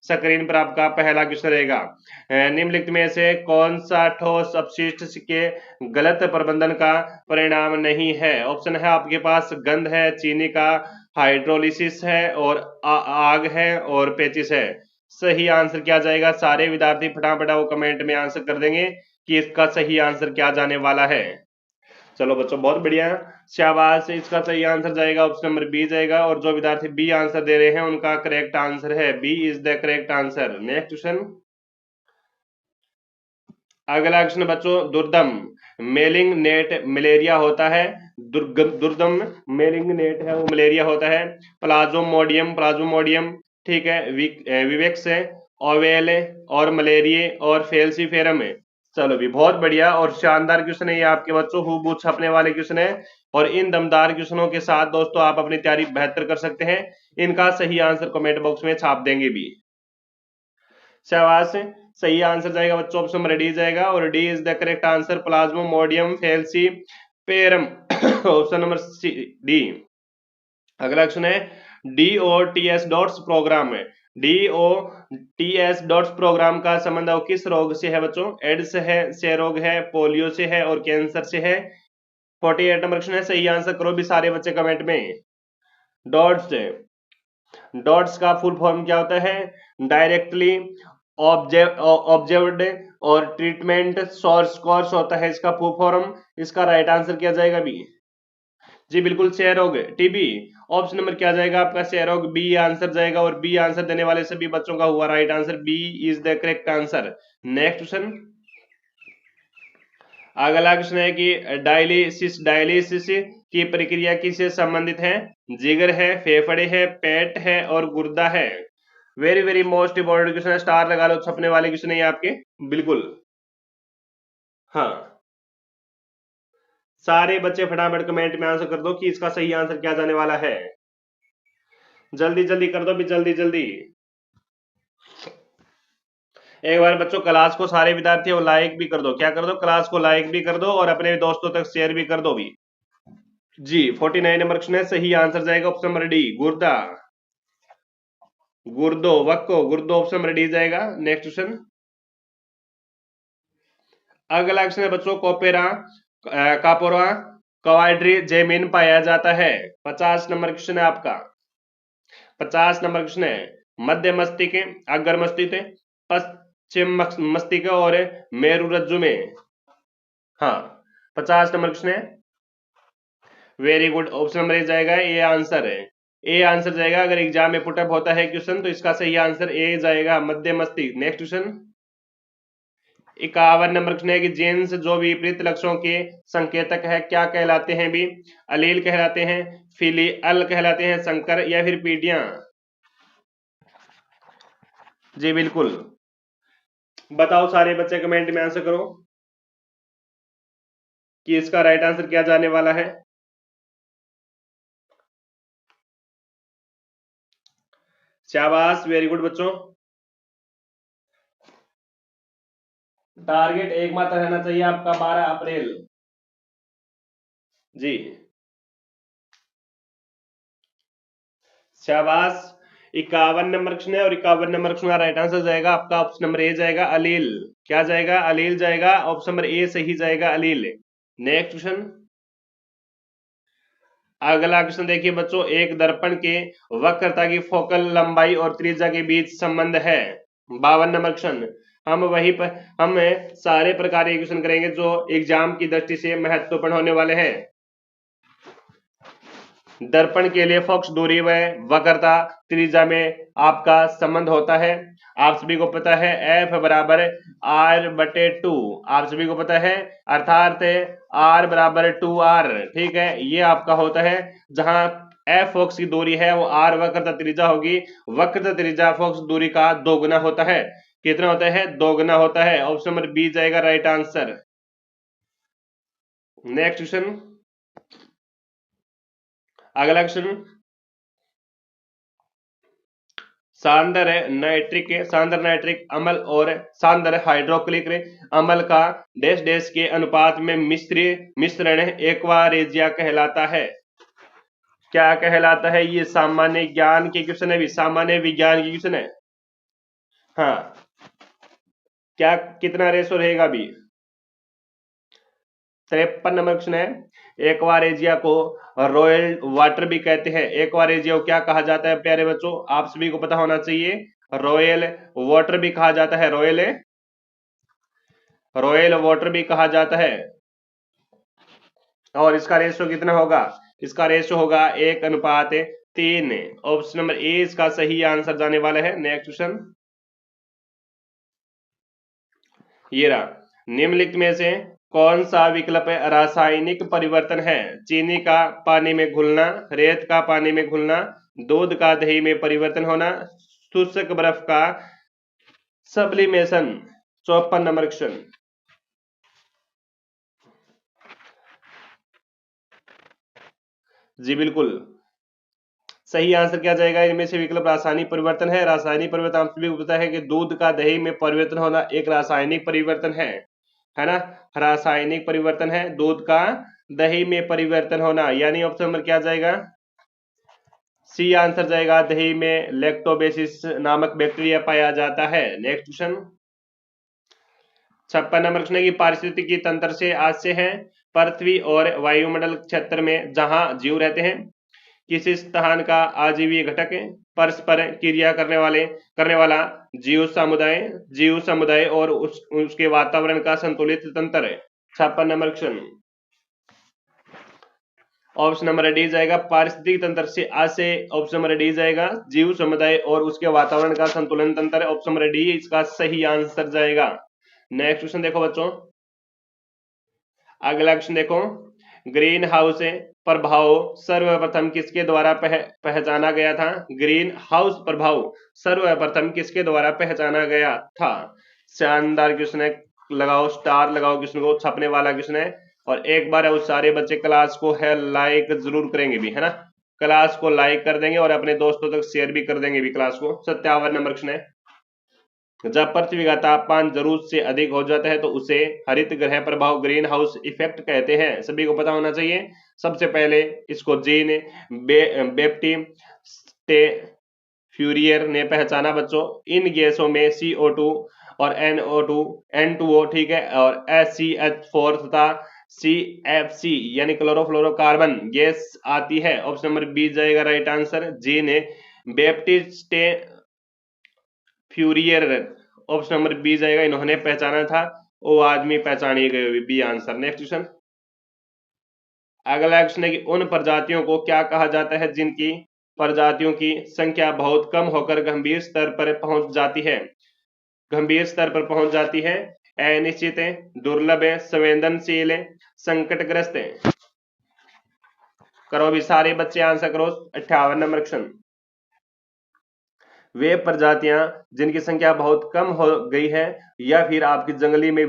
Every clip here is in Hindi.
स्क्रीन पर आपका पहला क्वेश्चन रहेगा। निम्नलिखित में से कौन सा ठोस अपशिष्ट के गलत प्रबंधन का परिणाम नहीं है? ऑप्शन है आपके पास गंध है, चीनी का हाइड्रोलिसिस है, और आग है, और पेचिस है। सही आंसर क्या जाएगा? सारे विद्यार्थी फटाफट वो कमेंट में आंसर कर देंगे कि इसका सही आंसर क्या जाने वाला है। चलो बच्चों, बहुत बढ़िया, शाबाश। इसका सही आंसर जाएगा ऑप्शन नंबर बी जाएगा, और जो विद्यार्थी बी आंसर दे रहे हैं उनका करेक्ट आंसर है B is the correct answer. Next question, अगला क्वेश्चन बच्चों, दुर्दम मेलिंग नेट मलेरिया होता है। दुर्दम मेलिंग नेट है वो मलेरिया होता है। प्लाज्मोडियम, प्लाज्मोडियम, ठीक है, विवेक्स है, ओवेल और मलेरिया और फेल्सीफेरम है। चलो भी, बहुत बढ़िया और शानदार क्वेश्चन है ये आपके बच्चों, हूबहू छपने वाले क्वेश्चन है। और इन दमदार क्वेश्चनों के साथ दोस्तों आप अपनी तैयारी बेहतर कर सकते हैं। इनका सही आंसर कमेंट बॉक्स में छाप देंगे भी। शाबाश, सही आंसर जाएगा बच्चों ऑप्शन नंबर डी जाएगा, और D is the correct answer, Plasmodium falciparum. Option number C, D. अगला क्वेश्चन है, DOTS डॉट्स प्रोग्राम है। DOTS डॉट्स प्रोग्राम का संबंध किस रोग से है बच्चों? एड्स है, क्षय रोग है, पोलियो से है, और कैंसर से है। 48 नंबर क्वेश्चन है, सही आंसर करो भी सारे बच्चे कमेंट में। डॉट्स, डॉट्स का फुल फॉर्म क्या होता है? डायरेक्टली ऑब्जर्व्ड और ट्रीटमेंट सोर्स कोर्स होता है इसका फुल फॉर्म। इसका राइट आंसर क्या जाएगा बी? जी बिल्कुल, क्षय रोग, टीबी। ऑप्शन नंबर क्या जाएगा आपका? क्षय रोग, बी आंसर जाएगा, और बी आंसर देने वाले सभी बच्चों का हुआ right answer, B is the correct answer. Next question, अगला क्वेश्चन है कि डायलिसिस की प्रक्रिया किससे संबंधित है? जिगर है, फेफड़े है, पेट है, और गुर्दा है। Very very most important question है, स्टार लगा लो, छपने वाले क्वेश्चन है ये आपके, बिल्कुल। हाँ, सारे बच्चे फटाफट कमेंट में आंसर कर दो कि इसका सही आंसर क्या जाने वाला है। जल्दी जल्दी कर दो भी, जल्दी जल्दी। एक बार बच्चों क्लास को सारे विद्यार्थियों लाइक भी कर दो, क्या कर दो? क्लास को लाइक भी कर दो और अपने दोस्तों तक शेयर भी कर दो भी। जी 49 नंबर क्वेश्चन है, सही आंसर जाएगा ऑप्शन नंबर डी, गुर्दा, गुर्दो, वक्को, गुर्दो, ऑप्शन नंबर डी जाएगा। नेक्स्ट क्वेश्चन, अगला क्वेश्चन है बच्चों, कोपेरा कापोरा क्वाड्री जेमिन पाया जाता है। 50 नंबर क्वेश्चन है आपका। 50 नंबर क्वेश्चन है, मध्य मस्तिष्क, अग्र मस्तिष्क, पश्चिम मस्तिष्क और मेरु रज्जु में। हाँ, 50 नंबर क्वेश्चन है, very good, option number A जाएगा, ए आंसर है। ए आंसर जाएगा, अगर एग्जाम में पुटअप होता है क्वेश्चन तो इसका सही आंसर ए जाएगा, मध्य मस्तिष्क। नेक्स्ट क्वेश्चन, 51 नंबर क्वेश्चन है कि जीन्स जो विपरीत लक्षणों के संकेतक है क्या कहलाते हैं भी? अलील कहलाते हैं, फिलियल कहलाते हैं, संकर, या फिर पीढ़ियां? जी बिल्कुल, बताओ सारे बच्चे कमेंट में आंसर करो कि इसका राइट आंसर क्या जाने वाला है। शाबाश, वेरी गुड बच्चों। टारगेट एकमात्र रहना चाहिए आपका 12 अप्रैल। जी शाबाश, 51 नंबर क्वेश्चन है, और 51 नंबर क्वेश्चन का राइट आंसर जाएगा आपका ऑप्शन नंबर ए जाएगा, अलील। क्या जाएगा? अलील जाएगा, ऑप्शन नंबर ए सही जाएगा, अलील। नेक्स्ट क्वेश्चन, अगला क्वेश्चन देखिए बच्चों, एक दर्पण के वक्रता की फोकल लंबाई और त्रिज्या के बीच संबंध है। 52 नंबर क्वेश्चन, हम सारे प्रकार के क्वेश्चन करेंगे जो एग्जाम की दृष्टि से महत्वपूर्ण होने वाले हैं। दर्पण के लिए फोकस दूरी व वक्रता त्रिज्या में आपका संबंध होता है। आप सभी को पता है एफ बराबर r/2, आप सभी को पता है, अर्थात r बराबर 2r, ठीक है, ये आपका होता है। जहां एफ फोकस की दूरी है वो r वक्रता त्रिज्या होगी, वक्रता त्रिज्या फोकस दूरी का दोगुना होता है। कितना होता है? दोगुना होता है। ऑप्शन नंबर बी जाएगा राइट आंसर। नेक्स्ट क्वेश्चन, अगला क्वेश्चन, सांद्र नाइट्रिक अम्ल और सांद्र हाइड्रोक्लिक अम्ल का डैश डैश के अनुपात में मिश्रण एक्वारेजिया कहलाता है। क्या कहलाता है? ये सामान्य ज्ञान के क्वेश्चन है भी, सामान्य विज्ञान के क्वेश्चन है। हाँ, क्या कितना रेशो रहेगा अभी? 53 नंबर क्वेश्चन है। एक्वारेजिया को रॉयल वाटर भी कहते हैं। एक्वारेजिया को क्या कहा जाता है प्यारे बच्चों? आप सभी को पता होना चाहिए। रॉयल वाटर भी कहा जाता है, रॉयल रॉयल वाटर भी कहा जाता है। और इसका रेशो कितना होगा? इसका रेशो होगा 1:3। ऑप्शन नंबर ए इसका सही आंसर जाने वाला है। नेक्स्ट क्वेश्चन, ये रहा। निम्नलिखित में से कौन सा विकल्प रासायनिक परिवर्तन है? चीनी का पानी में घुलना, रेत का पानी में घुलना, दूध का दही में परिवर्तन होना, शुष्क बर्फ का सब्लिमेशन। 54 number question. जी बिल्कुल, सही आंसर क्या जाएगा? इनमें से विकल्प रासायनिक परिवर्तन है। रासायनिक परिवर्तन आप सभी को पता है कि दूध का दही में परिवर्तन होना एक रासायनिक परिवर्तन है ना? रासायनिक परिवर्तन है दूध का दही में परिवर्तन होना, यानी ऑप्शन नंबर क्या जाएगा? सी आंसर जाएगा। दही में लैक्टोबेसिस नामक बैक्टीरिया पाया जाता है। नेक्स्ट क्वेश्चन, 56 नंबर क्वेश्चन है कि पारिस्थितिकी तंत्र से आज से है पृथ्वी और वायुमंडल क्षेत्र में जहां जीव रहते हैं, किसी स्थान का आजीवीय घटक परस्पर क्रिया करने वाला जीव समुदाय और उसके वातावरण का संतुलित तंत्र है। 56 number question, option number D जाएगा। पारिस्थितिक तंत्र से आज से ऑप्शन नंबर डी जाएगा। जीव समुदाय और उसके वातावरण का संतुलन तंत्र, ऑप्शन नंबर डी इसका सही आंसर जाएगा। नेक्स्ट क्वेश्चन देखो बच्चों, अगला क्वेश्चन देखो। ग्रीन हाउस प्रभाव सर्वप्रथम किसके द्वारा पहचाना गया था? ग्रीन हाउस प्रभाव सर्वप्रथम किसके द्वारा पहचाना गया था? शानदार क्वेश्चन है, लगाओ स्टार लगाओ क्वेश्चन को, छपने वाला क्वेश्चन है। और एक बार उस सारे बच्चे क्लास को है लाइक जरूर करेंगे भी, है ना? क्लास को लाइक कर देंगे और अपने दोस्तों तक शेयर भी कर देंगे भी क्लास को। 57 नंबर क्वेश्चन है। जब पृथ्वी का तापमान जरूरत से अधिक हो जाता है तो उसे हरित ग्रह प्रभाव ग्रीन हाउस इफेक्ट कहते हैं। सभी को पता होना चाहिए। सबसे पहले इसको जीन बेप्टिस्टे फ्यूरियर ने पहचाना बच्चों। इन गैसों में CO2 और NO2 N2O, ठीक है, और SCH4 तथा CFC यानी क्लोरोफ्लोरोकार्बन गैस आती है। ऑप्शन नंबर बी जाएगा right answer. Jean Baptiste Fourier, option number B जाएगा, इन्होंने पहचाना था। वो आदमी पहचानिए गए, बी आंसर। नेक्स्ट क्वेश्चन, अगला क्वेश्चन है कि उन प्रजातियों को क्या कहा जाता है जिनकी प्रजातियों की संख्या बहुत कम होकर गंभीर स्तर पर पहुंच जाती है? गंभीर स्तर पर पहुंच जाती है। अनिश्चित है, दुर्लभ है, संवेदनशील है, संकटग्रस्त है। करो भी सारे बच्चे आंसर करो। 58 नंबर क्वेश्चन, वे प्रजातियां जिनकी संख्या बहुत कम हो गई है या फिर आपकी जंगल में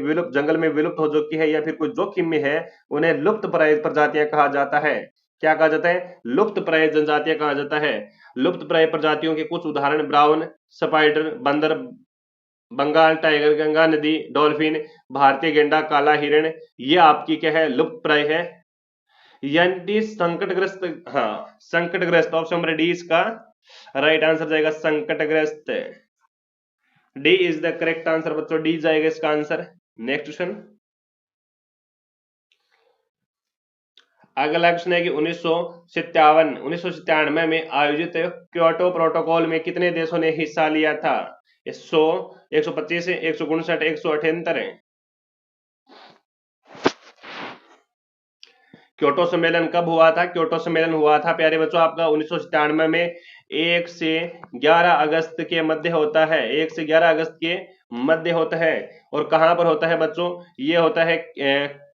विलुप्त हो चुकी है या फिर कोई जोखिम में है, उन्हें लुप्त प्राय प्रजातियां कहा जाता है। क्या कहा जाता है? लुप्त प्राय जनजातियां कहा जाता है। लुप्त प्राय प्रजातियों के कुछ उदाहरण ब्राउन स्पाइडर, बंदर, बंगाल टाइगर, गंगा नदी डॉल्फिन, भारतीय गेंडा, काला हिरण, ये आपकी क्या है? लुप्त प्राय है, यानी संकटग्रस्त। हाँ, संकटग्रस्त, ऑप्शन नंबर डी इसका राइट आंसर जाएगा, संकटग्रस्त। D is the correct answer बच्चों, डी जाएगा इसका आंसर। नेक्स्ट क्वेश्चन, अगला क्वेश्चन है कि 1997 में आयोजित क्योटो प्रोटोकॉल में कितने देशों ने हिस्सा लिया था? 100, 125, 159, 178 है। क्योटो सम्मेलन कब हुआ था? क्योटो सम्मेलन हुआ था प्यारे बच्चों आपका 1997 में 1 से 11 अगस्त के मध्य होता है। 1 से 11 अगस्त के मध्य होता है। और कहां पर होता है बच्चों? ये होता है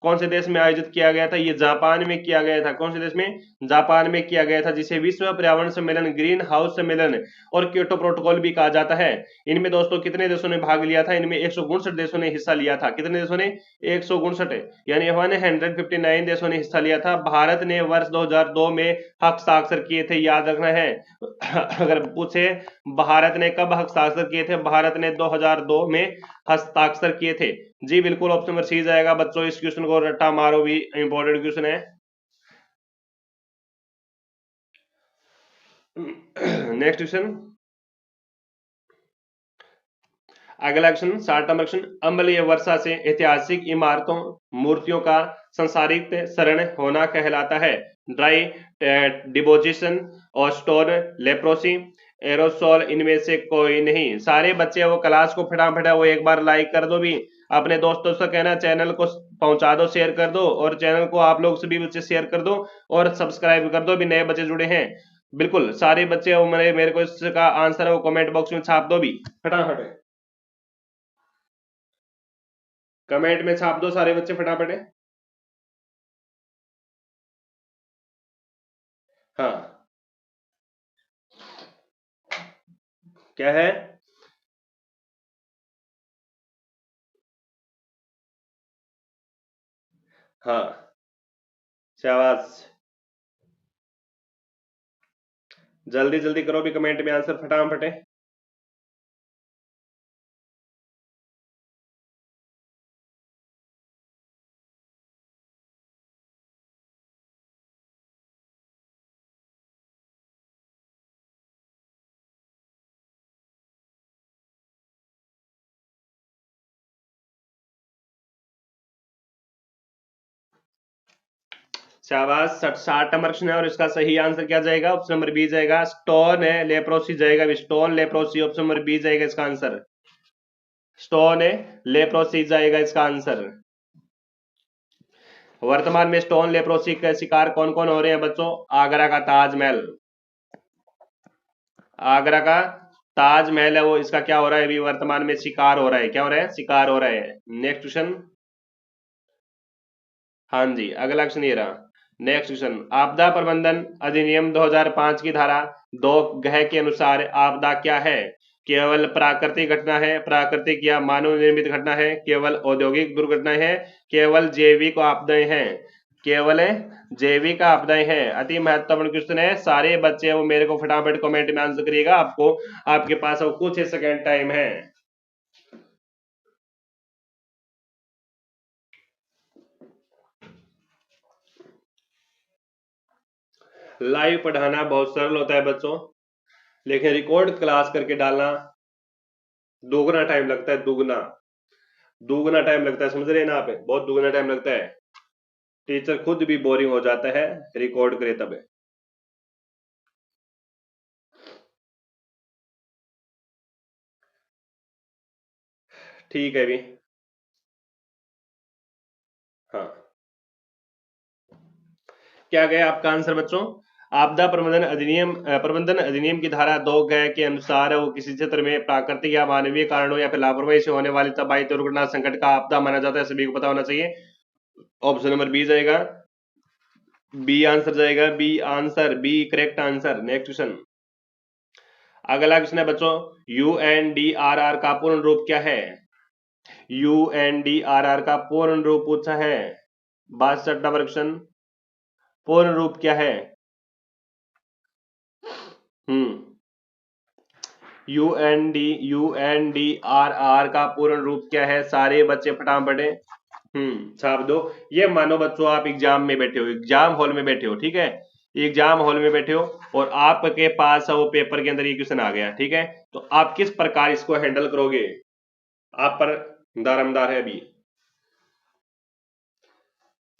कौन से देश में आयोजित किया गया था? ये जापान में किया गया था। कौन से देश में? जापान में किया गया था, जिसे विश्व पर्यावरण सम्मेलन, ग्रीन हाउस सम्मेलन और क्योटो प्रोटोकॉल भी कहा जाता है। इनमें दोस्तों कितने देशों ने भाग लिया था? इनमें 159 देशों ने हिस्सा लिया था। कितने देशों ने? 159, यानी 159 देशों ने हिस्सा लिया था। भारत ने वर्ष 2002 में हस्ताक्षर किए थे, याद रखना है। अगर पूछे भारत ने कब हस्ताक्षर किए थे? भारत ने 2002 में हस्ताक्षर किए थे। जी बिल्कुल, ऑप्शन नंबर सी जाएगा बच्चों। इस क्वेश्चन को रट्टा मारो भी, इंपॉर्टेंट क्वेश्चन है। नेक्स्ट क्वेश्चन, अगला क्वेश्चन 60 नंबर क्वेश्चन, अम्लीय वर्षा से ऐतिहासिक इमारतों मूर्तियों का संसारित शरण होना कहलाता है। ड्राई डिपोजिशन और स्टोन लेप्रोसी, एरोसोल, इनमें से कोई नहीं। सारे बच्चे वो क्लास को फटाफट वो एक बार लाइक कर दो भी, अपने दोस्तों से कहना चैनल को पहुंचा दो, शेयर कर दो, और चैनल को आप लोग सभी बच्चे शेयर कर दो और सब्सक्राइब कर दो भी, नए बच्चे जुड़े हैं। बिल्कुल सारे बच्चे वो मेरे को इसका आंसर है वो कमेंट बॉक्स में छाप दो भी फटाफट, कमेंट में छाप दो सारे बच्चे फटाफट। हाँ क्या है? हाँ शाबाश, जल्दी जल्दी करो भी, कमेंट में आंसर फटाफट है। शाबाश, 60 नंबर क्वेश्चन है और इसका सही आंसर क्या जाएगा? ऑप्शन नंबर बी जाएगा, स्टोन है लेप्रोसी जाएगा, stone leprosy, option number B जाएगा इसका आंसर, स्टोन है लेप्रोसी जाएगा इसका आंसर। वर्तमान में स्टोन लेप्रोसी का शिकार कौन कौन हो रहे हैं बच्चों? आगरा का ताजमहल, आगरा का ताजमहल है वो, इसका क्या हो रहा है अभी वर्तमान में? शिकार हो रहा है। क्या हो रहा है? शिकार हो रहा है। नेक्स्ट क्वेश्चन, हाँ जी अगला क्वेश्चन ये रहा। नेक्स्ट क्वेश्चन, आपदा प्रबंधन अधिनियम 2005 की धारा 2 के अनुसार आपदा क्या है? केवल प्राकृतिक घटना है, प्राकृतिक या मानव निर्मित घटना है, केवल औद्योगिक दुर्घटना है, केवल जैविक आपदाएं हैं, केवल जैविक आपदाएं हैं। अति महत्वपूर्ण क्वेश्चन है, सारे बच्चे वो मेरे को फटाफट कमेंट में आंसर करिएगा, आपको आपके पास वो कुछ सेकंड टाइम है। लाइव पढ़ाना बहुत सरल होता है बच्चों, लेकिन रिकॉर्ड क्लास करके डालना दोगुना टाइम लगता है, दुगना दुगना टाइम लगता है, समझ रहे हैं ना आप? बहुत दुगना टाइम लगता है, टीचर खुद भी बोरिंग हो जाता है रिकॉर्ड करे तब। ठीक है भी, हाँ क्या गया आपका आंसर बच्चों? आपदा प्रबंधन अधिनियम की धारा 2 के अनुसार वो किसी क्षेत्र में प्राकृतिक या मानवीय कारणों या फिर लापरवाही से होने वाली तबाही, दुर्घटना, संकट का आपदा माना जाता है, सभी को पता होना चाहिए। ऑप्शन नंबर बी जाएगा, बी आंसर जाएगा, B answer, B correct answer. Next question, अगला क्वेश्चन है बच्चों, यूएनडीआरआर का पूर्ण रूप क्या है? यूएनडीआरआर का पूर्ण रूप पूछा है, 62 नंबर क्वेश्चन, पूर्ण रूप क्या है? यूएनडीआरआर का पूर्ण रूप क्या है? सारे बच्चे फटाफट छाप दो। ये मानो बच्चों आप एग्जाम में बैठे हो, एग्जाम हॉल में बैठे हो, ठीक है, एग्जाम हॉल में बैठे हो और आपके पास वो पेपर के अंदर ये क्वेश्चन आ गया, ठीक है, तो आप किस प्रकार इसको हैंडल करोगे? आप पर दारमदार है अभी।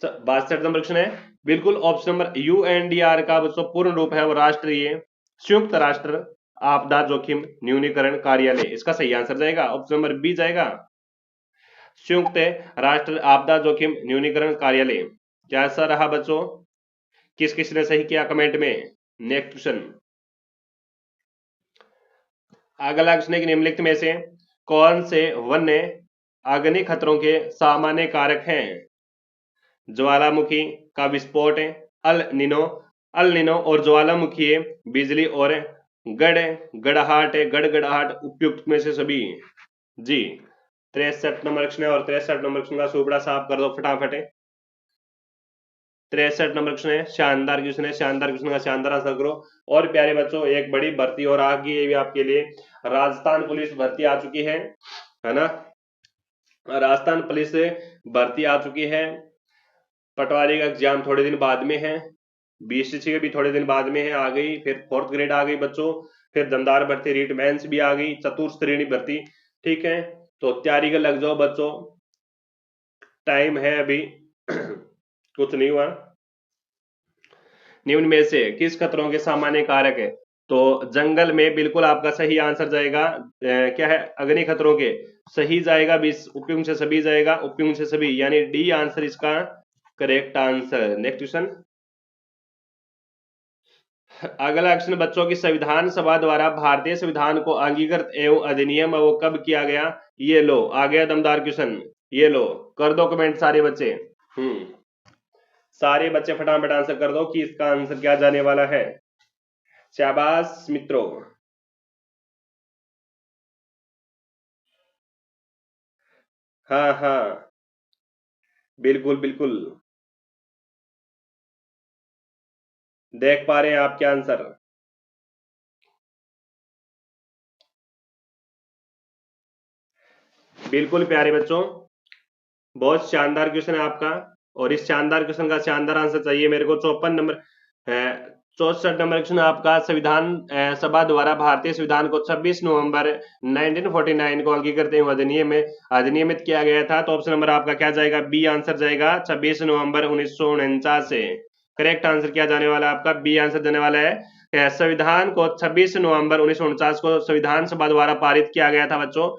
62 नंबर क्वेश्चन है, बिल्कुल ऑप्शन नंबर, यूएनडीआर का बच्चों पूर्ण रूप है वो राष्ट्रीय संयुक्त राष्ट्र आपदा जोखिम न्यूनीकरण कार्यालय, इसका सही आंसर जाएगा ऑप्शन नंबर बी जाएगा, संयुक्त राष्ट्र आपदा जोखिम न्यूनीकरण कार्यालय। कैसा रहा बच्चों? किस किस ने सही किया कमेंट में? नेक्स्ट क्वेश्चन, अगला क्वेश्चन है कि निम्नलिखित में से कौन से वन्य अग्नि खतरों के सामान्य कारक हैं? ज्वालामुखी का विस्फोट, अल निनो, अल निनो और ज्वालामुखी बिजली और गड़गड़ाहट, गड़गड़ाहट उपयुक्त में से सभी। जी 63 नंबर क्वेश्चन है और 63 नंबर क्वेश्चन का सुपड़ा साफ कर दो फटाफट। 63 नंबर क्वेश्चन है, शानदार क्वेश्चन है, शानदार क्वेश्चन का शानदार आंसर करो। और प्यारे बच्चों एक बड़ी भर्ती और आ गई है भी आपके लिए, राजस्थान पुलिस भर्ती आ चुकी है ना, राजस्थान पुलिस भर्ती आ चुकी है। पटवारी का एग्जाम थोड़े दिन बाद में है, बीएससी भी थोड़े दिन बाद में है, आ गई, फिर 4th ग्रेड आ गई बच्चों, फिर दमदार भर्ती रीट मेंस भी आ गई, चतुर्थ श्रेणी भर्ती ठीक है, तो तैयारी का लग जाओ बच्चों, टाइम है अभी। कुछ नहीं हुआ। निम्न में से किस खतरों के सामान्य कारक है? तो जंगल में बिल्कुल आपका सही आंसर जाएगा, क्या है, अग्नि खतरों के सही जाएगा, 20 उपयुक्त से सभी जाएगा, उपयुक्त से सभी यानी डी आंसर इसका करेक्ट आंसर। Next question. अगला क्वेश्चन बच्चों की, संविधान सभा द्वारा भारतीय संविधान को अंगीकृत एवं अधिनियम वो कब किया गया? ये लो आ गया दमदार क्वेश्चन, ये लो, कर दो कमेंट सारे बच्चे। हम्म, सारे बच्चे फटाफट आंसर कर दो कि इसका आंसर क्या जाने वाला है। शाबाश मित्रों। हाँ हाँ, बिल्कुल बिल्कुल, देख पा रहे हैं आपके आंसर। बिल्कुल प्यारे बच्चों, बहुत शानदार क्वेश्चन है आपका, और इस शानदार क्वेश्चन का शानदार आंसर चाहिए मेरे को। 54 नंबर, 64 नंबर क्वेश्चन आपका, संविधान सभा द्वारा भारतीय संविधान को 26 नवंबर 1949 को अंगीकृत एवं अधिनियमित किया गया था। तो ऑप्शन नंबर आपका क्या जाएगा? बी आंसर जाएगा, 26 नवंबर 1949 से। करेक्ट आंसर क्या जाने वाला है आपका? बी आंसर जाने वाला है। संविधान को 26 नवंबर 1949 को संविधान सभा द्वारा पारित किया गया था बच्चों,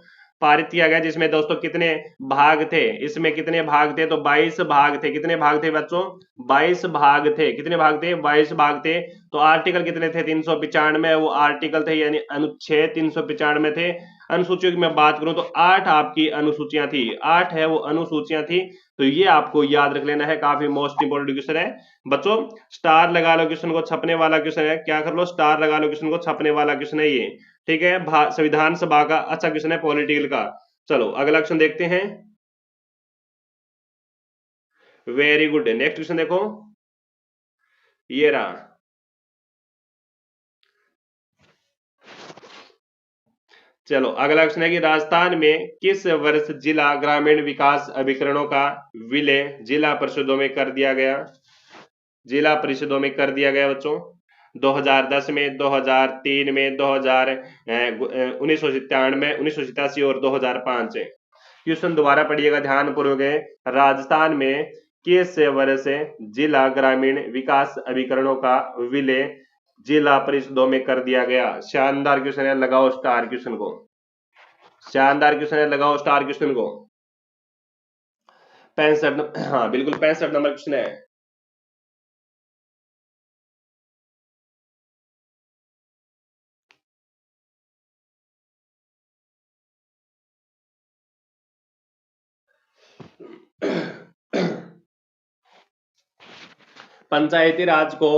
पारित किया गया, जिसमें दोस्तों कितने भाग थे? इसमें कितने भाग थे? तो 22 भाग थे। कितने भाग थे बच्चों? 22 भाग थे। कितने भाग थे? 22 भाग थे। तो आर्टिकल कितने थे? 395 वो आर्टिकल थे, यानी अनुच्छेद 395 थे। अनुसूचियों की मैं बात करूं तो 8 आपकी अनुसूचियां थी, 8 है वो अनुसूचियां थी। तो ये आपको याद रख लेना है, काफी मोस्ट इंपोर्टेंट क्वेश्चन है बच्चों। स्टार लगा लो क्वेश्चन को, छपने वाला क्वेश्चन है, क्या कर लो, स्टार लगा लो क्वेश्चन को, छपने वाला क्वेश्चन है ये। ठीक है, संविधान सभा का अच्छा क्वेश्चन है, पॉलिटिकल का। चलो अगला क्वेश्चन देखते हैं। वेरी गुड, नेक्स्ट क्वेश्चन देखो, ये रहा। चलो अगला क्वेश्चन है कि राजस्थान में किस वर्ष जिला ग्रामीण विकास अभिकरणों का विलय जिला परिषदों में कर दिया गया? जिला परिषदों में कर दिया गया बच्चों, 2010 में, 2003 में, 2000 1997, 1987 और 2005। क्वेश्चन दोबारा पढ़िएगा ध्यान पूर्वक। राजस्थान में किस वर्ष जिला ग्रामीण विकास अभिकरणों का विलय जिला परिषदों में कर दिया गया? शानदार क्वेश्चन है, लगाओ स्टार क्वेश्चन को, शानदार क्वेश्चन है, लगाओ स्टार क्वेश्चन को। 65, हाँ बिल्कुल 65 नंबर क्वेश्चन है। पंचायती राज को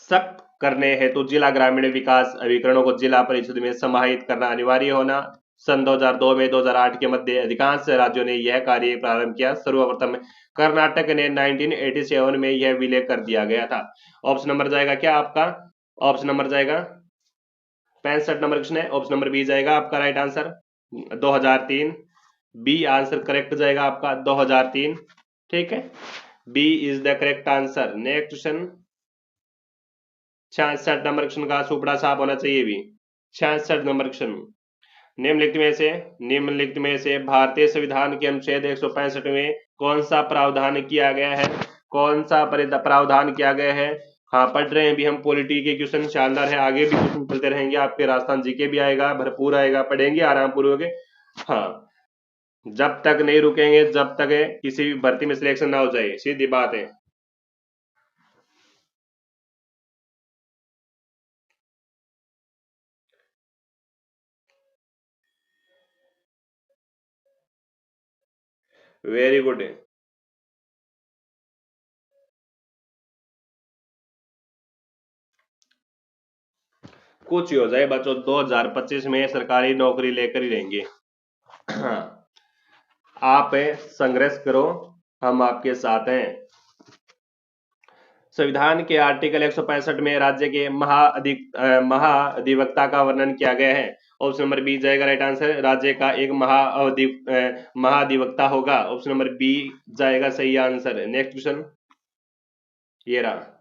सख्त करने हेतु जिला ग्रामीण विकास अभिकरणों को जिला परिषद में समाहित करना अनिवार्य होना। सन 2002 में 2008 के मध्य अधिकांश राज्यों ने यह कार्य प्रारंभ किया। सर्वप्रथम कर्नाटक ने 1987 में यह विलय कर दिया गया था। ऑप्शन नंबर जाएगा क्या आपका? ऑप्शन नंबर जाएगा 65 नंबर क्वेश्चन है, ऑप्शन नंबर बी जाएगा आपका right answer, 2003। B answer correct जाएगा आपका 2003। ठीक है, B is the correct answer. Next question, 66 number question का सुपड़ा साफ होना चाहिए भी। 66 नंबर क्वेश्चन, निम्नलिखित में से निम्नलिखित में से भारतीय संविधान के अनुच्छेद 165 में कौन सा प्रावधान किया गया है? कौन सा प्रावधान किया गया है? हाँ पढ़ रहे हैं भी हम, पॉलिटी के क्वेश्चन शानदार है, आगे भी क्वेश्चन चलते रहेंगे आपके, राजस्थान जीके भी आएगा, भरपूर आएगा, पढ़ेंगे आराम पूर्वक। हाँ, जब तक नहीं रुकेंगे जब तक किसी भी भर्ती में सिलेक्शन ना हो जाए, सीधी बात है। वेरी गुड, कुछ ही हो जाए बच्चों, 2025 में सरकारी नौकरी लेकर ही रहेंगे। हाँ, आप संघर्ष करो, हम आपके साथ हैं। संविधान के आर्टिकल 165 में राज्य के महाधिवक्ता का वर्णन किया गया है। ऑप्शन नंबर बी जाएगा राइट आंसर, राज्य का एक महाधिवक्ता होगा। ऑप्शन नंबर बी जाएगा सही आंसर। नेक्स्ट क्वेश्चन, ये रहा।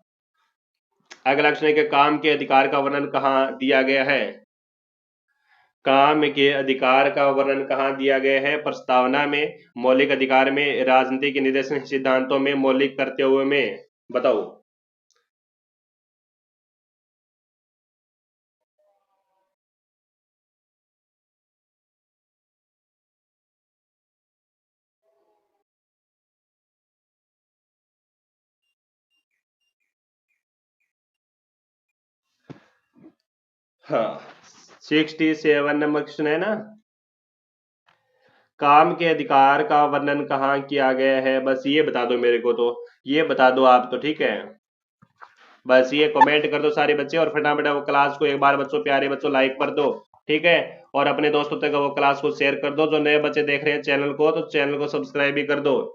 अगला क्वेश्चन है कि काम के अधिकार का वर्णन कहाँ दिया गया है? काम के अधिकार का वर्णन कहाँ दिया गया है? प्रस्तावना में, मौलिक अधिकार में, राजनीति के निर्देशन सिद्धांतों में, मौलिक कर्तव्यों में, बताओ। हाँ, 67 नंबर क्वेश्चन है ना। काम के अधिकार का वर्णन कहाँ किया गया है, बस ये बता दो मेरे को, तो ये बता दो आप तो, ठीक है। बस ये कमेंट कर दो सारे बच्चे, और फटाफट वो क्लास को एक बार बच्चों, प्यारे बच्चों, लाइक कर दो, ठीक है। और अपने दोस्तों तक वो क्लास को शेयर कर दो। जो नए बच्चे देख रहे हैं चैनल को, तो चैनल को सब्सक्राइब भी कर दो।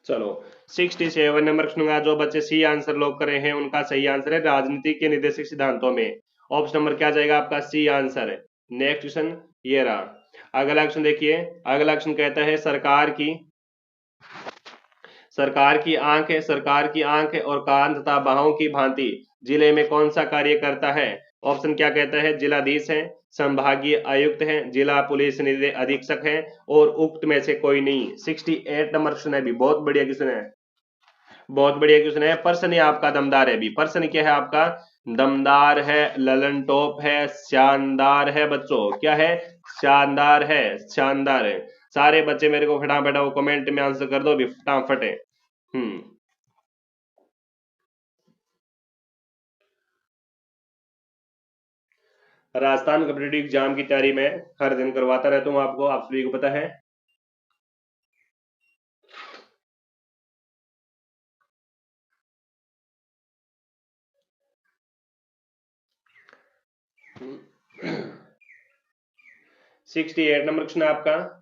चलो, 67 नंबर प्रश्न का जो बच्चे सी आंसर लॉक करे हैं, उनका सही आंसर है राजनीति के निर्देशक सिद्धांतों में। ऑप्शन नंबर क्या जाएगा आपका? सी आंसर है। नेक्स्ट क्वेश्चन ये रहा। अगला क्वेश्चन देखिए। अगला क्वेश्चन कहता है, सरकार की आंख और कान तथा बाहों की भांति जिले में कौन सा कार्य करता है? ऑप्शन क्या कहता है? जिलाधीश है, संभागीय आयुक्त है, जिला पुलिस अधीक्षक है, और उक्त में से कोई नहीं। 68 नंबर क्वेश्चन है, भी बहुत बढ़िया क्वेश्चन है। बहुत बढ़िया क्वेश्चन है। प्रश्न ये आपका दमदार है। भी प्रश्न क्या है आपका? दमदार है, ललन टॉप है, शानदार है बच्चों। क्या है? शानदार है, शानदार है। सारे बच्चे मेरे को फटाफट वो कमेंट में आंसर कर दो भी फटाफट है। हम्म। राजस्थान कॉम्पिटेटिव एग्जाम की तैयारी में हर दिन करवाता रहता हूँ आपको, आप सभी को पता है। सिक्सटी एट नंबर क्वेश्चन है आपका।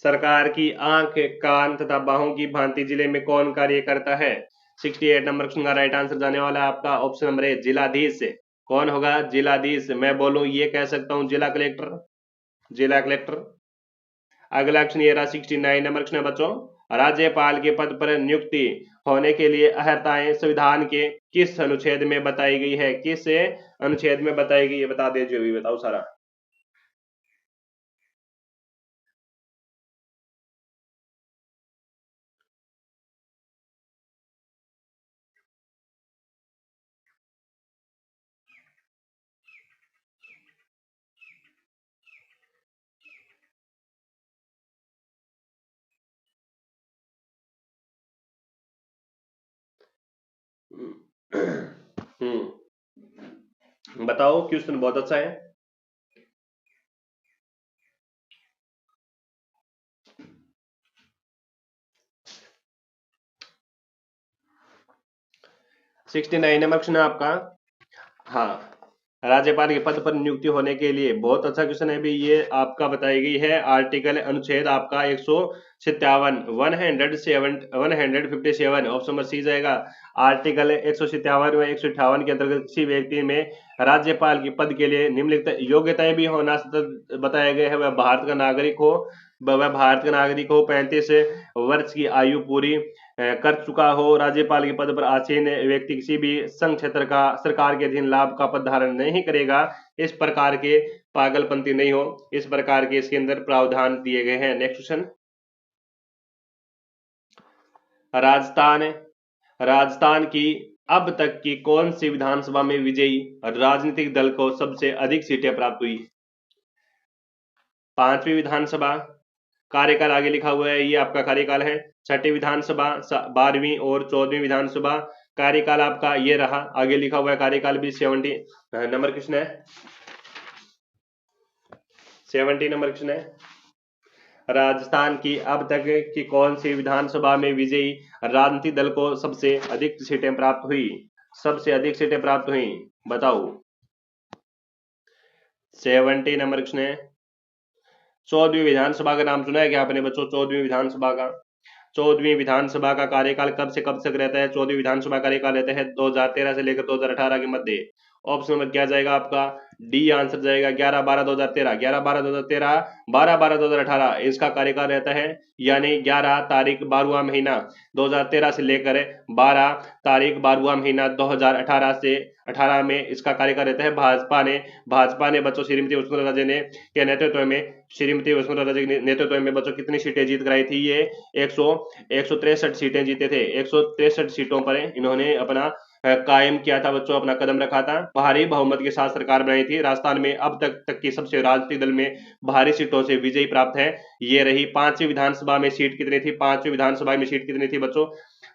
सरकार की आंख, कान तथा बाहों की भांति जिले में कौन कार्य करता है? 68 नंबर क्वेश्चन का राइट आंसर जाने वाला है आपका ऑप्शन नंबर ए, जिलाधीश। कौन होगा? जिलाधीश। मैं बोलूं ये कह सकता हूं जिला कलेक्टर, जिला कलेक्टर। अगला क्वेश्चन ये रहा। 69 नंबर क्वेश्चन है बच्चों। राज्यपाल के पद पर नियुक्ति होने के लिए अर्हताएं संविधान के किस अनुच्छेद में बताई गई है? किस अनुच्छेद में बताई गई है? बता दीजिए, भी बताओ सारा। बताओ, क्वेश्चन बहुत अच्छा है। 69 नंबर क्वेश्चन है आपका। हाँ, राज्यपाल के पद पर नियुक्ति होने के लिए, बहुत अच्छा क्वेश्चन है भी ये आपका, बताई गई है आर्टिकल अनुच्छेद आपका 157, 157 ऑप्शन नंबर सी जाएगा। आर्टिकल 157 व 158 के अंतर्गत किसी व्यक्ति में राज्यपाल के पद के लिए निम्नलिखित योग्यताएं भी होना बताया गया है। वह भारत का नागरिक हो, 35 वर्ष की आयु पूरी कर चुका हो, राज्यपाल के पद पर आसीन व्यक्ति किसी भी संघ क्षेत्र का सरकार के अधीन लाभ का पद धारण नहीं करेगा, इस प्रकार के पागलपंथी नहीं हो, इस प्रकार के इसके अंदर प्रावधान दिए गए हैं। Next question. राजस्थान राजस्थान की अब तक की कौन सी विधानसभा में विजयी राजनीतिक दल को सबसे अधिक सीटें प्राप्त हुई? पांचवी विधानसभा, कार्यकाल आगे लिखा हुआ है, ये आपका कार्यकाल है। छठी विधानसभा, 12वीं और 14वीं विधानसभा, कार्यकाल आपका ये रहा, आगे लिखा हुआ है कार्यकाल भी। 70 नंबर क्वेश्चन है, 70 नंबर क्वेश्चन है। राजस्थान की अब तक की कौन सी विधानसभा में विजयी राजनीतिक दल को सबसे अधिक सीटें प्राप्त हुई? सबसे अधिक सीटें प्राप्त हुई, बताओ। 70 नंबर क्वेश्चन है। 14वीं विधानसभा का नाम सुना है क्या आपने बच्चों? 14वीं विधानसभा का 14वीं विधानसभा का कार्यकाल कब से कब तक रहता है? 14वीं विधानसभा कार्यकाल रहता है 2013 से लेकर 2018 के मध्य। ऑप्शन नंबर क्या जाएगा आपका? डी आंसर जाएगा 11/12/2013। 11/12/2013, 12/12/2018 इसका कार्यकाल रहता है, यानी 11 तारीख 12वां महीना 2013 से लेकर 12 तारीख 12वां महीना 2018 से 18 में इसका कार्यकाल रहता है। भाजपा ने बच्चों श्रीमती वसुंधरा राजे ने के नेतृत्व में, श्रीमती वसुंधरा राजे के नेतृत्व में बच्चों कितनी सीटें जीत कराई थी? ये 163 सीटें जीते थे। 163 सीटों पर इन्होंने अपना कायम किया था बच्चों, अपना कदम रखा था। भारी बहुमत के साथ सरकार बनाई थी। राजस्थान में अब तक की सबसे राजनीतिक दल में भारी सीटों से विजयी प्राप्त है। ये रही। पांचवी विधानसभा में सीट कितनी थी? पांचवी विधानसभा में सीट कितनी थी बच्चों?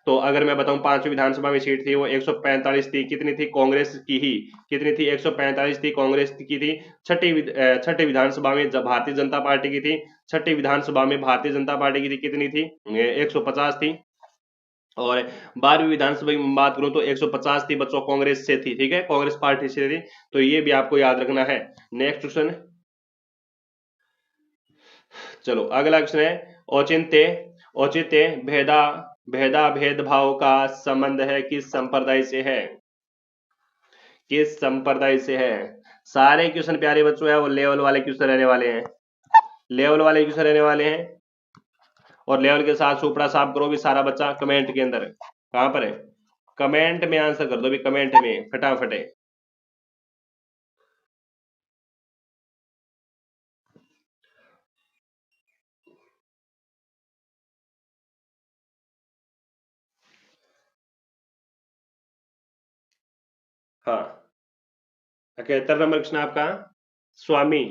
तो अगर मैं बताऊं पांचवी विधानसभा में सीट थी वो 145 थी। कितनी थी? कांग्रेस की ही कितनी थी? 145 थी, कांग्रेस की थी। छठी विधानसभा में भारतीय जनता पार्टी की थी। छठी विधानसभा में भारतीय जनता पार्टी की थी, कितनी थी? 150 थी। और 12वीं विधानसभा की बात करूं तो 150 थी बच्चों, कांग्रेस से थी। ठीक है, कांग्रेस पार्टी से थी। तो ये भी आपको याद रखना है। नेक्स्ट क्वेश्चन, चलो अगला क्वेश्चन है औचित्य। औचित्य भेदा भेदा भेदभाव का संबंध है किस संप्रदाय से है? किस संप्रदाय से है? सारे क्वेश्चन प्यारे बच्चों है वो लेवल वाले क्वेश्चन रहने वाले हैं। लेवल वाले क्वेश्चन रहने वाले हैं। और लेवल के साथ सुपड़ा साफ करो भी सारा बच्चा कमेंट के अंदर। कहां पर है? कमेंट में आंसर कर दो भी, कमेंट में फटाफट है। हाँ, 71 नंबर क्वेश्चन आपका स्वामी।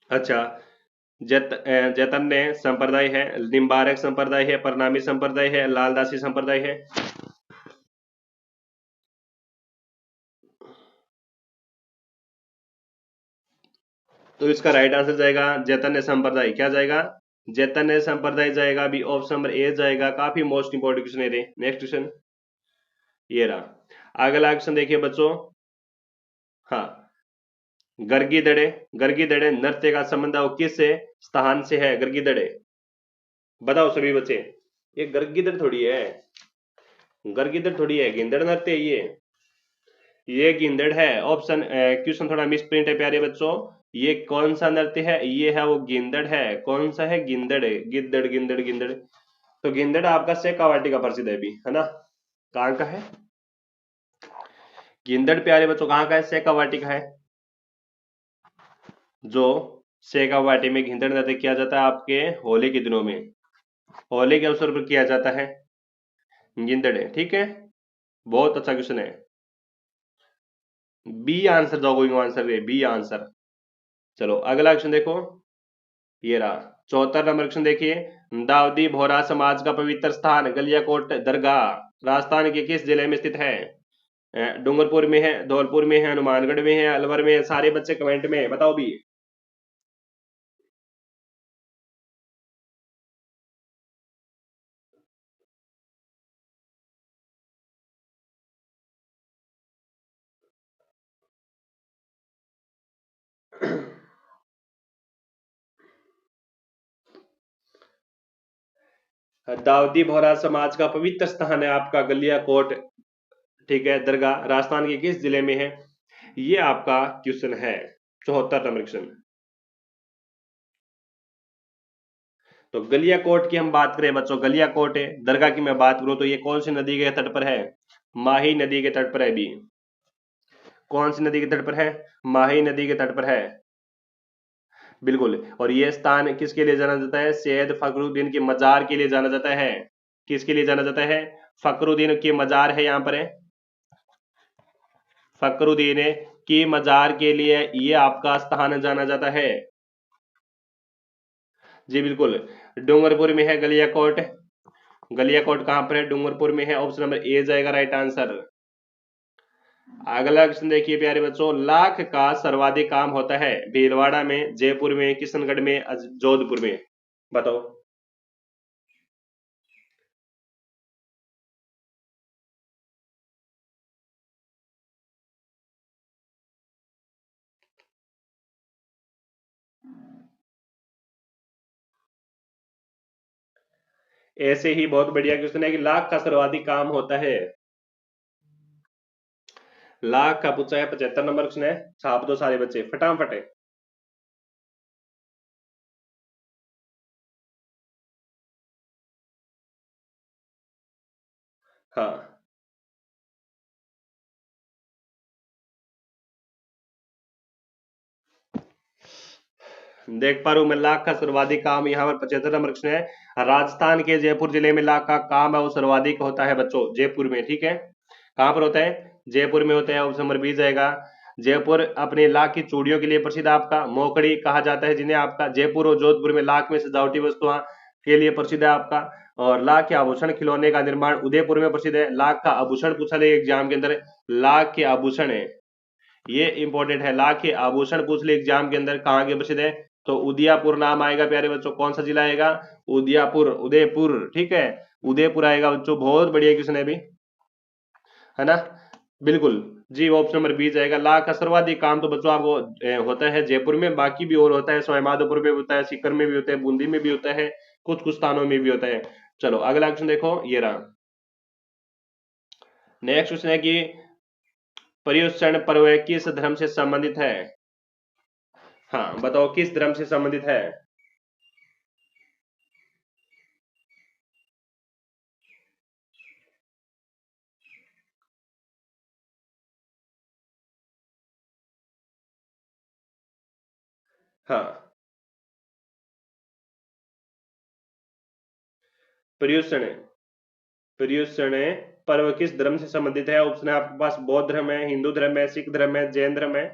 अच्छा, जैतन्य संप्रदाय है, निम्बारक संप्रदाय है, परनामी संप्रदाय है, लालदासी संप्रदाय है? तो इसका राइट आंसर जाएगा चैतन्य संप्रदाय। क्या जाएगा? चैतन्य संप्रदाय जाएगा भी। ऑप्शन नंबर ए जाएगा। काफी मोस्ट इंपोर्टेंट क्वेश्चन है। नेक्स्ट क्वेश्चन ये रहा। अगला क्वेश्चन देखिए बच्चों। हाँ, गर्गी दड़े नृत्य का संबंध वो किस स्थान से है? गर्गी दड़े बताओ सभी बच्चे। ये गर्गिदड़ थोड़ी है, गर्गिदड़ थोड़ी है, गिंदड़ नृत्य है ये गिंदड़ है। ऑप्शन क्वेश्चन थोड़ा मिस प्रिंट है प्यारे बच्चों। ये कौन सा नृत्य है? ये है वो गिंदड़ है। कौन सा है? गिंदड़ है। गिद्दड़ गिंदड़ गिंदड़। तो गिंदड़ आपका शेखावाटी का प्रसिद्ध है भी, है ना? कहाँ का है गिंदड़ प्यारे बच्चों? कहाँ का है? शेखावाटी का है। जो शेखावाटी में गिंदड़ नृत्य किया जाता है आपके होली के दिनों में, होली के अवसर पर किया जाता है। गिंदड़ है, ठीक है। बहुत अच्छा क्वेश्चन है। बी आंसर दो, गोइंग आंसर है बी आंसर। चलो अगला क्वेश्चन देखो। ये रहा 74 नंबर क्वेश्चन देखिए। दाऊदी बोहरा समाज का पवित्र स्थान गलियाकोट दरगाह राजस्थान के किस जिले में स्थित है? डूंगरपुर में है, धौलपुर में है, हनुमानगढ़ में है, अलवर में है? सारे बच्चे कमेंट में बताओ भी। दाऊदी बोहरा समाज का पवित्र स्थान है आपका गलियाकोट, ठीक है, दरगाह राजस्थान के किस जिले में है? ये आपका क्वेश्चन है। 74 नंबर क्वेश्चन। तो गलियाकोट की हम बात करें बच्चों, गलियाकोट है दरगाह की मैं बात करूं तो ये कौन सी नदी के तट पर है? माही नदी के तट पर है भी। कौन सी नदी के तट पर है? माही नदी के तट पर है, बिल्कुल। और ये स्थान किसके लिए जाना जाता है? सैयद फखरुद्दीन के मजार के लिए जाना जाता है। किसके लिए जाना जाता है? फखरुद्दीन के मजार है यहाँ पर है। फखरुद्दीन की मजार के लिए ये आपका स्थान जाना जाता है। जी बिल्कुल। डूंगरपुर में है गलियाकोट। गलियाकोट कहां पर है? डूंगरपुर में है। ऑप्शन नंबर ए जाएगा राइट आंसर। अगला क्वेश्चन देखिए प्यारे बच्चों। लाख का सर्वाधिक काम होता है भीलवाड़ा में, जयपुर में, किशनगढ़ में, जोधपुर में? बताओ। ऐसे ही बहुत बढ़िया क्वेश्चन है कि लाख का सर्वाधिक काम होता है। लाख का पूछा है, 75 नंबर क्वेश्चन है। छाप दो सारे बच्चे फटाफट है। हाँ, देख पा रहा हूं मैं, लाख का सर्वाधिक काम यहाँ पर 75 नंबर क्वेश्चन है। राजस्थान के जयपुर जिले में लाख का काम है वो सर्वाधिक होता है बच्चों, जयपुर में। ठीक है, कहाँ पर होता है? जयपुर में होता है। ऑप्शन नंबर बी जाएगा। जयपुर अपने लाख की चूड़ियों के लिए प्रसिद्ध है आपका। मोकड़ी कहा जाता है जिन्हें आपका। जयपुर और जोधपुर में लाख में सजावटी वस्तुओं के लिए प्रसिद्ध है आपका। और लाख के आभूषण खिलौने का निर्माण उदयपुर में प्रसिद्ध है। लाख का आभूषण पूछा ले एग्जाम के अंदर, लाख के आभूषण है, ये इंपॉर्टेंट है। लाख के आभूषण पूछ ले एग्जाम के अंदर, कहाँ के प्रसिद्ध है? तो उदयपुर नाम आएगा प्यारे बच्चों। कौन सा जिला आएगा? उदयपुर, उदयपुर। ठीक है, उदयपुर आएगा बच्चों। बहुत बढ़िया क्वेश्चन है अभी, है ना? बिल्कुल जी, ऑप्शन नंबर बी जाएगा। लाख का सर्वाधिक काम तो बच्चों आपको होता है जयपुर में। बाकी भी और होता है, सवाईमाधोपुर में भी होता है, सीकर में भी होता है, बूंदी में भी होता है, कुछ कुछ स्थानों में भी होता है। चलो अगला क्वेश्चन देखो, ये रहा। नेक्स्ट क्वेश्चन है कि पर्युषण पर्व किस धर्म से संबंधित है? हाँ बताओ, किस धर्म से संबंधित है? हाँ, पर्युषण, पर्युषण पर्व किस धर्म से संबंधित है? ऑप्शन है आपके पास, बौद्ध धर्म है, हिंदू धर्म है, सिख धर्म है, जैन धर्म है।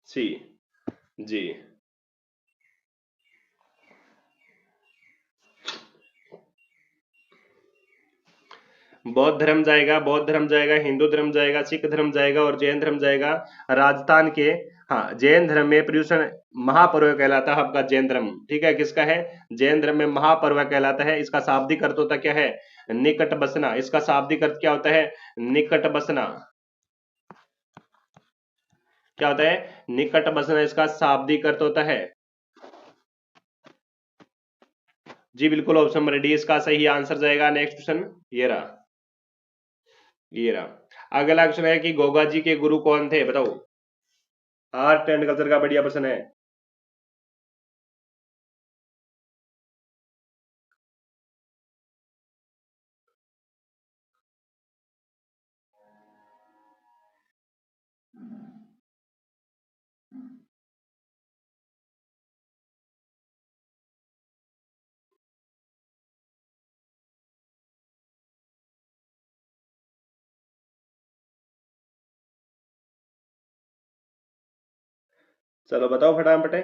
सी, जी। बौद्ध धर्म जाएगा, बौद्ध धर्म जाएगा, हिंदू धर्म जाएगा, सिख धर्म जाएगा और जैन धर्म जाएगा। राजस्थान के, हाँ, जैन धर्म में पर्युषण महापर्व कहलाता है आपका जैन धर्म। ठीक है, किसका है? जैन धर्म में महापर्व कहलाता है। इसका शाब्दिक अर्थ होता क्या है? निकट बसना। इसका शाब्दिक अर्थ क्या होता है? निकट बसना। क्या होता है? निकट बसना इसका शाब्दिक अर्थ होता है। जी बिल्कुल, ऑप्शन नंबर डी इसका सही आंसर जाएगा। नेक्स्ट क्वेश्चन, ये रहा, ये रहा। अगला क्वेश्चन है कि गोगा जी के गुरु कौन थे? बताओ। आर्ट एंड कल्चर का बढ़िया प्रश्न है। चलो बताओ फटाफट।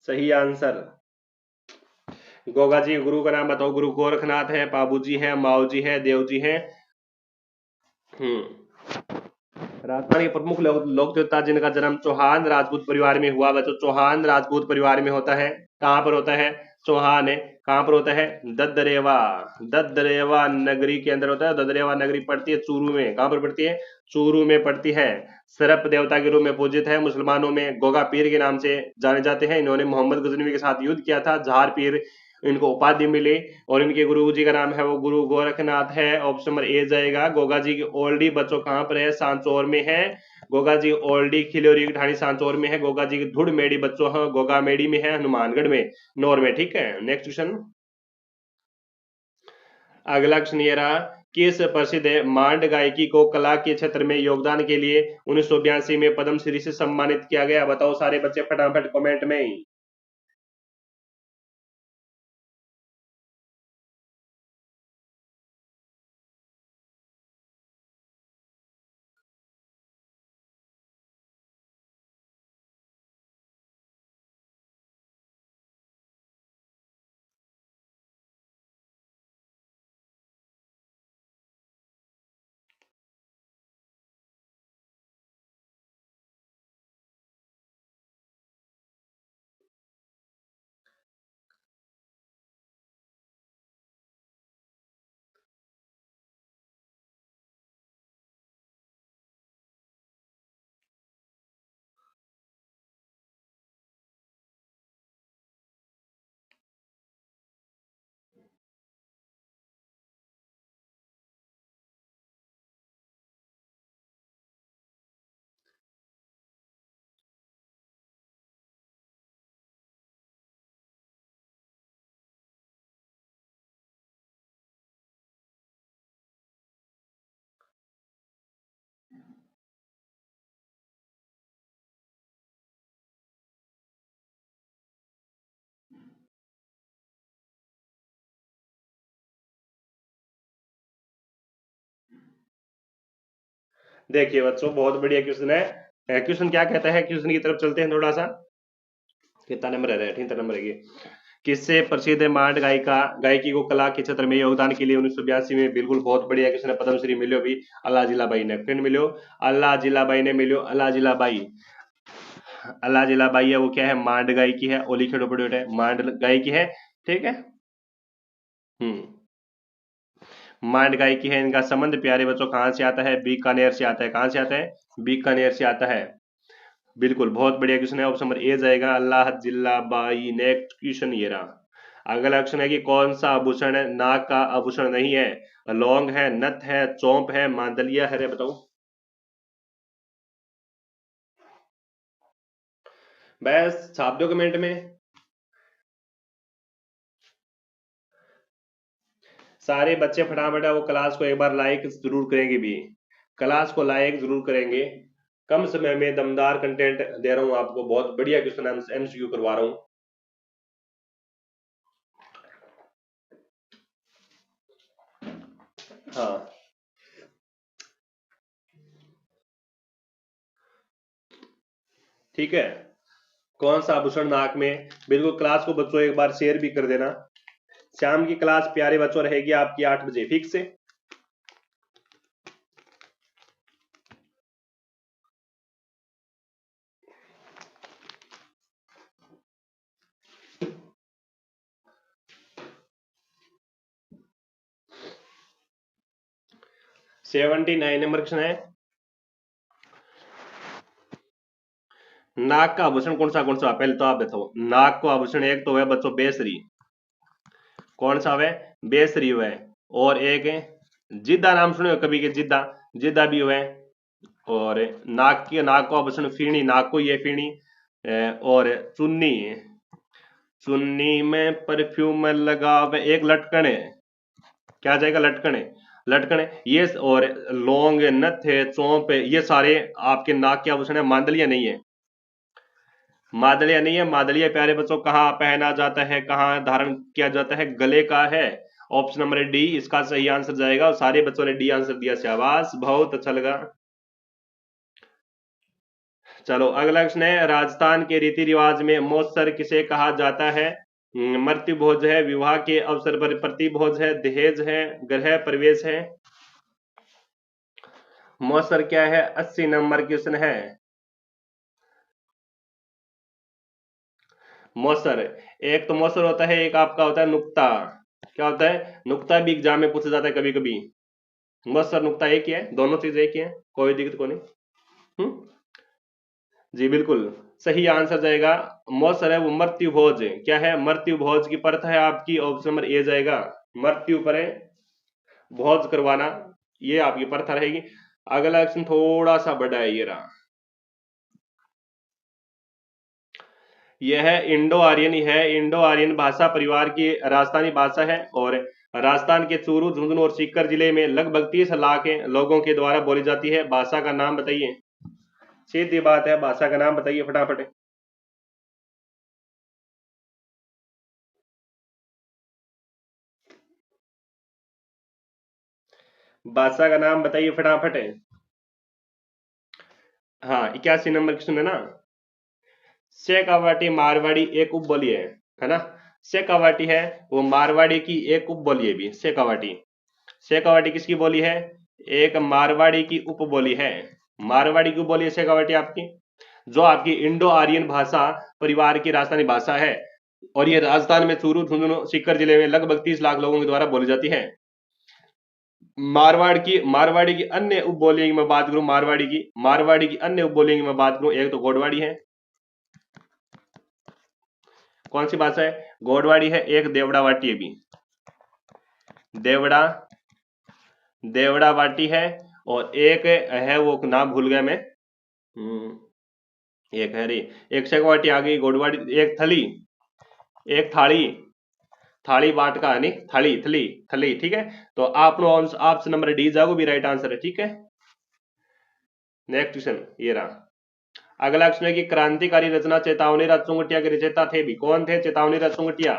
सही आंसर। गोगा जी के गुरु का नाम बताओ। गुरु गोरखनाथ है, बाबू जी है, माओ जी है, देव जी है। हम्म। राजस्थान के प्रमुख लोक देवता जिनका जन्म चौहान राजपूत परिवार में हुआ, बच्चों चौहान राजपूत परिवार में होता है। कहाँ पर होता है? चौहान है। कहाँ पर होता है? ददरेवा, ददरेवा नगरी के अंदर होता है। ददरेवा नगरी पड़ती है चूरू में। कहाँ पर पड़ती है? चूरू में पड़ती है। सरप देवता के रूप में पूजित है। मुसलमानों में गोगा पीर के नाम से जाने जाते हैं। इन्होंने मोहम्मद गजनवी के साथ युद्ध किया था। झार पीर इनको उपाधि मिली। और इनके गुरु जी का नाम है वो गुरु गोरखनाथ है। ऑप्शन नंबर ए जाएगा। गोगा जी की ओल्डी बच्चों कहाँ पर है? सांचौर में है। गोगा जी ओल्डी खिलोरी की ढाणी सांचौर में है। गोगा जी की धुड़ मेड़ी बच्चों है गोगा मेड़ी में है, हनुमानगढ़ में, नौर में। ठीक है, नेक्स्ट क्वेश्चन। अगला क्वेश्चन ये रहा। किस प्रसिद्ध मांड गायकी को कला के क्षेत्र में योगदान के लिए 1982 में पद्मश्री से सम्मानित किया गया? बताओ सारे बच्चे फटाफट कमेंट में। देखिए बच्चों, बहुत बढ़िया क्वेश्चन है। क्वेश्चन क्या कहता है, क्वेश्चन की तरफ चलते हैं थोड़ा सा। कितना नंबर है? 18 नंबर है ये। किससे प्रसिद्ध है मांड गायिका, गायकी को कला के क्षेत्र में योगदान के लिए 1982 में, बिल्कुल बहुत बढ़िया क्वेश्चन है, पद्मश्री मिलो भी अल्लाह जिलाबाई ने, फिर मिलो अल्लाह जिलाबाई ने, मिलो अल्लाह जिलाबाई। अल्लाह जिलाबाई है वो क्या है, मांड गायकी है, ओली खेड़ोपड़ोट है, मांड गायकी है। ठीक है। हम्म। मांड गायकी है, इनका संबंध प्यारे बच्चों कहाँ से आता है, बीकानेर से आता है। कहाँ से आता है? बीकानेर से आता है। बिल्कुल, बहुत बढ़िया क्वेश्चन है, ऑप्शन नंबर ए जाएगा, अल्लाह जिल्ला बाई। नेक्स्ट क्वेश्चन ये रहा। अगला क्वेश्चन है कि कौन सा आभूषण है नाक का आभूषण नहीं है? लौंग है, नथ है, चौंप है, मांदलिया है, रे बताओ। बस छाप दो कमेंट में। सारे बच्चे फटाफट वो क्लास को एक बार लाइक जरूर करेंगे भी, क्लास को लाइक जरूर करेंगे। कम समय में दमदार कंटेंट दे रहा हूँ आपको, बहुत बढ़िया क्वेश्चन एमसीक्यू करवा रहा हूँ। हाँ, ठीक है। कौन सा आभूषण नाक में? बिल्कुल, क्लास को बच्चों एक बार शेयर भी कर देना। शाम की क्लास प्यारे बच्चों रहेगी आपकी 8 बजे फिक्स से। सेवेंटी 9 नंबर क्वेश्चन है। नाक का आभूषण कौन सा? पहले तो आप बताओ। नाक को आभूषण एक तो है बच्चों बेसरी। कौन सा है? बेसरी है। और एक है जिद्दा, नाम सुने हो कभी के? जिद्दा, जिद्दा भी है। और नाक को आभूषण फीणी, नाक को ये फीणी। और चुन्नी, चुन्नी में परफ्यूम लगावे, एक लटकन है। क्या जाएगा? लटकन है। लटकन है ये। और लौंग, नथ है, चौंप है, ये सारे आपके नाक के आभूषण है। मांदलिया नहीं है। मादलिया नहीं है। मादलिया प्यारे बच्चों कहाँ पहना जाता है, कहाँ धारण किया जाता है? गले का है। ऑप्शन नंबर डी इसका सही आंसर जाएगा, और सारे बच्चों ने डी आंसर दिया। शाबाश, बहुत अच्छा लगा। चलो अगला क्वेश्चन है, राजस्थान के रीति रिवाज में मौसर किसे कहा जाता है? मृत्यु भोज है, विवाह के अवसर पर प्रतिभोज है, दहेज है, गृह प्रवेश है। मौसर क्या है? 80 नंबर क्वेश्चन है। मौसर, एक तो मौसर होता है, एक आपका होता है नुक्ता। क्या होता है? नुक्ता भी एग्जाम में पूछा जाता है कभी कभी। मौसर नुक्ता एक ही है, दोनों चीज एक ही है, कोई दिक्कत को नहीं। हम्म। जी बिल्कुल, सही आंसर जाएगा। मौसर है वो मृत्यु भोज। क्या है? मृत्यु भोज की परत है आपकी, ऑप्शन नंबर ए जाएगा। मृत्यु पर भोज करवाना, ये आपकी प्रथा रहेगी। अगला क्वेश्चन थोड़ा सा बड़ा है, ये रहा। यह इंडो आर्यन ही है। इंडो आर्यन भाषा परिवार की राजस्थानी भाषा है, और राजस्थान के चूरू, झुंझुनू और सीकर जिले में लगभग 30 लाख लोगों के द्वारा बोली जाती है। भाषा का नाम बताइए। सीधी बात है, भाषा का नाम बताइए फटाफट। भाषा का नाम बताइए फटाफट। हाँ, 81 नंबर क्वेश्चन है ना। शेखावाटी मारवाड़ी एक उपबोली है ना। शेखावाटी है वो मारवाड़ी की एक उपबोली है भी, शेखावाटी। शेखावाटी किसकी बोली है? एक मारवाड़ी की उपबोली है। मारवाड़ी की उपबोली है शेखावाटी आपकी, जो आपकी इंडो आर्यन भाषा परिवार की राजस्थानी भाषा है। और ये राजस्थान में चूरू, झुंझुनू, सीकर जिले में लगभग 30 लाख लोगों के द्वारा बोली जाती है। मारवाड़ी की अन्य उपबोलियों की मैं बात करूं, मारवाड़ी की अन्य उपबोलियों की मैं बात करूं, एक तो गोडवाड़ी है। कौन सी भाषा है? गोडवाड़ी है। एक देवड़ा वाटी है भी, देवड़ा, देवड़ा वाटी है। और एक है वो नाम भूल गया मैं। हम्म, एक है रे, एक शेखवाटी आ गई, गोडवाड़ी, एक थली, एक थाली, थाली बाट का नहीं, थाली, थली, थली, ठीक है। तो आप ऑप्शन नंबर डी जाओ भी राइट आंसर है, ठीक है। नेक्स्ट क्वेश्चन ये रहा। अगला क्वेश्चन है कि क्रांतिकारी रचना चेतावनी राज चुंगटिया के रचयिता थे भी, कौन थे चेतावनी राज चुंगटिया?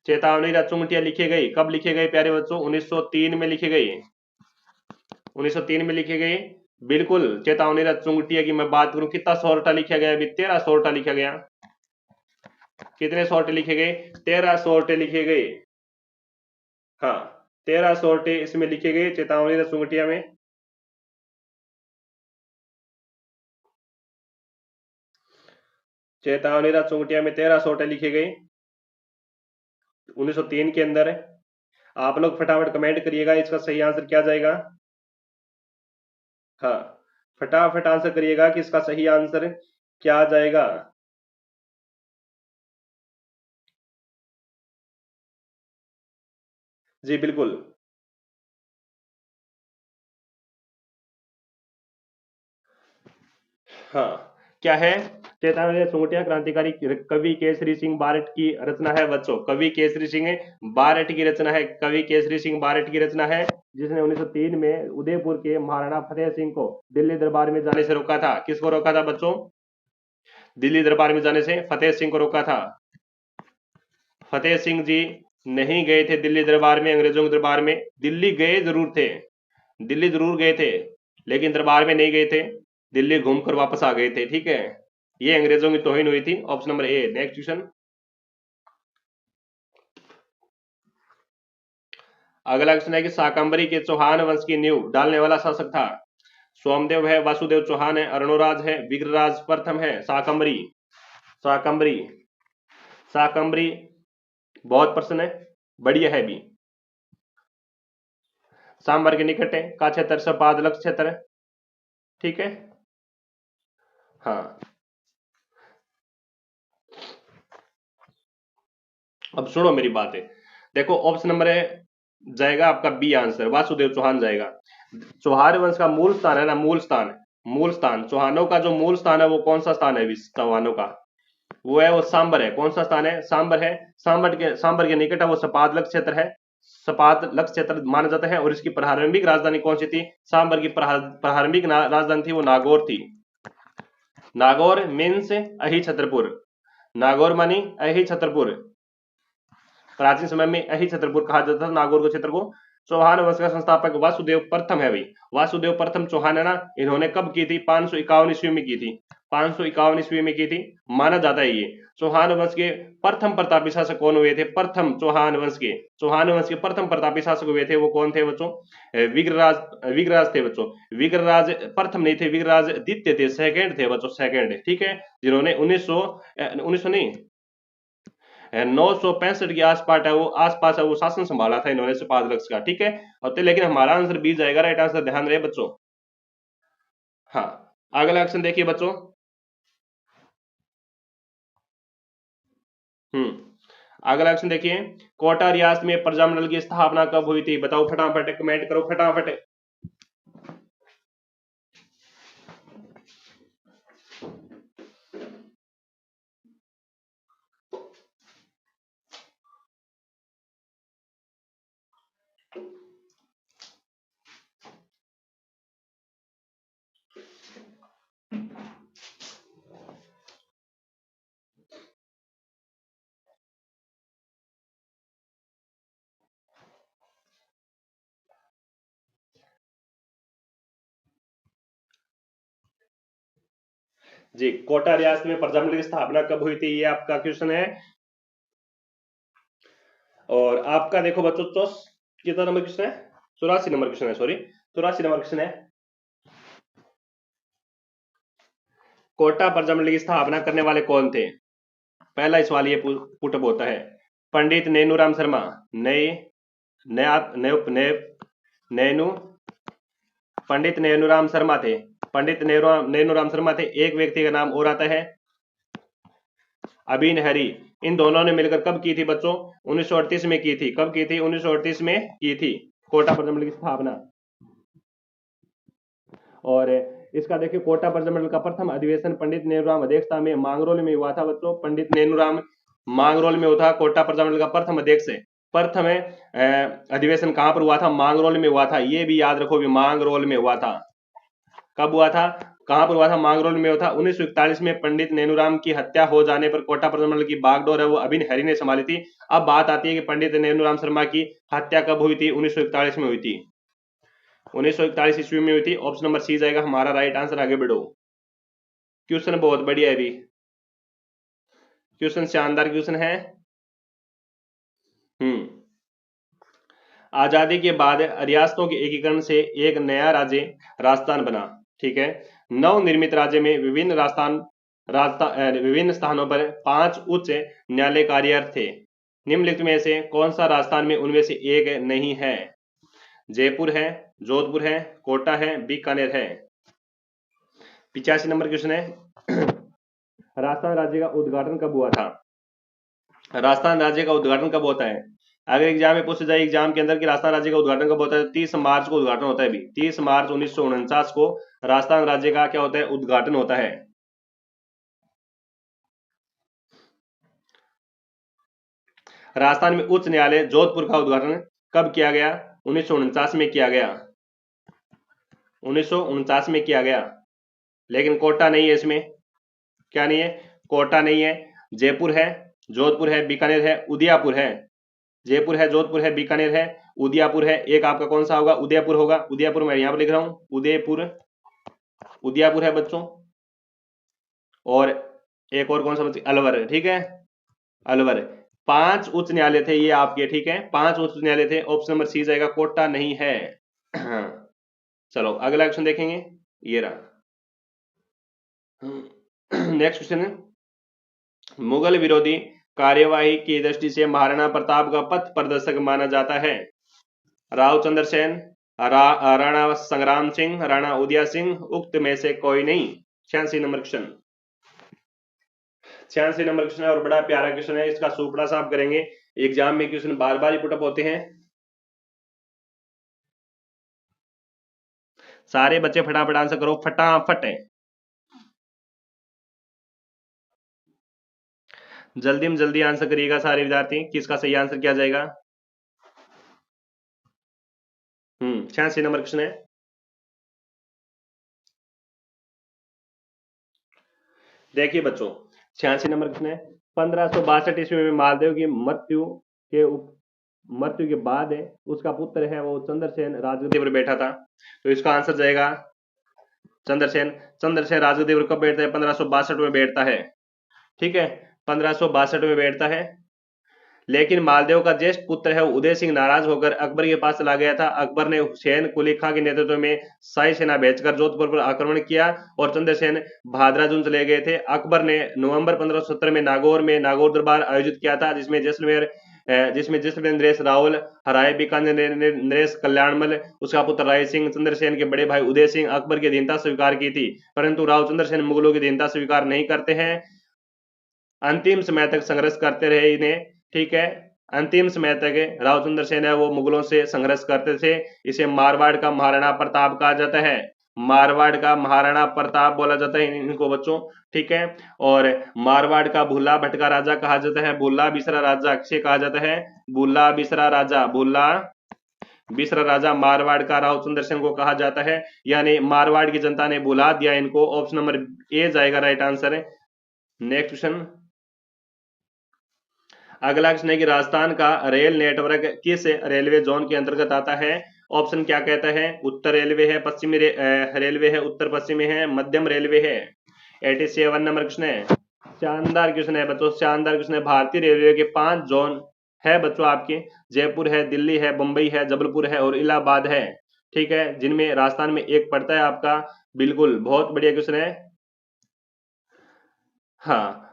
चेतावनी राज चुंगटिया लिखे गए कब? लिखे गए प्यारे बच्चों 1903 में लिखे गए। 1903 में लिखे गए। बिल्कुल, चेतावनी रथ चुंगटिया की मैं बात करूं, कितना सोरठा लिखा गया? अभी 13 सोरठा लिखा गया। कितने सोरठे लिखे गए? 13 सोरठे लिखे गए। हाँ, 13 सोरठे इसमें लिखे गए चेतावनी रथ चुंगटिया में। चेतावनी रथ चुंगटिया में 13 सोरठे लिखे गए 1903 के अंदर। आप लोग फटाफट कमेंट करिएगा, इसका सही आंसर क्या जाएगा? हाँ, फटाफट आंसर करिएगा कि इसका सही आंसर क्या जाएगा। जी बिल्कुल। हाँ, क्या है? चेतावनी चुंगटिया क्रांतिकारी कवि केसरी सिंह बारट की रचना है बच्चों। कवि केसरी सिंह बारट की रचना है। कवि केसरी सिंह बारट की रचना है, जिसने 1903 में उदयपुर के महाराणा फतेह सिंह को दिल्ली दरबार में जाने से रोका था। किसको रोका था बच्चों? दिल्ली दरबार में जाने से फतेह सिंह को रोका था। फतेह सिंह जी नहीं गए थे दिल्ली दरबार में, अंग्रेजों के दरबार में। दिल्ली गए जरूर थे, दिल्ली जरूर गए थे, लेकिन दरबार में नहीं गए थे। दिल्ली घूमकर वापस आ गए थे। ठीक है, ये अंग्रेजों की तौहीन हुई थी। Option number A. Next question. अगला क्वेश्चन है कि शाकंभरी के चौहान वंश की नींव डालने वाला शासक था। सोमदेव है, वासुदेव चौहान है, अरुणोराज है, विग्रराज प्रथम है, शाकंभरी। शाकंभरी, शाकंभरी बहुत प्रश्न है, बढ़िया है भी। सांबर के निकट है, का क्षेत्र सपाद लक्ष्य क्षेत्र है। ठीक है, हाँ। अब सुनो मेरी बात है, देखो ऑप्शन नंबर है जाएगा आपका बी आंसर, वासुदेव चौहान जाएगा। चौहान वंश का मूल स्थान है ना, मूल स्थान, मूल स्थान चौहानों का जो मूल स्थान है वो कौन सा स्थान है चौहानों का? वो है, वो सांबर है। कौन सा स्थान है? सांबर है। सांबर के निकट है वो सपाद लक्ष्य क्षेत्र है। सपाद लक्ष्य क्षेत्र माना जाता है। और इसकी प्रारंभिक राजधानी कौन सी थी? सांबर की प्रारंभिक राजधानी थी वो नागौर थी। नागौर मीन्स अही छतरपुर। नागौर मानी अही छतरपुर। प्राचीन समय में अही छतरपुर कहा जाता था नागौर के क्षेत्र को। चौहान वंश का संस्थापक वासुदेव प्रथम है भाई। वासुदेव प्रथम चौहान है ना, इन्होंने कब की थी? 551 ईस्वी में की थी। 551 ईस्वी में की थी, माना जाता है ये। चौहान वंश के प्रथम प्रतापी शासक कौन हुए थे? प्रथम चौहान वंश के, चौहान वंश के प्रथम प्रतापी शासक हुए थे वो कौन थे बच्चों? विग्रराज, विग्रराज थे बच्चों। विग्रराज प्रथम नहीं थे, विग्रराज द्वितीय थे, सेकंड थे बच्चों, सेकंड। ठीक है, जिन्होंने 1900 नहीं 965 के आसपास है वो शासन संभाला था इन्होंने सपाद लक्ष्य का। ठीक है, और तो लेकिन हमारा आंसर बी जाएगा, राइट आंसर, ध्यान रहे बच्चों। हाँ, अगला क्वेश्चन देखिए बच्चों। अगला क्वेश्चन देखिए, कोटा रियासत में प्रजामंडल की स्थापना कब हुई थी? बताओ फटाफट, कमेंट करो फटाफट। जी, कोटा रियासत में प्रजामंडल की स्थापना कब हुई थी, ये आपका क्वेश्चन है। और आपका देखो बच्चों, कितना नंबर क्वेश्चन है? 84 नंबर क्वेश्चन है, सॉरी 84 नंबर क्वेश्चन है। कोटा प्रजामंडल की स्थापना करने वाले कौन थे? पहला सवाल ये पुटअप होता है। पंडित नैनूराम शर्मा, नए नैनू पंडित नैनूराम शर्मा थे। पंडित नैनूराम शर्मा थे। एक व्यक्ति का नाम और आता है अबीन हरी। इन दोनों ने मिलकर कब की थी बच्चों? 1938 में की थी। कब की थी? 1938 में की थी कोटा प्रजामंडल की स्थापना। और इसका देखिए, कोटा प्रजामंडल का प्रथम अधिवेशन पंडित नेहरूराम अध्यक्षता में मांगरोल में हुआ था बच्चों। पंडित नेहरूराम मांगरोल में हुआ था। कोटा प्रजामंडल का प्रथम अध्यक्ष प्रथम अधिवेशन कहां पर हुआ था? मांगरोल में हुआ था। ये भी याद रखो भी, मांगरोल में हुआ था। कब हुआ था? कहां पर हुआ था? मांगरोल में हुआ था। 1941 में पंडित नेहरूराम की हत्या हो जाने पर कोटा प्रजामंडल की बागडोर है वो अबिन हरी ने संभाली थी। अब बात आती है कि पंडित नेहरूराम शर्मा की हत्या कब हुई थी? 1941 में हुई थी। 1941 ईस्वी में हुई थी। ऑप्शन नंबर सी जाएगा हमारा राइट आंसर। आगे बढ़ो। क्वेश्चन बहुत बढ़िया है भी, क्वेश्चन शानदार क्वेश्चन है। हम्म आजादी के बाद रियासतों के एकीकरण से एक नया राज्य राजस्थान बना। ठीक है। नवनिर्मित राज्य में विभिन्न स्थानों पर 5 उच्च न्यायालय कार्यरत थे। निम्नलिखित में से कौन सा राजस्थान में उनमें से एक नहीं है? जयपुर है, जोधपुर है, कोटा है, बीकानेर है। 85 नंबर क्वेश्चन है। राजस्थान राज्य का उद्घाटन कब हुआ था? राजस्थान राज्य का उद्घाटन कब होता है? अगर एग्जाम में पूछा जाए एग्जाम के अंदर कि राजस्थान राज्य का उद्घाटन कब होता है, 30 मार्च को उद्घाटन होता है। भी 30 मार्च 1949 को राजस्थान राज्य का क्या होता है? उद्घाटन होता है। राजस्थान में उच्च न्यायालय जोधपुर का उद्घाटन कब किया गया? 1949 में किया गया। 1949 में किया गया। लेकिन कोटा नहीं है इसमें। क्या नहीं है? कोटा नहीं है। जयपुर है, जोधपुर है, बीकानेर है, उदयपुर है। जयपुर है, जोधपुर है, बीकानेर है, उदयपुर है। एक आपका कौन सा होगा? उदयपुर होगा। उदयपुर मैं यहां पर लिख रहा हूं, उदयपुर। उदयपुर है बच्चों। और एक और कौन सा बच्चे? अलवर है। ठीक है, अलवर। 5 उच्च न्यायालय थे ये आपके। ठीक है, 5 उच्च न्यायालय थे। ऑप्शन नंबर सी जाएगा, कोटा नहीं है। हाँ, चलो अगला क्वेश्चन देखेंगे। ये रहा। नेक्स्ट क्वेश्चन है, मुगल विरोधी कार्यवाही की दृष्टि से महाराणा प्रताप का पथ प्रदर्शक माना जाता है? राव चंद्र सेन, राणा संग्राम सिंह, राणा उदय सिंह, उक्त में से कोई नहीं। 86 नंबर क्वेश्चन। 86 नंबर क्वेश्चन है और बड़ा प्यारा क्वेश्चन है। इसका सुपड़ा साफ करेंगे। एग्जाम में क्वेश्चन बार बार ही पुटअप होते हैं। सारे बच्चे फटाफट आंसर करो, फटाफट है। जल्दी में जल्दी आंसर करिएगा सारे विद्यार्थी। किसका सही आंसर किया जाएगा? 86 नंबर क्वेश्चन है। देखिए बच्चों, 86 नंबर क्वेश्चन है। 1562 ईस्वी में मालदेव की मृत्यु के बाद है उसका पुत्र है वो चंद्रसेन राजगद्दी पर बैठा था। तो इसका आंसर जाएगा चंद्रसेन। चंद्रसेन राजगद्दी पर कब बैठता है? 1562 में बैठता है। ठीक है, 1562 में बैठता है। लेकिन मालदेव का ज्येष्ठ पुत्र है उदय सिंह नाराज होकर अकबर के पास चला गया था। अकबर ने हुसैन कुली खां के नेतृत्व में शाही सेना भेजकर जोधपुर पर आक्रमण किया और चंद्रसेन भादराजून चले गए थे। अकबर ने नवंबर 1570 में नागौर दरबार आयोजित किया था, जिसमें जैसलमेर नरेश रावल हराए, बीकानेर नरेश कल्याणमल, उसका पुत्र राय सिंह, चंद्रसेन के बड़े भाई उदय सिंह अकबर की अधीनता स्वीकार की थी। परंतु राव चंद्रसेन मुगलों की अधीनता स्वीकार नहीं करते हैं। अंतिम समय तक संघर्ष करते रहे इन्हें। ठीक है, अंतिम समय तक राव चंद्रसेन है वो मुगलों से संघर्ष करते थे। इसे मारवाड़ का महाराणा प्रताप कहा जाता है। मारवाड़ का महाराणा प्रताप बोला जाता है इनको बच्चों। ठीक है, और मारवाड़ का भूला भटका राजा कहा जाता है। भूला बिसरा राजा किसे कहा जाता है? भूला बिसरा राजा। भूला बिसरा राजा मारवाड़ का राव चंद्रसेन को कहा जाता है। यानी मारवाड़ की जनता ने भुला दिया इनको। ऑप्शन नंबर ए जाएगा राइट आंसर है। Next question. अगला क्वेश्चन है कि राजस्थान का रेल नेटवर्क किस रेलवे जोन के अंतर्गत आता है? ऑप्शन क्या कहता है? उत्तर रेलवे है, रेलवे है, उत्तर पश्चिमी है, मध्यम रेलवे है। 87 नंबर क्वेश्चन है। शानदार क्वेश्चन है बच्चों, शानदार क्वेश्चन है। भारतीय रेलवे के 5 जोन है बच्चों आपके। जयपुर है, दिल्ली है, मुंबई है, जबलपुर है और इलाहाबाद है। ठीक है, जिनमें राजस्थान में एक पड़ता है आपका। बिल्कुल, बहुत बढ़िया क्वेश्चन है। हाँ,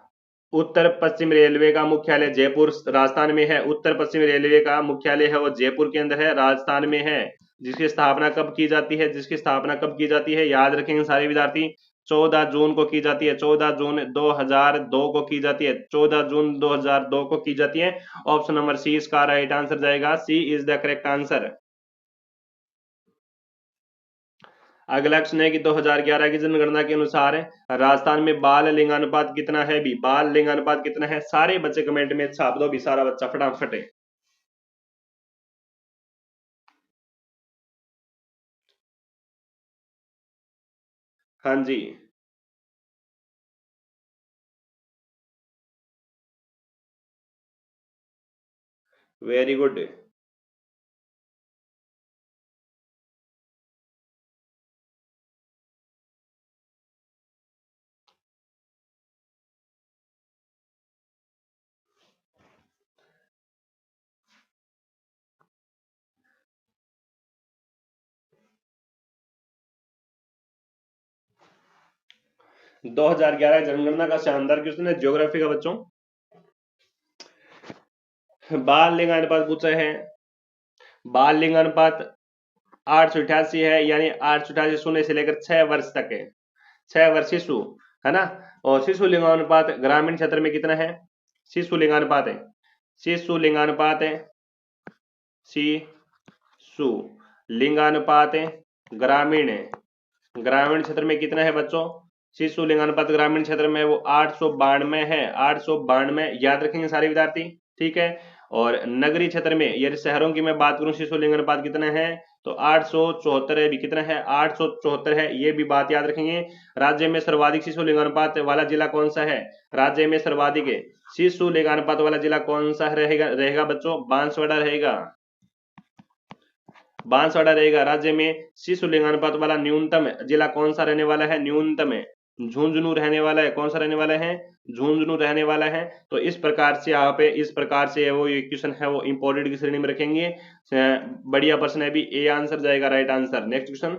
उत्तर पश्चिम रेलवे का मुख्यालय जयपुर राजस्थान में है। उत्तर पश्चिम रेलवे का मुख्यालय है वो जयपुर के अंदर है, राजस्थान में है। जिसकी स्थापना कब की जाती है? जिसकी स्थापना कब की जाती है याद रखेंगे सारे विद्यार्थी। 14 जून को की जाती है। 14 जून 2002 को की जाती है। 14 जून 2002 को की जाती है। ऑप्शन नंबर सी इसका राइट आंसर जाएगा। सी इज द करेक्ट आंसर। अगला क्वेश्चन है कि 2011 की जनगणना के अनुसार राजस्थान में बाल लिंगानुपात कितना है? भी बाल लिंगानुपात कितना है? सारे बच्चे कमेंट में छाप दो भी, सारा बच्चा फटाफट है। हाँ जी, वेरी गुड। 2011 जनगणना का शानदार क्वेश्चन है, ज्योग्राफी का बच्चों। बाल लिंग अनुपात पूछा है। बाल लिंग अनुपात 888 है, यानी 888 शून्य से लेकर 6 वर्ष तक है। 6 वर्ष शिशु है ना। और शिशु लिंगानुपात ग्रामीण क्षेत्र में कितना है? शिशु लिंगानुपात है, शिशु लिंगानुपात है, शिशु लिंगानुपात है ग्रामीण है, ग्रामीण क्षेत्र में कितना है बच्चों? शिशु लिंगानुपात ग्रामीण क्षेत्र में वो 892 है, 892 याद रखेंगे सारे विद्यार्थी, ठीक है। और नगरीय क्षेत्र में, यदि शहरों की मैं बात करूं, शिशु लिंगानुपात कितना है? तो 874 है। भी कितना है? 874 है, ये भी बात याद रखेंगे। राज्य में सर्वाधिक शिशु लिंगानुपात वाला जिला कौन सा है? राज्य में सर्वाधिक शिशु लिंगानुपात वाला जिला कौन सा रहेगा बच्चों? बांसवाड़ा रहेगा, बांसवाड़ा रहेगा। राज्य में शिशु लिंगानुपात वाला न्यूनतम जिला कौन सा रहने वाला है? न्यूनतम झुंझुनू रहने वाला है। कौन सा रहने वाला है? झुंझुनू रहने वाला है। तो इस प्रकार से यहाँ पे, इस प्रकार से वो ये क्वेश्चन है वो इंपॉर्टेंट की श्रेणी में रखेंगे। बढ़िया प्रश्न है भी, ए आंसर जाएगा right answer. Next question,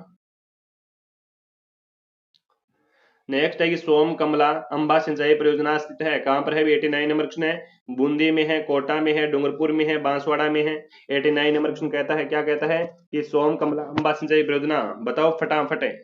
next है कि सोम कमला अंबा सिंचाई परियोजना स्थित है कहां पर है? 89 नंबर क्वेश्चन है। बूंदी में है, कोटा में है, डूंगरपुर में है, बांसवाड़ा में है। 89 नंबर क्वेश्चन कहता है, क्या कहता है कि सोम कमला अंबा सिंचाई परियोजना, बताओ फटाफट है।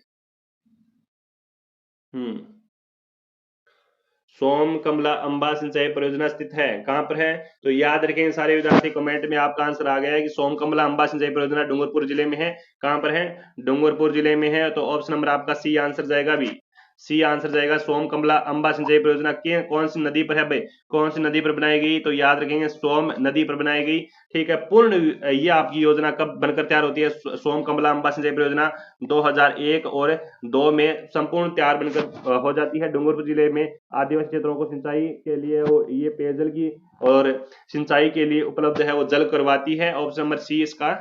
सोम कमला अंबा सिंचाई परियोजना स्थित है कहां पर है? तो याद रखेंगे सारे विद्यार्थी, कमेंट में आपका आंसर आ गया है कि सोम कमला अंबा सिंचाई परियोजना डूंगरपुर जिले में है। कहां पर है? डूंगरपुर जिले में है। तो ऑप्शन नंबर आपका सी आंसर जाएगा भी, सी आंसर जाएगा। सोम कमला अंबा सिंचाई परियोजना के कौन सी नदी पर है भाई? कौन सी नदी पर बनाई गई? तो याद रखेंगे सोम नदी पर बनाई गई, ठीक है। पूर्ण ये आपकी योजना कब बनकर तैयार होती है? सोम कमला अंबा सिंचाई परियोजना 2001 और 2 में संपूर्ण तैयार बनकर हो जाती है। डूंगरपुर जिले में आदिवासी क्षेत्रों को सिंचाई के लिए वो ये पेयजल की और सिंचाई के लिए उपलब्ध है, वो जल करवाती है। ऑप्शन नंबर सी इसका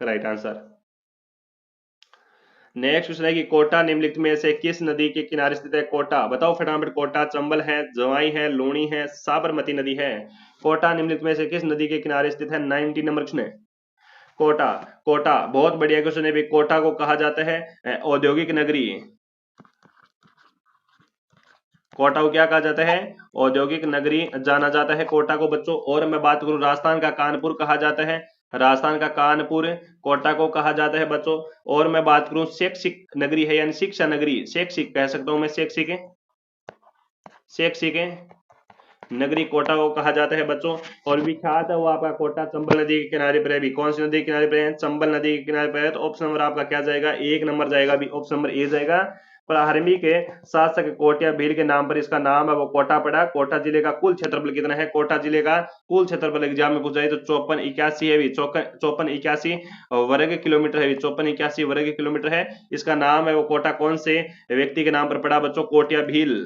राइट आंसर। नेक्स्ट क्वेश्चन है कि कोटा निम्नलिखित में से किस नदी के किनारे स्थित है? कोटा, बताओ फटाफट। कोटा चंबल है, जवाई है, लूणी है, साबरमती नदी है। कोटा निम्नलिखित में से किस नदी के किनारे स्थित है? 90 नंबर क्वेश्चन है। कोटा, कोटा बहुत बढ़िया क्वेश्चन है। कोटा को कहा जाता है औद्योगिक नगरी। कोटा को क्या कहा जाता है? औद्योगिक नगरी जाना जाता है कोटा को बच्चों। और मैं बात करूं, राजस्थान का कानपुर कहा जाता है, राजस्थान का कानपुर कोटा को कहा जाता है बच्चों। और मैं बात करूं, शैक्षिक नगरी है, यानी शिक्षा नगरी, शैक्षिक कह सकता हूं मैं, शैक्षिक शैक्षिक नगरी कोटा को कहा जाता है बच्चों। और विख्यात है वो आपका कोटा चंबल नदी के किनारे पर है भी। कौन सी नदी के किनारे पर है? चंबल नदी के किनारे पर है। तो ऑप्शन नंबर आपका क्या जाएगा? 1 नंबर जाएगा भी, ऑप्शन नंबर ए जाएगा। प्रारंभी के शासक कोटिया भील के नाम पर इसका नाम है वो कोटा पड़ा। कोटा जिले का कुल क्षेत्रफल कितना है? कोटा जिले का कुल क्षेत्रफल एग्जाम में पूछा जाए तो 5481 है भी, 5481 वर्ग किलोमीटर है भी, 5481 वर्ग किलोमीटर है। इसका नाम है वो कोटा कौन से व्यक्ति के नाम पर पड़ा बच्चों? कोटिया भील,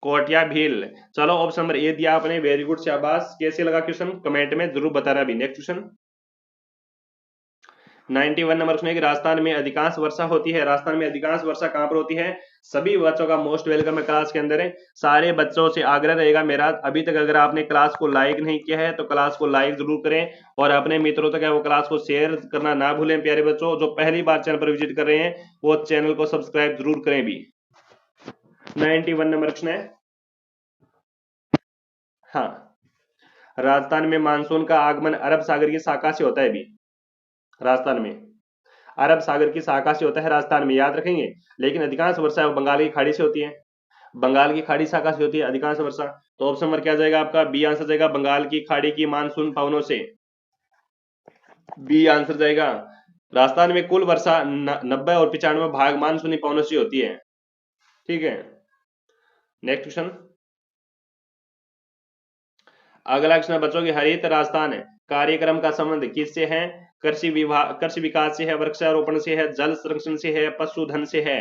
कोटिया भील। चलो ऑप्शन नंबर ए दिया आपने, वेरी गुड, शाबाश। कैसे लगा क्वेश्चन कमेंट में जरूर बताना भी। नेक्स्ट क्वेश्चन 91 नंबर सुनिए कि राजस्थान में अधिकांश वर्षा होती है। राजस्थान में अधिकांश वर्षा कहां पर होती है? सभी बच्चों का मोस्ट वेलकम है क्लास के अंदर है। सारे बच्चों से आग्रह रहेगा मेरा, अभी तक अगर आपने क्लास को लाइक नहीं किया है तो क्लास को लाइक जरूर करें और अपने मित्रों तक है वो क्लास को शेयर करना ना भूलें। प्यारे बच्चों, जो पहली बार चैनल पर विजिट कर रहे हैं वो चैनल को सब्सक्राइब जरूर करें भी। 91 नंबर क्वेश्चन है। हाँ, राजस्थान में मानसून का आगमन अरब सागर की शाखा से होता है भी। राजस्थान में अरब सागर की शाखा से होता है राजस्थान में, याद रखेंगे। लेकिन अधिकांश वर्षा बंगाल की खाड़ी से होती है, बंगाल की खाड़ी शाखा से होती है अधिकांश वर्षा। तो ऑप्शन नंबर क्या जाएगा आपका? बी आंसर जाएगा, बंगाल की खाड़ी की मानसून पवनों से, बी आंसर जाएगा। राजस्थान में कुल वर्षा 90 और 95 भाग मानसूनी पवनों से होती है, ठीक है। नेक्स्ट क्वेश्चन, अगला क्वेश्चन बच्चों की हरित राजस्थान कार्यक्रम का संबंध किससे है? कृषि विभाग, कृषि विकास से है, वृक्षारोपण से है, जल संरक्षण से है, पशुधन से है।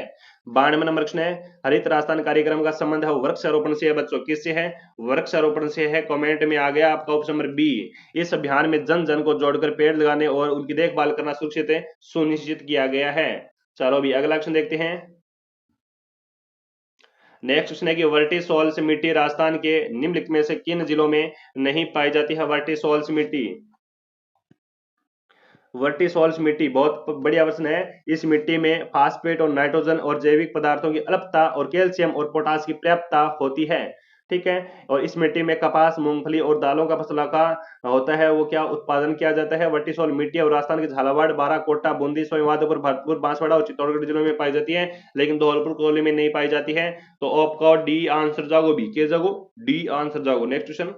92 नंबर क्वेश्चन है, हरित राजस्थान कार्यक्रम का संबंध है वृक्षारोपण से है बच्चों। किससे है? वृक्षारोपण से है। कमेंट में आ गया आपका ऑप्शन नंबर बी। इस अभियान में जन जन को जोड़कर पेड़ लगाने और उनकी देखभाल करना सुनिश्चित किया गया है। चलो अभी अगला क्वेश्चन देखते हैं। नेक्स्ट क्वेश्चन है कि वर्टिसोल्स मिट्टी राजस्थान के निम्नलिखित में से किन जिलों में नहीं पाई जाती है? वर्टिसोल्स मिट्टी, वर्टिसॉल्स मिट्टी बहुत बढ़िया प्रश्न है। इस मिट्टी में फास्फेट और नाइट्रोजन और जैविक पदार्थों की अल्पता और कैल्शियम और पोटास की पर्याप्तता होती है। ठीक है। और इस मिट्टी में कपास, मूंगफली और दालों का फसलों का होता है, वो क्या उत्पादन किया जाता है। वर्टिसॉल मिट्टी और राजस्थान के झालावाड़, बाराकोटा, बूंदी, सोईमाधोपुर, भरतपुर, बांसवाड़ा और चित्तौड़गढ़ जिलों में पाई जाती है, लेकिन धौलपुर कोयले में नहीं पाई जाती है। तो आपका डी आंसर जागो, बी के जागो, डी आंसर जागो। Next question.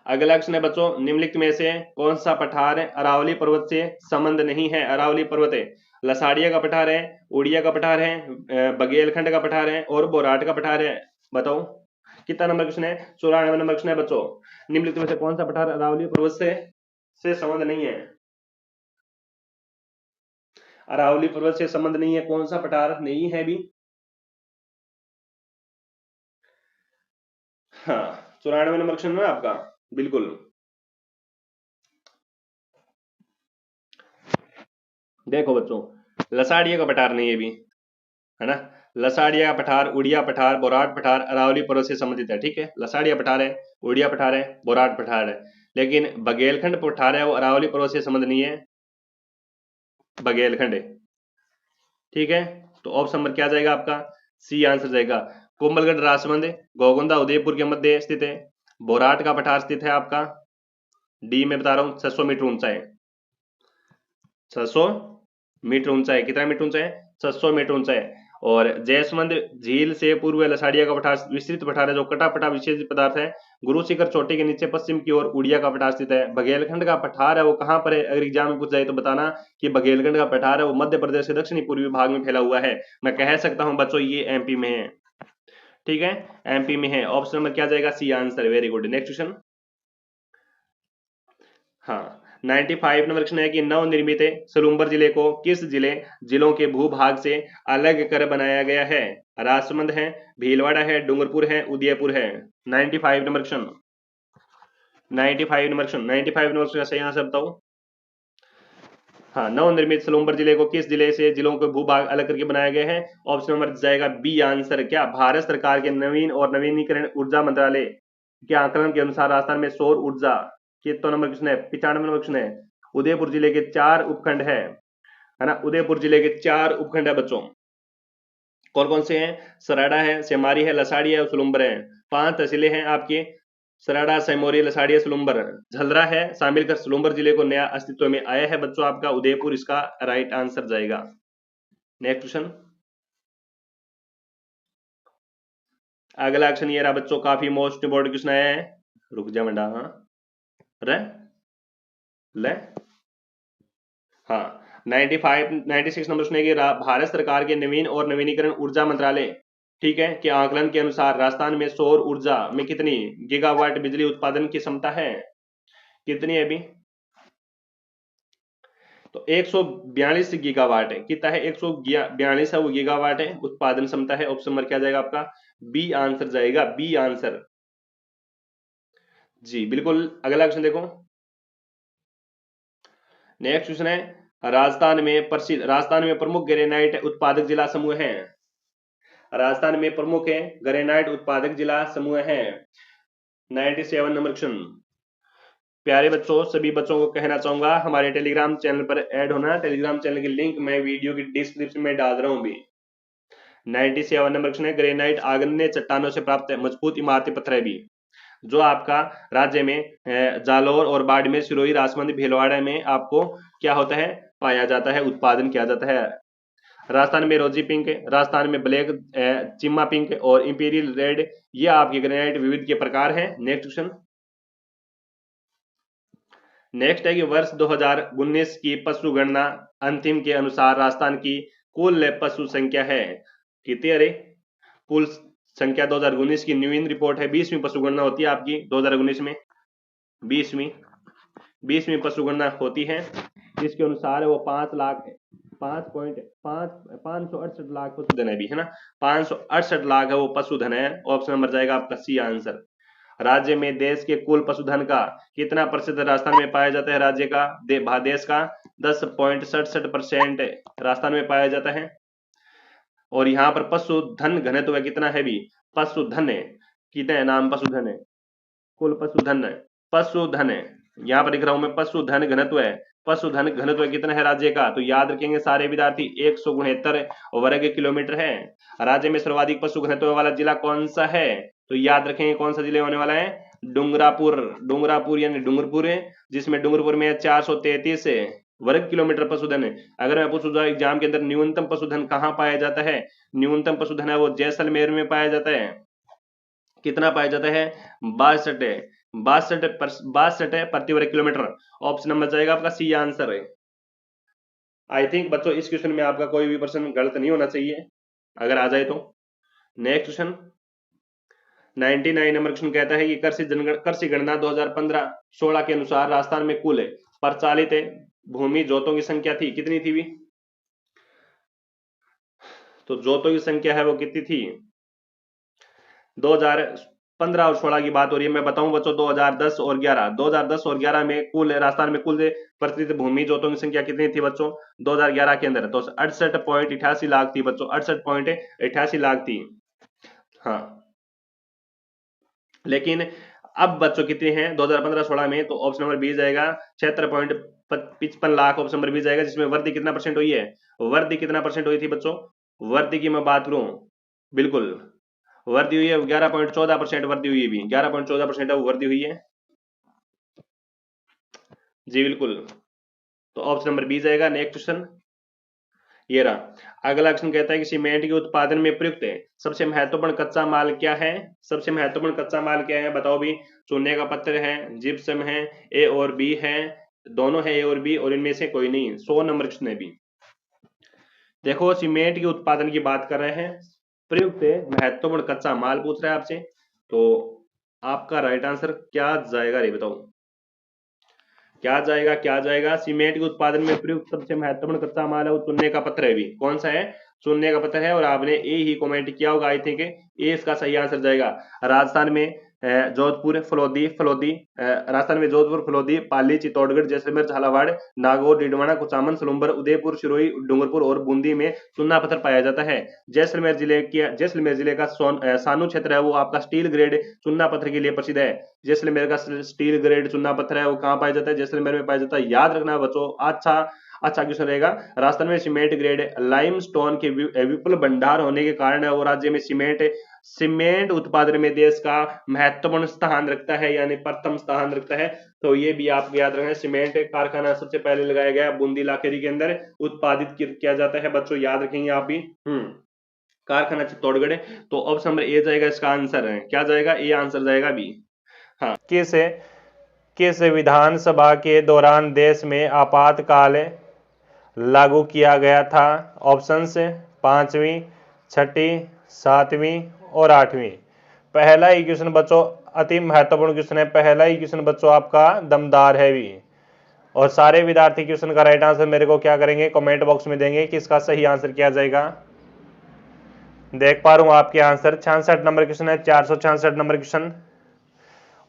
अगला क्वेश्चन है बच्चों, निम्नलिखित में से कौन सा पठार अरावली पर्वत से संबंध नहीं है। अरावली पर्वत है, लसाड़िया का पठार है, उड़िया का पठार है, बघेलखंड का पठार है और बोराट का पठार है। बताओ कितना नंबर क्वेश्चन है। 94 नंबर क्वेश्चन है बच्चों। निम्नलिखित में से कौन सा पठार अरावली पर्वत से संबंध नहीं है। अरावली पर्वत से संबंध नहीं है, कौन सा पठार नहीं है भी। हाँ, 94 नंबर क्वेश्चन है आपका, बिल्कुल। देखो बच्चों, लसाड़िया का पठार नहीं है भी, है ना। लसाड़िया पठार, उड़िया पठार, बोराट पठार अरावली पर्वत से संबंधित है। ठीक है, लसाड़िया पठार है, उड़िया पठार है, बोराट पठार है, लेकिन बघेलखंड पठार है वो अरावली पर्वत से संबंध नहीं है, बघेलखंड है। ठीक है, तो ऑप्शन नंबर क्या जाएगा आपका, सी आंसर जाएगा। कोमलगढ़ राजसमंद, गोगुंदा उदयपुर के मध्य स्थित है। बोराट का पठार स्थित है आपका डी में बता रहा हूं, 600 मीटर ऊंचा है। 600 मीटर ऊंचा है। कितना मीटर ऊंचा है, 600 मीटर ऊंचा है। और जयसमंद झील से पूर्व लसाड़िया का पठार विस्तृत पठार है, जो कटापटा विशेष पदार्थ है। गुरु शिखर चोटी के नीचे पश्चिम की ओर उड़िया का पठार स्थित है। बघेलखंड का पठार है वो कहां पर है, अगर एग्जाम में पूछ जाए तो बताना कि बघेलखंड का पठार है वो मध्य प्रदेश के दक्षिणी पूर्वी भाग में फैला हुआ है। मैं कह सकता हूं बच्चों ये एमपी में है। ठीक है, एमपी में है। ऑप्शन में क्या जाएगा, C answer. Very good. Next question. हाँ, 95 नंबर क्वेश्चन है कि नवनिर्मित सलूम्बर जिले को किस जिलों के भूभाग से अलग कर बनाया गया है। राजसमंद है, भीलवाड़ा है, डूंगरपुर है, उदयपुर है। 95 number question, 95 number question, 95 number question सही आंसर बताओ। हाँ, नवनिर्मित सलूम्बर जिले को किस जिलों के भूभाग अलग करके बनाया गया है। ऑप्शन नंबर जाएगा बी आंसर। क्या भारत सरकार के नवीन और नवीनीकरण ऊर्जा मंत्रालय के आकलन के अनुसार राजस्थान में सौर ऊर्जा, कितना नंबर क्वेश्चन है, 95 नंबर क्वेश्चन है। उदयपुर जिले के 4 उपखंड है ना, उदयपुर जिले के 4 उपखंड है बच्चों। कौन कौन से हैं, सराड़ा है, सेमारी है, लसाड़ी है और सुलुम्बर है। 5 तहसीलें हैं आपकी, सराड़ा, सेमोरी, लसाड़िया, सुलुम्बर। झलरा है शामिल कर सुलुम्बर जिले को नया अस्तित्व में आया है बच्चों आपका उदयपुर, इसका राइट आंसर जाएगा। Next question. अगला क्वेश्चन ये रहा बच्चों, काफी मोस्ट इंपोर्टेंट क्वेश्चन आया है। रुक जा मंडा, हाँ रे ले, हाँ 95 96 नंबर सुनेगी। भारत सरकार के नवीन और नवीनीकरण ऊर्जा मंत्रालय, ठीक है, के आकलन के अनुसार राजस्थान में सौर ऊर्जा में कितनी गीगावाट बिजली उत्पादन की क्षमता है। कितनी है अभी, तो 142 गीगावाट है। कितना है, 142 है वो गीगावाट है उत्पादन क्षमता है। ऑप्शन नंबर क्या जाएगा आपका, बी आंसर जाएगा, बी आंसर। जी बिल्कुल। अगला क्वेश्चन देखो, नेक्स्ट क्वेश्चन है, राजस्थान में प्रमुख ग्रेनाइट उत्पादक जिला समूह है। राजस्थान में प्रमुख है ग्रेनाइट उत्पादक जिला समूह है। 97 नंबर क्वेश्चन। प्यारे बच्चों, सभी बच्चों को कहना चाहूंगा हमारे टेलीग्राम चैनल पर ऐड होना। टेलीग्राम चैनल की लिंक मैं वीडियो की डिस्क्रिप्शन में डाल रहा हूं भी। 97 नंबर क्वेश्चन है, ग्रेनाइट आग्नेय चट्टानों से प्राप्त मजबूत इमारती पत्थर है भी, जो आपका राज्य में जालौर और बाड़मेर, सिरोही, राजसमंद, भीलवाड़ा में आपको क्या होता है, पाया जाता है, उत्पादन किया जाता है। राजस्थान में रोजी पिंक, राजस्थान में ब्लैक चिम्मा पिंक और इंपीरियल रेड, ये आपके ग्रेनाइट विविध के प्रकार हैं। Next question. नेक्स्ट है कि वर्ष 2019 की पशु गणना अंतिम के अनुसार राजस्थान की कुल पशु संख्या है कितनी, अरे कुल संख्या 2019 की नवीन रिपोर्ट है, 20वीं पशु गणना होती है आपकी 2019 में, 20वीं पशु गणना होती है। इसके अनुसार वो 5 लाख पशुधन है भी, है ना, 568 लाख है वो पशुधन है। ऑप्शन नंबर जाएगा आपका सी आंसर। राज्य में देश के कुल पशुधन का कितना प्रतिशत राजस्थान में पाया जाता है, राज्य का देश का 10.67% राजस्थान में पाया जाता है। और यहाँ पर पशुधन घनत्व कितना है भी, पशुधन है कितने नाम, पशुधन है कुल पशुधन है पशुधन, यहाँ पर लिख रहा हूं मैं, पशुधन घनत्व है, पशुधन घनत्व कितना है राज्य का, तो याद रखेंगे सारे विद्यार्थी 169 वर्ग किलोमीटर है। राज्य में सर्वाधिक पशु घनत्व वाला जिला कौन सा है, तो याद रखेंगे कौन सा जिले होने वाला है, डूंगरापुर, डूंगरापुर यानी डूंगरपुर है, जिसमें डूंगरपुर में 433 वर्ग किलोमीटर पशुधन है। अगर मैं पूछूं एग्जाम के अंदर न्यूनतम पशुधन कहाँ पाया जाता है, न्यूनतम पशुधन है वो जैसलमेर में पाया जाता है। कितना पाया जाता है, 62 प्रति वर्ग किलोमीटर। ऑप्शन नंबर जाएगा आपका सी आंसर है। आई थिंक बच्चों इस क्वेश्चन में आपका कोई भी प्रश्न गलत नहीं होना चाहिए, अगर आ जाए तो। नेक्स्ट क्वेश्चन 99 नंबर क्वेश्चन कहता है कि कृषि गणना 2015-16 के अनुसार राजस्थान में कुल प्रचालित भूमि जोतों की संख्या थी, कितनी थी भी, तो जोतों की संख्या है वो कितनी थी, 2015 और 16 की बात हो रही है। मैं बताऊं बच्चों 2010 और 11 में कुल राजस्थान में कुल प्रचलित भूमि जोतों की संख्या कितनी थी बच्चों 2011 के अंदर, तो 68.88 लाख थी बच्चों, 68.88 लाख थी। हाँ, लेकिन अब बच्चों कितने हैं 2015-16 में, तो ऑप्शन नंबर बी जाएगा 76.55 लाख, ऑप्शन नंबर बी जाएगा, जिसमें वृद्धि कितना परसेंट हुई है, वृद्धि कितना परसेंट हुई थी बच्चों, वृद्धि की मैं बात करूं, बिल्कुल वृद्धि हुई है 11.14% वृद्धि हुई है, भी 11.14% वृद्धि हुई है जी, बिल्कुल। तो ऑप्शन नंबर बी जाएगा। नेक्स्ट क्वेश्चन ये रहा। अगला क्वेश्चन कहता है कि सीमेंट के उत्पादन में प्रयुक्त सबसे महत्वपूर्ण कच्चा माल क्या है, सबसे महत्वपूर्ण कच्चा माल क्या है बताओ भी, चूने का पत्थर है, जिप्सम है, ए और बी है, दोनों है ए और बी, और इनमें से कोई नहीं। 100 नंबर क्वेश्चन है भी। देखो सीमेंट के उत्पादन की बात कर रहे हैं, प्रयुक्त महत्वपूर्ण कच्चा माल पूछ रहा है आपसे, तो आपका राइट आंसर क्या जाएगा रे बताओ, क्या जाएगा, क्या जाएगा, सीमेंट के उत्पादन में प्रयुक्त सबसे महत्वपूर्ण कच्चा माल है वो चूने का पत्थर है भी, कौन सा है, चूने का पत्थर है, और आपने ए ही कमेंट किया होगा, आई थिंक ए इसका सही आंसर जाएगा। राजस्थान में जोधपुर, राजस्थान में जोधपुर, फलोदी, पाली, चित्तौड़गढ़, जैसलमेर, झालावाड़, नागौर, डीडवाना, कुचामन, सलूम्बर, उदयपुर, सिरोही, डूंगरपुर और बूंदी में चूना पत्थर पाया जाता है। जैसलमेर जिले का सानू क्षेत्र है वो आपका स्टील ग्रेड चूना पत्थर के लिए प्रसिद्ध है। जैसलमेर का स्टील ग्रेड चूना पत्थर है वो कहाँ पाया जाता है, जैसलमेर में पाया जाता है। याद रखना बच्चों, अच्छा क्वेश्चन रहेगा। राजस्थान में सीमेंट ग्रेड लाइमस्टोन के विपुल भंडार होने के कारण वो राज्य में सीमेंट उत्पादन में देश का महत्वपूर्ण स्थान रखता है, यानी प्रथम स्थान रखता है। तो ये भी आपको याद रखना है, सीमेंट कारखाना सबसे पहले लगाया गया बूंदी इलाके के अंदर उत्पादित किया जाता है बच्चों, याद रखेंगे आप भी। कारखाना चित्तौड़गढ़ है, तो ऑप्शन नंबर ए जाएगा इसका आंसर है, क्या जाएगा, ए आंसर जाएगा भी। हाँ, किस विधानसभा के दौरान देश में आपातकाल लागू किया गया था, ऑप्शंस 5वीं, 6ठी, 7वीं और 8वीं। पहला ही क्वेश्चन बच्चों अति महत्वपूर्ण क्वेश्चन है, पहला ही क्वेश्चन बच्चों आपका दमदार है भी, और सारे विद्यार्थी क्वेश्चन का राइट आंसर मेरे को क्या करेंगे, कमेंट बॉक्स में देंगे कि इसका सही आंसर क्या जाएगा। देख पा रहा हूं आपके आंसर 66 नंबर क्वेश्चन है, 466 नंबर क्वेश्चन,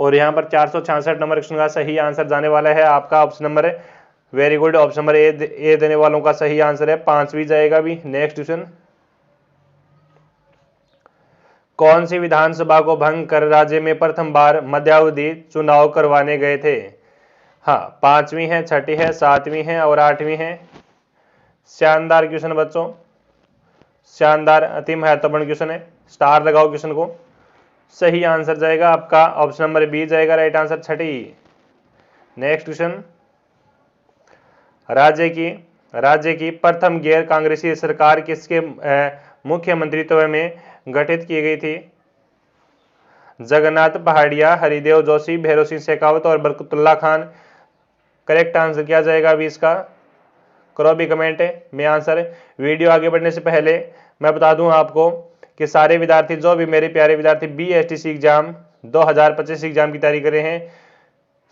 और यहाँ पर 466 नंबर क्वेश्चन का सही आंसर जाने वाला है आपका option number, very good, option number A देने वालों का सही आंसर है 5वीं जाएगा भी। नेक्स्ट क्वेश्चन, कौन सी विधानसभा को भंग कर राज्य में प्रथम बार मध्यावधि चुनाव करवाने गए थे, हाँ 5वीं है, 6ठी है, 7वीं है और 8वीं है। शानदार क्वेश्चन बच्चों, शानदार, अति महत्वपूर्ण क्वेश्चन है, स्टार लगाओ क्वेश्चन को। सही आंसर जाएगा आपका ऑप्शन नंबर बी जाएगा राइट आंसर, 6ठी। नेक्स्ट क्वेश्चन, राज्य की प्रथम गैर कांग्रेसी सरकार किसके मुख्यमंत्रित्व में गठित की गई थी, जगन्नाथ पहाड़िया, हरिदेव जोशी, भैरव सिंह शेखावत और बरकतुल्ला खान। करेक्ट आंसर क्या जाएगा अभी इसका, करो भी कमेंट में आंसर। वीडियो आगे बढ़ने से पहले मैं बता दूं आपको कि सारे विद्यार्थी, जो भी मेरे प्यारे विद्यार्थी BSTC एग्जाम 2025 एग्जाम की तैयारी कर रहे हैं,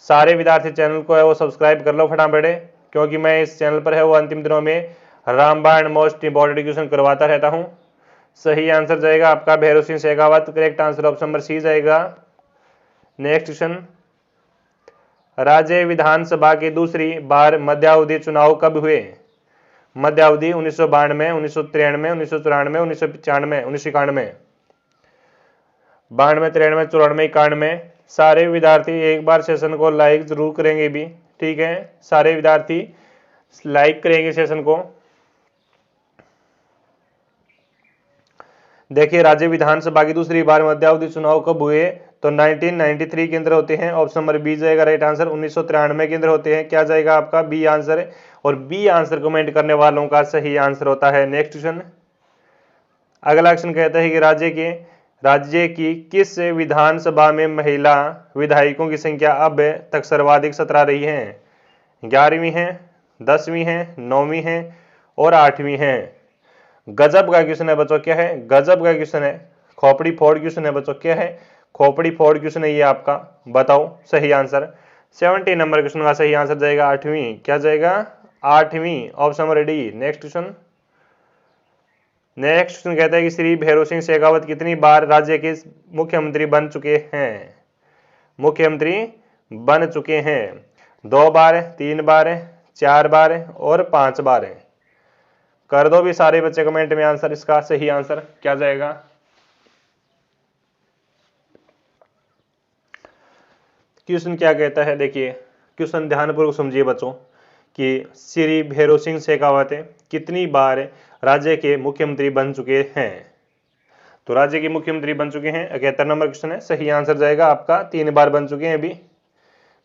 सारे विद्यार्थी चैनल को है वो सब्सक्राइब कर लो फटाफट, क्योंकि मैं इस चैनल पर है वो अंतिम दिनों में रामबाण मोस्ट इंपॉर्टेंट क्वेश्चन करवाता रहता हूं। सही आंसर जाएगा आपका Bhairav Singh Shekhawat, correct answer option number C जाएगा। नेक्स्ट क्वेश्चन, राज्य विधानसभा के दूसरी बार मध्यावधि चुनाव कब हुए, मध्यावधि 1992, 1993, 1994, 1995, 1991, 92, 93, 94, 91। सारे विद्यार्थी एक बार सेशन को लाइक जरूर करेंगे भी, ठीक है, सारे विद्यार्थी लाइक करेंगे सेशन को। देखिए राज्य विधानसभा की दूसरी बार मध्यावधि चुनाव कब हुए, तो 1993 केंद्र होते हैं, ऑप्शन नंबर बी जाएगा राइट आंसर। 1993 केंद्र होते हैं, क्या जाएगा आपका बी आंसर, और बी आंसर कमेंट करने वालों का सही आंसर होता है। नेक्स्ट क्वेश्चन, अगला क्वेश्चन कहता है कि राज्य की किस विधानसभा में महिला विधायकों की संख्या अब तक सर्वाधिक 17 रही है? 11वीं है, 10वीं है, 9वीं है और 8वीं है। गजब का क्वेश्चन है बच्चों, क्या है, गजब का क्वेश्चन है, खोपड़ी फोड़ क्वेश्चन है बच्चों, क्या है, खोपड़ी फोड़ क्वेश्चन है ये आपका। बताओ सही आंसर। 70 नंबर क्वेश्चन का सही आंसर जाएगा 8वीं, क्या जाएगा 8वीं, option number D. Next question, next question कहता है कि श्री भैरों सिंह शेखावत कितनी बार राज्य के मुख्यमंत्री बन चुके हैं? मुख्यमंत्री बन चुके हैं 2 बार, 3 बार, 4 बार और 5 बार। कर दो भी सारे बच्चे कमेंट में आंसर, इसका सही आंसर क्या जाएगा। क्वेश्चन क्या कहता है, देखिए क्वेश्चन ध्यानपूर्वक समझिए बच्चों कि श्री भैरों सिंह शेखावत कितनी बार राज्य के मुख्यमंत्री बन चुके हैं? तो राज्य के मुख्यमंत्री बन चुके हैं 71 नंबर क्वेश्चन है, सही आंसर जाएगा आपका 3 बार बन चुके हैं अभी,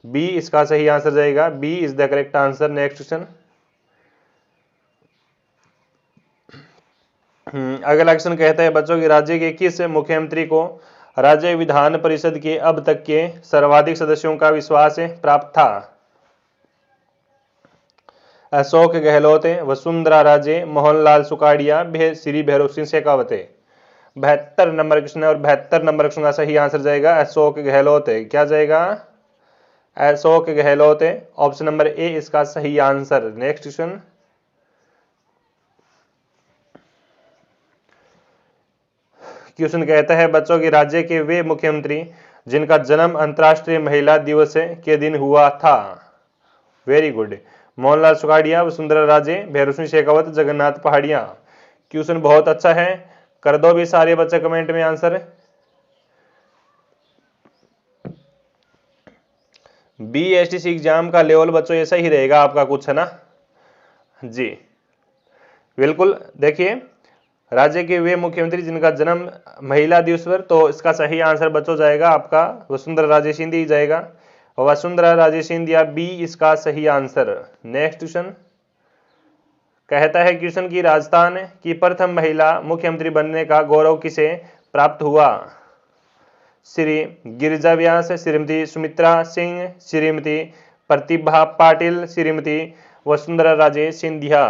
बी इसका सही आंसर जाएगा, B is the correct answer. Next question, अगला क्वेश्चन कहता है बच्चों कि राज्य के किस मुख्यमंत्री को राज्य विधान परिषद के अब तक के सर्वाधिक सदस्यों का विश्वास प्राप्त था? अशोक गहलोत, वसुंधरा राजे, मोहनलाल सुखाड़िया, श्री भैरों सिंह शेखावत। 72 नंबर क्वेश्चन है और 72 नंबर क्वेश्चन का सही आंसर जाएगा अशोक गहलोत, क्या जाएगा Ashok Gehlot, option number A इसका सही आंसर। नेक्स्ट क्वेश्चन, क्वेश्चन कहता है बच्चों कि राज्य के वे मुख्यमंत्री जिनका जन्म अंतर्राष्ट्रीय महिला दिवस के दिन हुआ था? वेरी गुड, मोहनलाल सुखाड़िया, वसुंधरा राजे, भैरों सिंह शेखावत, जगन्नाथ पहाड़िया। क्वेश्चन बहुत अच्छा है, कर दो भी सारे बच्चे कमेंट में आंसर। बीएसटीसी एग्जाम का लेवल बच्चों ऐसा ही रहेगा आपका कुछ, है ना जी, बिल्कुल। देखिए राज्य के वे मुख्यमंत्री जिनका जन्म महिला दिवस पर, तो इसका सही आंसर बच्चों जाएगा आपका वसुंधरा राजे सिंधिया जाएगा, वसुंधरा राजे सिंधिया, बी इसका सही आंसर। नेक्स्ट क्वेश्चन कहता है क्वेश्चन की राजस्थान की प्रथम महिला मुख्यमंत्री बनने का गौरव किसे प्राप्त हुआ? श्री गिरिजा व्यास, श्रीमती सुमित्रा सिंह, श्रीमती प्रतिभा पाटिल, श्रीमती वसुंधरा राजे सिंधिया।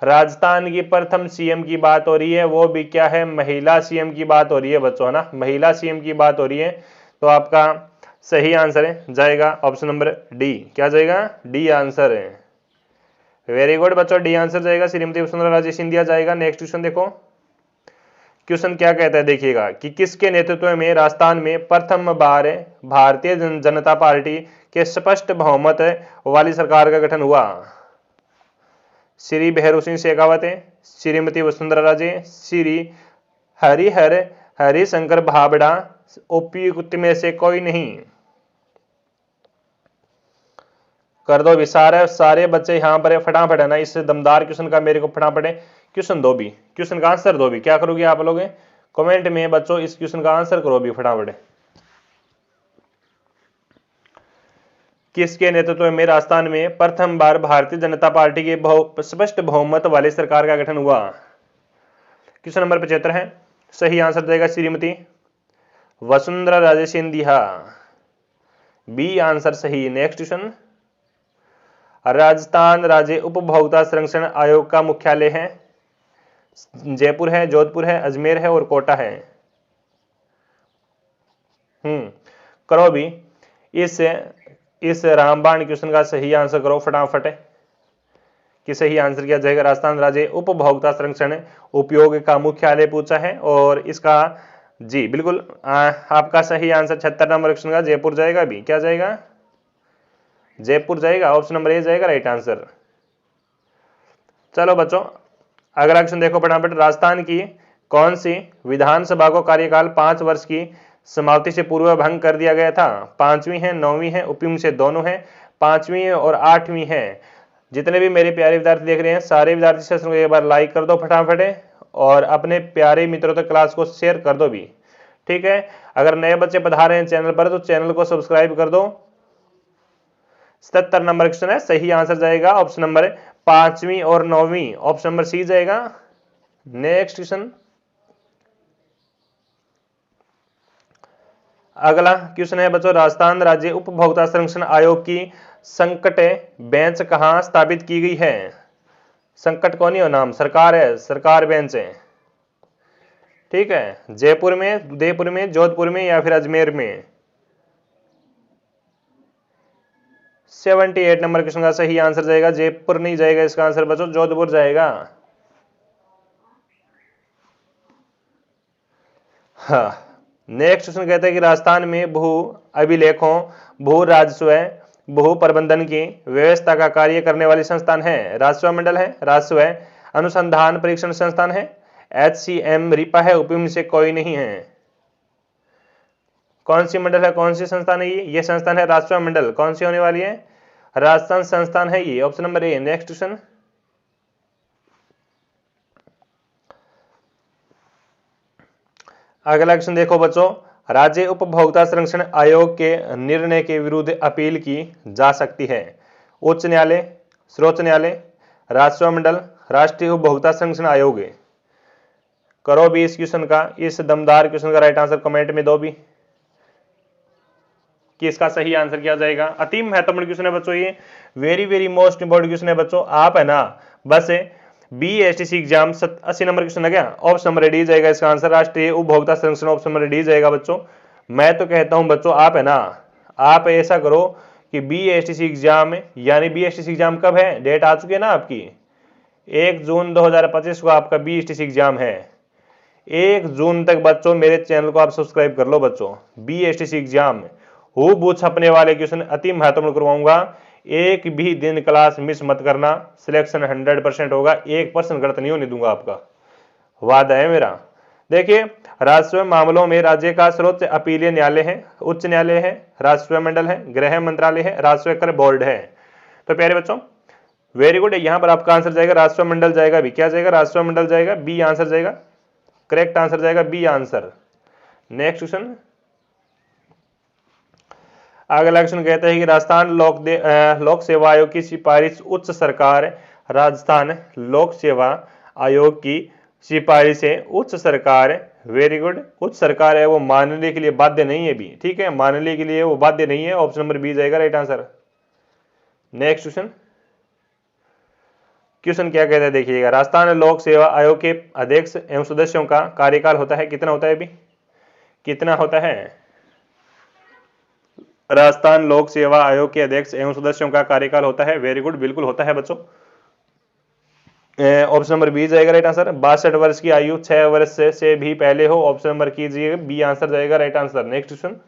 राजस्थान की प्रथम सीएम की बात हो रही है, वो भी क्या है, महिला सीएम की बात हो रही है बच्चों, है ना, महिला सीएम की बात हो रही है, तो आपका सही आंसर है जाएगा ऑप्शन नंबर डी, क्या जाएगा डी आंसर है। वेरी गुड बच्चों, डी आंसर जाएगा, श्रीमती वसुंधरा राजे सिंधिया जाएगा। नेक्स्ट क्वेश्चन देखो, क्वेश्चन क्या कहता है देखिएगा कि किसके नेतृत्व में राजस्थान में प्रथम बार भारतीय जनता पार्टी के स्पष्ट बहुमत वाली सरकार का गठन हुआ? श्री भैरों सिंह शेखावत, श्रीमती वसुंधरा राजे, श्री हरिशंकर भाबड़ा, उपयुक्त में से कोई नहीं। कर दो भी सारे बच्चे यहाँ पर फटाफट, है ना, इस दमदार क्वेश्चन का मेरे को फटाफट क्वेश्चन दो भी, क्वेश्चन का आंसर दो भी। क्या करोगे आप लोग कमेंट में बच्चों, इस क्वेश्चन का आंसर करो भी फटाफट। किसके नेतृत्व में राजस्थान में प्रथम बार भारतीय जनता पार्टी के स्पष्ट बहुमत वाली सरकार का गठन हुआ? क्वेश्चन नंबर 75 है, सही आंसर देगा श्रीमती वसुंधरा राजे सिंधिया, बी आंसर सही। नेक्स्ट क्वेश्चन, राजस्थान राज्य उपभोक्ता संरक्षण आयोग का मुख्यालय है? जयपुर है, जोधपुर है, अजमेर है और कोटा है। करो भी इस रामबाण क्वेश्चन का सही आंसर करो फटाफट कि सही आंसर क्या जाएगा। राजस्थान राज्य उपभोक्ता संरक्षण उपयोग का मुख्यालय पूछा है और इसका जी बिल्कुल आपका सही आंसर 76 नंबर क्वेश्चन का जयपुर जाएगा भी, क्या जाएगा जयपुर जाएगा, ऑप्शन नंबर ए जाएगा राइट आंसर। चलो बच्चों अगला क्वेश्चन देखो फटाफट, राजस्थान की कौन सी विधानसभा को कार्यकाल 5 वर्ष की समाप्ति से पूर्व भंग कर दिया गया था। 5वीं है, 9वीं है, उपयुक्त से दोनों है, 5वीं है और 8वीं है। जितने भी मेरे प्यारे विद्यार्थी देख रहे हैं, सारे विद्यार्थी सेशन को एक बार लाइक कर दो फटाफट और अपने प्यारे मित्रों तक क्लास को शेयर कर दो भी, ठीक है। अगर नए बच्चे पधारे हैं चैनल पर तो चैनल को सब्सक्राइब कर दो। 77 नंबर क्वेश्चन है, सही आंसर जाएगा ऑप्शन नंबर 5वीं और 9वीं, ऑप्शन नंबर सी जाएगा। नेक्स्ट क्वेश्चन, अगला क्वेश्चन है बच्चों, राजस्थान राज्य उपभोक्ता संरक्षण आयोग की संकट बेंच कहां स्थापित की गई है? संकट कौन ही हो नाम, सरकार है, सरकार बेंच है, ठीक है। जयपुर में, उदयपुर में, जोधपुर में या फिर अजमेर में? 78 नंबर क्वेश्चन का सही आंसर जाएगा, जयपुर नहीं जाएगा इसका आंसर बच्चों, जोधपुर जाएगा। हाँ, नेक्स्ट क्वेश्चन कहता है कि राजस्थान में भू अभिलेखों, भू राजस्व, भू प्रबंधन की व्यवस्था का कार्य करने वाली संस्थान है? राजस्व मंडल है, राजस्व अनुसंधान परीक्षण संस्थान है, HCM रिपा है, उपयुक्त से कोई नहीं है। कौन सी मंडल है, कौन सी संस्थान है ये संस्थान है राजस्व मंडल। कौन सी होने वाली है? राजस्थान संस्थान है ये, option number A. Next question, अगला क्वेश्चन देखो बच्चों, राज्य उपभोक्ता संरक्षण आयोग के निर्णय के विरुद्ध अपील की जा सकती है? उच्च न्यायालय, सर्वोच्च न्यायालय, राजस्व मंडल, राष्ट्रीय उपभोक्ता संरक्षण आयोग। करो भी इस क्वेश्चन का, इस दमदार क्वेश्चन का राइट आंसर कमेंट में दो भी कि इसका सही आंसर क्या जाएगा। अति महत्वपूर्ण क्वेश्चन है बच्चों ये, very very most important question है बच्चों। आप है ना बस BSTC एग्जाम 80 नंबर क्वेश्चन है क्या, ऑप्शन नंबर डी जाएगा इसका आंसर, राष्ट्रीय उपभोक्ता संरक्षण, ऑप्शन नंबर डी जाएगा बच्चों। मैं तो कहता हूं बच्चों, आप है ना, आप ऐसा करो कि BSTC एग्जाम, यानी BSTC एग्जाम कब है, डेट आ चुकी है ना आपकी, 1 जून 2025 को आपका BSTC एग्जाम है। 1 जून तक बच्चों मेरे चैनल को आप सब्सक्राइब कर लो बच्चों। BSTC एग्जाम हूबहू छपने वाले क्वेश्चन अति महत्वपूर्ण करवाऊंगा, एक भी दिन क्लास मिस मत करना, सिलेक्शन 100% होगा, 1% गलत नहीं होने दूंगा, आपका वादा है मेरा। देखिए, राजस्व मामलों में राज्य का सर्वोच्च अपीलीय न्यायालय है, उच्च न्यायालय है, राजस्व मंडल है, गृह मंत्रालय है, राजस्व कर बोर्ड है। तो प्यारे बच्चों वेरी गुड, यहां पर आपका आंसर जाएगा राजस्व मंडल जाएगा भी, क्या जाएगा, राजस्व मंडल जाएगा, बी आंसर जाएगा, करेक्ट आंसर जाएगा बी आंसर। नेक्स्ट क्वेश्चन, अगला क्वेश्चन कहता है कि राजस्थान लोक सेवा आयोग की सिफारिश उच्च सरकार, राजस्थान लोक सेवा आयोग की सिफारिश है उच्च सरकार, वेरी गुड, उच्च सरकार है वो मानने के लिए बाध्य नहीं है भी, ठीक है, मानने के लिए वो बाध्य नहीं है, ऑप्शन नंबर बी जाएगा right answer. Next question, question क्या कहता है देखिएगा, राजस्थान लोक सेवा आयोग के अध्यक्ष एवं सदस्यों का कार्यकाल होता है, कितना होता है अभी, कितना होता है? राजस्थान लोक सेवा आयोग के अध्यक्ष एवं सदस्यों का कार्यकाल होता है, वेरी गुड, बिल्कुल होता है बच्चों, ऑप्शन नंबर बी जाएगा राइट आंसर। 62 वर्ष की आयु 6 वर्ष से भी पहले हो, ऑप्शन नंबर कीजिए बी आंसर जाएगा राइट आंसर। नेक्स्ट क्वेश्चन,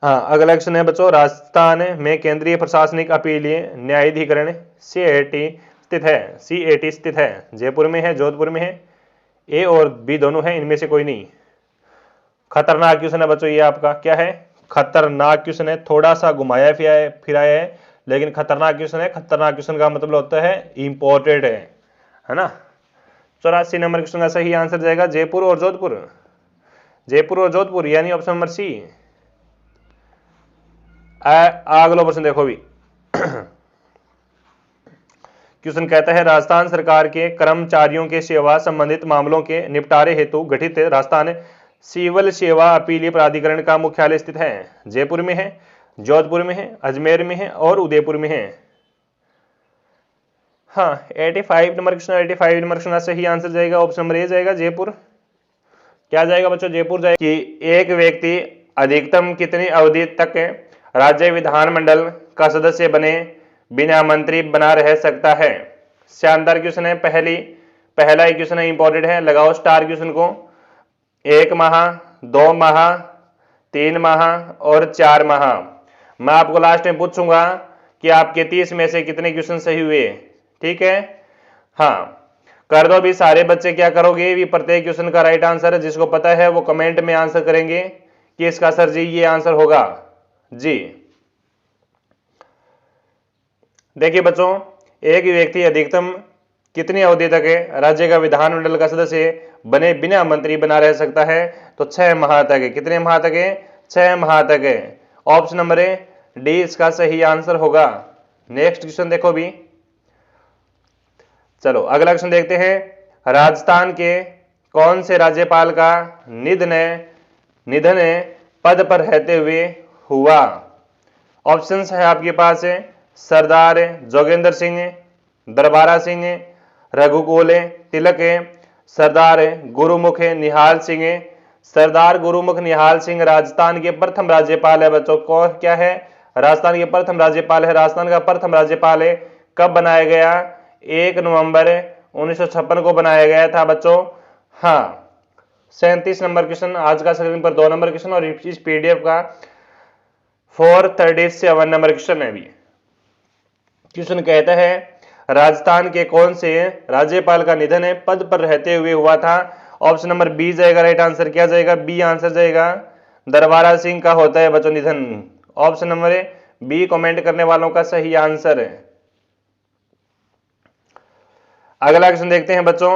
हाँ अगला क्वेश्चन है बच्चों, राजस्थान में केंद्रीय प्रशासनिक अपीलीय न्यायाधिकरण CAT स्थित है, CAT स्थित है, जयपुर में है, जोधपुर में है, ए और बी दोनों है, इनमें से कोई नहीं। खतरनाक क्वेश्चन है बच्चों ये आपका, क्या है, खतरनाक क्वेश्चन है, थोड़ा सा घुमाया फिराया है लेकिन खतरनाक क्वेश्चन है। खतरनाक क्वेश्चन का मतलब होता है इंपॉर्टेंट है ना। 84 नंबर क्वेश्चन का सही आंसर जाएगा जयपुर और जोधपुर, जयपुर और जोधपुर, यानी ऑप्शन नंबर सी। अगला प्रश्न देखो भी, क्वेश्चन कहता है राजस्थान सरकार के कर्मचारियों के सेवा संबंधित मामलों के निपटारे हेतु गठित राजस्थान सिविल सेवा अपीलीय प्राधिकरण का मुख्यालय स्थित है, जयपुर में है, जोधपुर में है, अजमेर में है और उदयपुर में है। हाँ 85 नंबर क्वेश्चन, 85 नंबर क्वेश्चन का सही आंसर जाएगा ऑप्शन नंबर ए जाएगा जयपुर। क्या जाएगा बच्चों, जयपुर जाएगा। कि एक व्यक्ति अधिकतम कितनी अवधि तक राज्य विधानमंडल का सदस्य बने बिना मंत्री बना रह सकता है? शानदार क्वेश्चन है, पहला ही क्वेश्चन है, इंपॉर्टेंट है, लगाओ स्टार क्वेश्चन को। 1 माह, 2 माह, 3 माह और 4 माह। मैं आपको लास्ट में पूछूंगा कि आपके 30 में से कितने क्वेश्चन सही हुए, ठीक है। हाँ कर दो भी सारे बच्चे। क्या करोगे भी प्रत्येक क्वेश्चन का राइट आंसर है, जिसको पता है वो कमेंट में आंसर करेंगे कि इसका सर जी ये आंसर होगा जी। देखिए बच्चों, एक व्यक्ति अधिकतम कितनी अवधि तक राज्य का विधानमंडल का सदस्य बने बिना मंत्री बना रह सकता है? तो 6 माह तक है। कितने माह तक है? 6 माह तक है। ऑप्शन नंबर डी इसका सही आंसर होगा। नेक्स्ट क्वेश्चन देखो भी। चलो अगला क्वेश्चन देखते हैं। राजस्थान के कौन से राज्यपाल का निधन पद पर रहते हुए हुआ? ऑप्शंस है आपके पास सरदार जोगेंद्र सिंह, दरबारा सिंह, रघुकुल तिलक, सरदार गुरुमुख निहाल सिंह। सरदार गुरुमुख निहाल सिंह राजस्थान के प्रथम राज्यपाल है बच्चों। कौन क्या है? राजस्थान के प्रथम राज्यपाल है। राजस्थान का प्रथम राज्यपाल है कब बनाया गया? 1 नवंबर 1956 को बनाया गया था बच्चों। हाँ, 37 नंबर क्वेश्चन आज का स्क्रीन पर 2 नंबर क्वेश्चन और इस पीडीएफ का 437 नंबर क्वेश्चन है। भी क्वेश्चन कहता है राजस्थान के कौन से राज्यपाल का निधन पद पर रहते हुए हुआ था? ऑप्शन नंबर बी जाएगा राइट आंसर। क्या जाएगा? बी आंसर जाएगा। दरबारा सिंह का होता है बच्चों निधन। ऑप्शन नंबर बी कमेंट करने वालों का सही आंसर है। अगला क्वेश्चन देखते हैं बच्चों।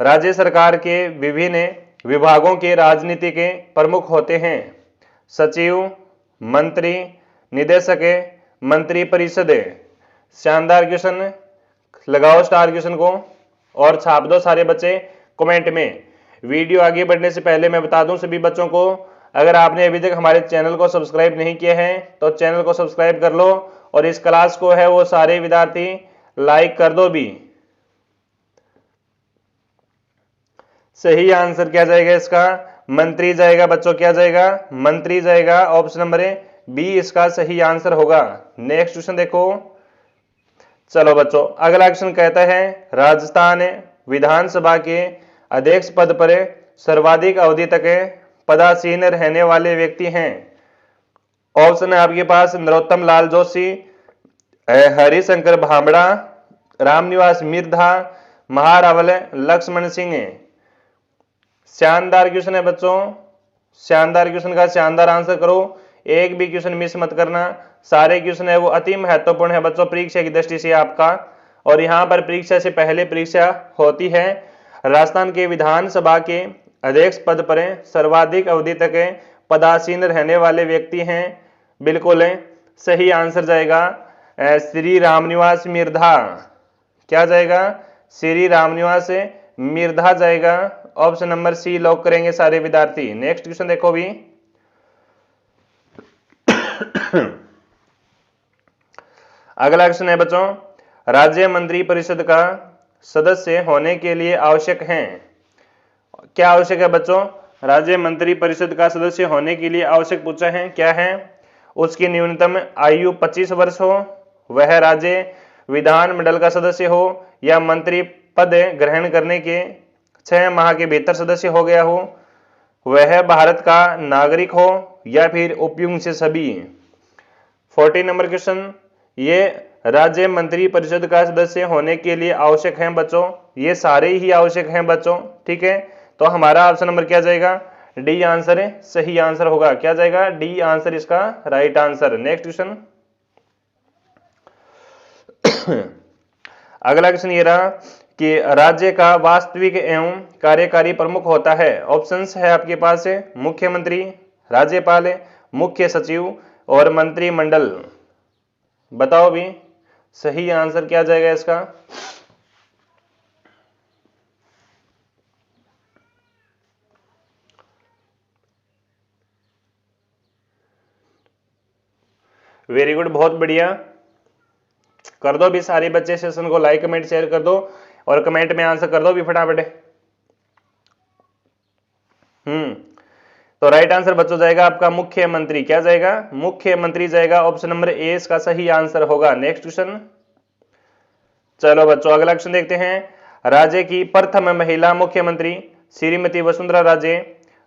राज्य सरकार के विभिन्न विभागों के राजनीति के प्रमुख होते हैं? सचिव, मंत्री, निदेशक, मंत्री परिषद। शानदार क्वेश्चन, लगाओ स्टार क्वेश्चन को और छाप दो सारे बच्चे कमेंट में। वीडियो आगे बढ़ने से पहले मैं बता दूं सभी बच्चों को, अगर आपने अभी तक हमारे चैनल को सब्सक्राइब नहीं किया है तो चैनल को सब्सक्राइब कर लो और इस क्लास को है वो सारे विद्यार्थी लाइक कर दो भी। सही आंसर क्या जाएगा इसका? मंत्री जाएगा बच्चों। क्या जाएगा? मंत्री जाएगा। ऑप्शन नंबर बी इसका सही आंसर होगा। नेक्स्ट क्वेश्चन देखो। चलो बच्चों अगला क्वेश्चन कहता है राजस्थान विधानसभा के अध्यक्ष पद पर सर्वाधिक अवधि तक पदासीन रहने वाले व्यक्ति हैं? ऑप्शन है आपके पास नरोत्तम लाल जोशी, हरिशंकर भामड़ा, रामनिवास मिर्धा, महारावल लक्ष्मण सिंह। शानदार क्वेश्चन है बच्चों। शानदार क्वेश्चन का शानदार आंसर करो, एक भी क्वेश्चन मिस मत करना। सारे क्वेश्चन है वो अति महत्वपूर्ण है बच्चों परीक्षा की दृष्टि से आपका। और यहाँ पर परीक्षा से पहले परीक्षा होती है। राजस्थान के विधानसभा के अध्यक्ष पद पर सर्वाधिक अवधि तक पदासीन रहने वाले व्यक्ति हैं। बिल्कुल सही आंसर जाएगा श्री रामनिवास मिर्धा। क्या जाएगा? श्री रामनिवास मिर्धा जाएगा। ऑप्शन नंबर सी लॉक करेंगे सारे विद्यार्थी। नेक्स्ट क्वेश्चन देखो भी। अगला क्वेश्चन है बच्चों, राज्य मंत्री परिषद का सदस्य होने के लिए आवश्यक हैं? क्या आवश्यक है बच्चों? राज्य मंत्री परिषद का सदस्य होने के लिए आवश्यक पूछा है। क्या है? उसकी न्यूनतम आयु 25 वर्ष हो, वह राज्य विधानमंडल का सदस्य हो, या मंत्री पद ग्रहण करने के 6 माह के भीतर सदस्य हो गया हो, वह भारत का नागरिक हो, या फिर उपयुक्त से सभी। 14 नंबर क्वेश्चन, ये राज्य मंत्री परिषद का सदस्य होने के लिए आवश्यक हैं बच्चों। ये सारे ही आवश्यक हैं बच्चों। ठीक है, तो हमारा ऑप्शन नंबर क्या जाएगा? डी आंसर सही आंसर होगा। क्या जाएगा? डी आंसर इसका राइट आंसर। Next question. अगला क्वेश्चन ये रहा कि राज्य का वास्तविक एवं कार्यकारी प्रमुख होता है। ऑप्शंस है आपके पास मुख्यमंत्री, राज्यपाल, मुख्य सचिव और मंत्रिमंडल। बताओ भी सही आंसर क्या जाएगा इसका? वेरी गुड, बहुत बढ़िया। कर दो भी सारे बच्चे सेशन को लाइक कमेंट शेयर कर दो और कमेंट में आंसर कर दो भी फटाफट। तो राइट आंसर बच्चों जाएगा आपका मुख्यमंत्री। क्या जाएगा? मुख्यमंत्री जाएगा। ऑप्शन नंबर ए इसका सही आंसर होगा। Next question. चलो बच्चों अगला क्वेश्चन देखते हैं। राज्य की प्रथम महिला मुख्यमंत्री श्रीमती वसुंधरा राजे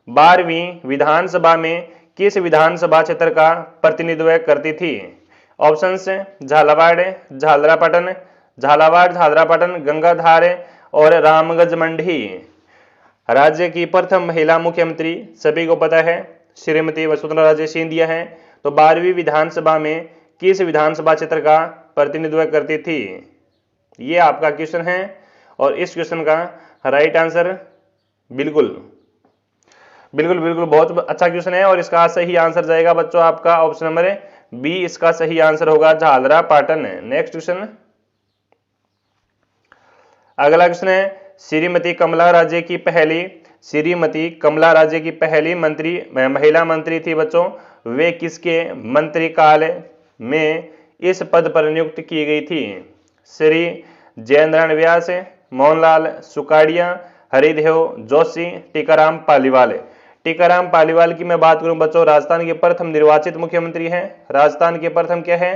12वीं विधानसभा में किस विधानसभा क्षेत्र का प्रतिनिधित्व करती थी? ऑप्शंस झालावाड़, झालरापाटन, झालावाड़ झालरापाटन, गंगाधार और रामगंज मंडी। राज्य की प्रथम महिला मुख्यमंत्री सभी को पता है श्रीमती वसुंधरा राजे सिंधिया हैं। तो 12वीं विधानसभा में किस विधानसभा क्षेत्र का प्रतिनिधित्व करती थी, ये आपका क्वेश्चन है। और इस क्वेश्चन का राइट आंसर बिल्कुल बिल्कुल बिल्कुल बहुत अच्छा क्वेश्चन है, और इसका सही आंसर जाएगा बच्चों आपका ऑप्शन नंबर बी, इसका सही आंसर होगा झालरा पाटन। नेक्स्ट क्वेश्चन, अगला क्वेश्चन है श्रीमती कमला राज्य की पहली महिला मंत्री थी बच्चों। वे किसके मंत्रिकाल में इस पद पर नियुक्त की गई थी? श्री जयेंद्रनाथ व्यास, मोहनलाल सुकाड़िया, हरिदेव जोशी, टीकाराम पालीवाल। टीकाराम पालीवाल की मैं बात करूं बच्चों, राजस्थान के प्रथम निर्वाचित मुख्यमंत्री हैं। राजस्थान के प्रथम क्या है?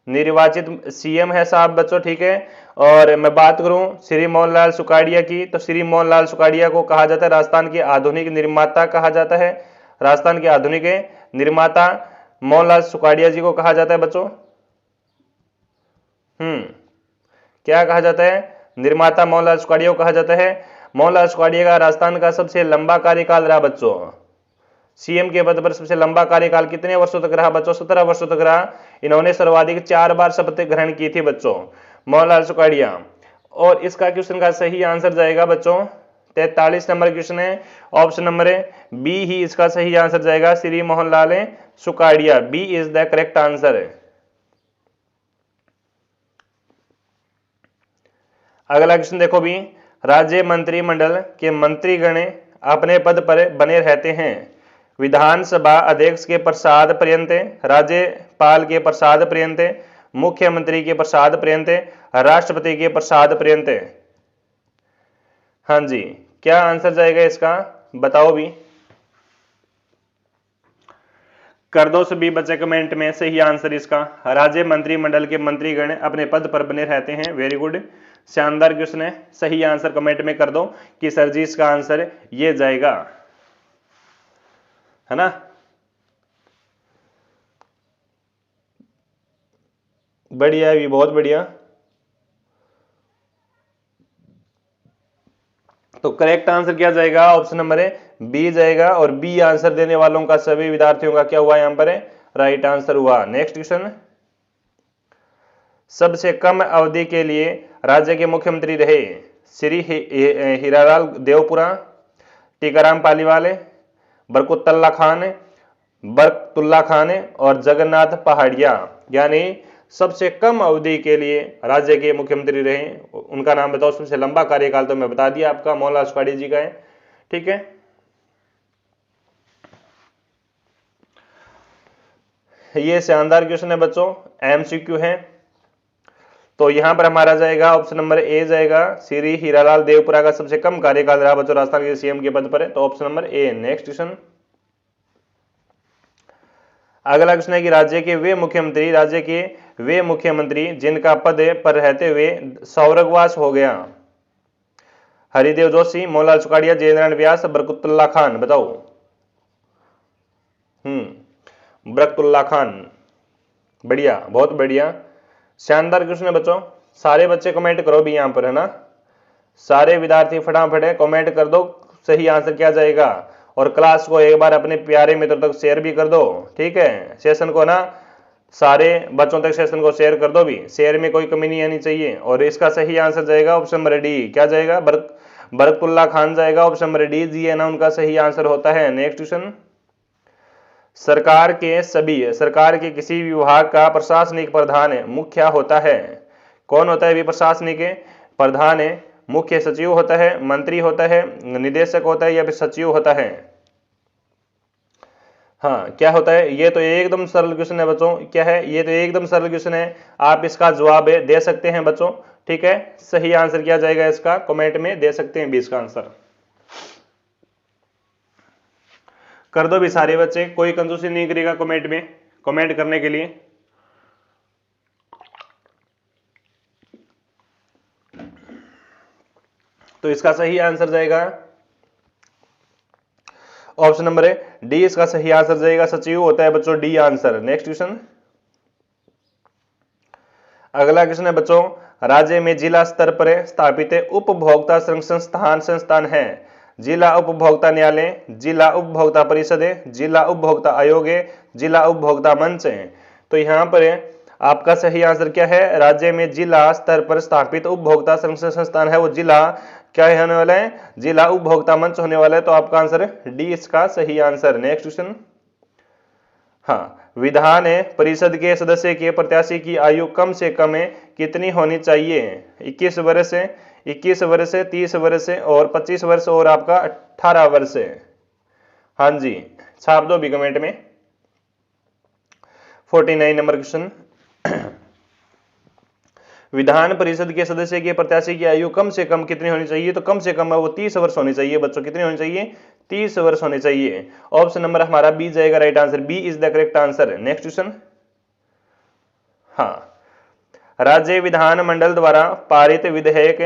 निर्वाचित सीएम है साहब बच्चों, ठीक है। और मैं बात करूं श्री मोहनलाल सुकाड़िया की, तो श्री मोहनलाल सुकाड़िया को कहा जाता है राजस्थान के आधुनिक निर्माता कहा जाता है। राजस्थान के आधुनिक निर्माता मोहनलाल सुकाड़िया जी को कहा जाता है बच्चों। क्या कहा जाता है? निर्माता मोहनलाल सुकाड़िया को कहा जाता है। मोहनलाल सुकाड़िया का राजस्थान का सबसे लंबा कार्यकाल रहा बच्चों। सीएम के पद पर सबसे लंबा कार्यकाल कितने वर्षों तक रहा बच्चों? 17 वर्षों तक रहा। इन्होंने सर्वाधिक 4 बार शपथ ग्रहण की थी बच्चों, मोहनलाल सुकाड़िया। और इसका क्वेश्चन का सही आंसर जाएगा बच्चों 43 नंबर क्वेश्चन है, ऑप्शन नंबर बी ही इसका सही आंसर जाएगा, Shri Mohanlal Sukhadia. B is the correct answer. अगला क्वेश्चन देखो भी, राज्य मंत्रिमंडल के मंत्रीगण अपने पद पर बने रहते हैं विधानसभा अध्यक्ष के प्रसाद पर्यंत, राज्यपाल के प्रसाद पर्यंत, मुख्यमंत्री के प्रसाद पर्यंत, राष्ट्रपति के प्रसाद पर्यंत। हाँ जी, क्या आंसर जाएगा इसका बताओ भी, कर दो सभी बच्चे कमेंट में सही आंसर इसका। राज्य मंत्रिमंडल के मंत्रीगण अपने पद पर बने रहते हैं। वेरी गुड, शानदार क्वेश्चन है। सही आंसर कमेंट में कर दो कि सर जी इसका आंसर ये जाएगा, है ना। बढ़िया भी, बहुत बढ़िया। तो करेक्ट आंसर क्या जाएगा? ऑप्शन नंबर बी जाएगा। और बी आंसर देने वालों का सभी विद्यार्थियों का क्या हुआ यहां पर? राइट आंसर हुआ। नेक्स्ट क्वेश्चन, सबसे कम अवधि के लिए राज्य के मुख्यमंत्री रहे श्री हीरालाल देवपुरा, टीकाराम पालीवाल, बरकतुल्ला खान और जगन्नाथ पहाड़िया। यानी सबसे कम अवधि के लिए राज्य के मुख्यमंत्री रहे, उनका नाम बताओ। सबसे लंबा कार्यकाल तो मैं बता दिया आपका, मोहनलाल सुकाड़िया जी का है, ठीक है। ये शानदार क्वेश्चन है बच्चों, एमसीक्यू है। तो यहां पर हमारा जाएगा ऑप्शन नंबर ए जाएगा, श्री हीरालाल देवपुरा का सबसे कम कार्यकाल रहा बच्चों राजस्थान के सीएम के पद पर है, तो option number A. Next question, अगला क्वेश्चन है कि राज्य के वे मुख्यमंत्री जिनका पद पर रहते हुए स्वर्गवास हो गया। हरिदेव जोशी, मोहनलाल सुकाड़िया, जयेंद्रनाथ व्यास, बरकतुल्ला खान। बताओ। बरकतुल्ला खान, बढ़िया, बहुत बढ़िया, शानदार क्वेश्चन है बच्चों। सारे बच्चे कमेंट करो भी यहां पर, है ना। सारे विद्यार्थी फटाफट कमेंट कर दो सही आंसर क्या जाएगा। और क्लास को एक बार अपने प्यारे मित्रों तक शेयर भी कर दो, ठीक है। सेशन को ना सारे बच्चों तक सेशन को शेयर कर दो भी, शेयर में कोई कमी नहीं आनी चाहिए। और इसका सही आंसर जाएगा ऑप्शन नंबर डी। क्या जाएगा? बरकतुल्ला खान जाएगा, ऑप्शन नंबर डी जी है ना उनका सही आंसर होता है। नेक्स्ट क्वेश्चन, सरकार के किसी विभाग का प्रशासनिक प्रधान मुख्य होता है। कौन होता है? भी प्रशासनिक प्रधान मुख्य सचिव होता है, मंत्री होता है, निदेशक होता है, या फिर सचिव होता है? हाँ, क्या होता है? ये तो एकदम सरल क्वेश्चन है बच्चों। क्या है? ये तो एकदम सरल क्वेश्चन है, आप इसका जवाब दे सकते हैं बच्चों, ठीक है। सही आंसर क्या जाएगा इसका कमेंट में दे सकते हैं 20 का आंसर कर दो भी सारे बच्चे, कोई कंजूसी नहीं करेगा कमेंट में कमेंट करने के लिए। तो इसका सही आंसर जाएगा ऑप्शन नंबर डी, इसका सही आंसर जाएगा, सचिव होता है बच्चों डी आंसर। नेक्स्ट क्वेश्चन, अगला क्वेश्चन है बच्चों, राज्य में जिला स्तर पर स्थापित उपभोक्ता संस्थान है। जिला उपभोक्ता न्यायालय, जिला उपभोक्ता परिषद, जिला उपभोक्ता आयोग, जिला उपभोक्ता मंच है। तो यहाँ पर आपका सही आंसर क्या है? राज्य में जिला स्तर पर स्थापित उपभोक्ता संस्थान है वो जिला क्या होने वाला है? जिला उपभोक्ता मंच होने वाला है। तो आपका आंसर डी इसका सही आंसर। नेक्स्ट क्वेश्चन, हाँ, विधान परिषद के सदस्य के प्रत्याशी की आयु कम से कम कितनी होनी चाहिए? 21 वर्ष, 21 वर्ष, 30 वर्ष और 25 वर्ष और आपका 18 वर्ष। हाँ जी, छाप दो भी कमेंट में। 49 नंबर क्वेश्चन, विधान परिषद के सदस्य के प्रत्याशी की आयु कम से कम कितनी होनी चाहिए? तो कम से कम वो 30 वर्ष होनी चाहिए बच्चों। कितनी होनी चाहिए? 30 वर्ष होने चाहिए। ऑप्शन नंबर हमारा बी जाएगा right answer. B is the correct answer. Next question, हाँ, राज्य विधानमंडल द्वारा पारित विधेयक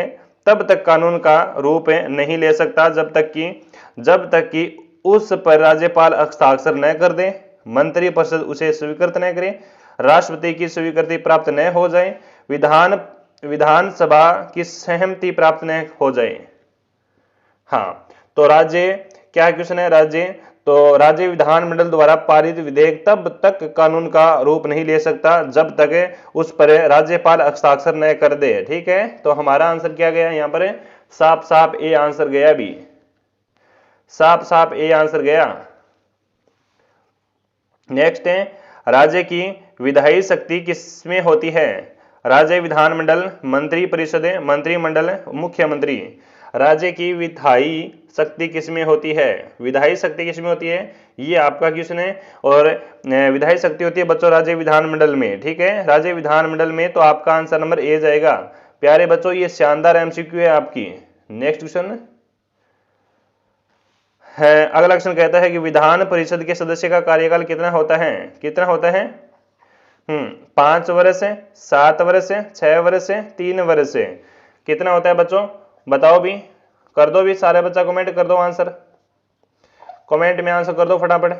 तब तक कानून का रूप नहीं ले सकता जब तक कि उस पर राज्यपाल हस्ताक्षर न कर दे, मंत्रिपरिषद उसे स्वीकृत न करे, राष्ट्रपति की स्वीकृति प्राप्त न हो जाए, विधानसभा की सहमति प्राप्त न हो जाए। हाँ, तो राज्य क्या क्वेश्चन है? राज्य विधानमंडल द्वारा पारित विधेयक तब तक कानून का रूप नहीं ले सकता जब तक उस पर राज्यपाल हस्ताक्षर न कर दे। ठीक है, तो हमारा आंसर क्या गया यहाँ पर? साफ साफ ए आंसर गया। भी साफ साफ ए आंसर गया। नेक्स्ट है, राज्य की विधायी शक्ति किसमें होती है? राज्य विधानमंडल, मंत्री परिषद, मंत्रिमंडल, मुख्यमंत्री। राज्य की विधायी शक्ति किसमें होती है? विधायी शक्ति किसमें होती है? ये आपका क्वेश्चन है। और विधायी शक्ति होती है बच्चों राज्य विधानमंडल में। ठीक है, राज्य विधानमंडल में। तो आपका आंसर नंबर ए जाएगा। प्यारे बच्चों, ये शानदार एमसीक्यू है आपकी। नेक्स्ट क्वेश्चन है, अगला क्वेश्चन कहता है कि विधान परिषद के सदस्य का कार्यकाल कितना होता है? कितना होता है? 5 वर्ष, 7 वर्ष, 6 वर्ष, 3 वर्ष। कितना होता है बच्चों? बताओ भी, कर दो भी, सारे बच्चा कमेंट कर दो आंसर। कमेंट में आंसर कर दो फटाफट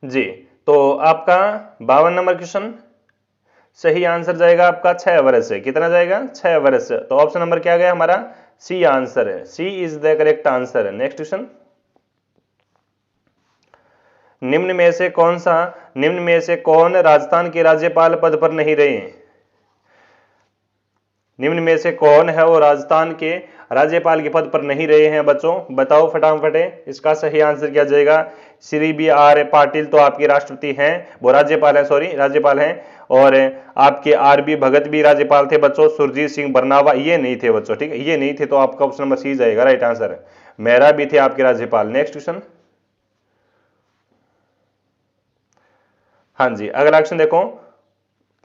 जी। तो आपका 52 नंबर क्वेश्चन सही आंसर जाएगा आपका 6 वर्ष। कितना जाएगा? 6 वर्ष। तो ऑप्शन नंबर क्या गया हमारा? सी आंसर है। C is the correct answer. Next question, निम्न में से कौन राजस्थान के राज्यपाल पद पर नहीं रहे? निम्न में से कौन है वो राजस्थान के राज्यपाल के पद पर नहीं रहे हैं बच्चों? बताओ फटाफट। इसका सही आंसर क्या जाएगा? श्री बी आर पाटिल तो आपके राष्ट्रपति हैं, वो राज्यपाल है, सॉरी राज्यपाल हैं। और आपके आर बी भगत भी राज्यपाल थे बच्चों। सुरजीत सिंह बरनावा ये नहीं थे बच्चों। ठीक है, ये नहीं थे। तो आपका ऑप्शन नंबर सी जाएगा राइट आंसर। मेहरा भी थे आपके राज्यपाल। नेक्स्ट क्वेश्चन, हाँ जी, अगला क्वेश्चन देखो।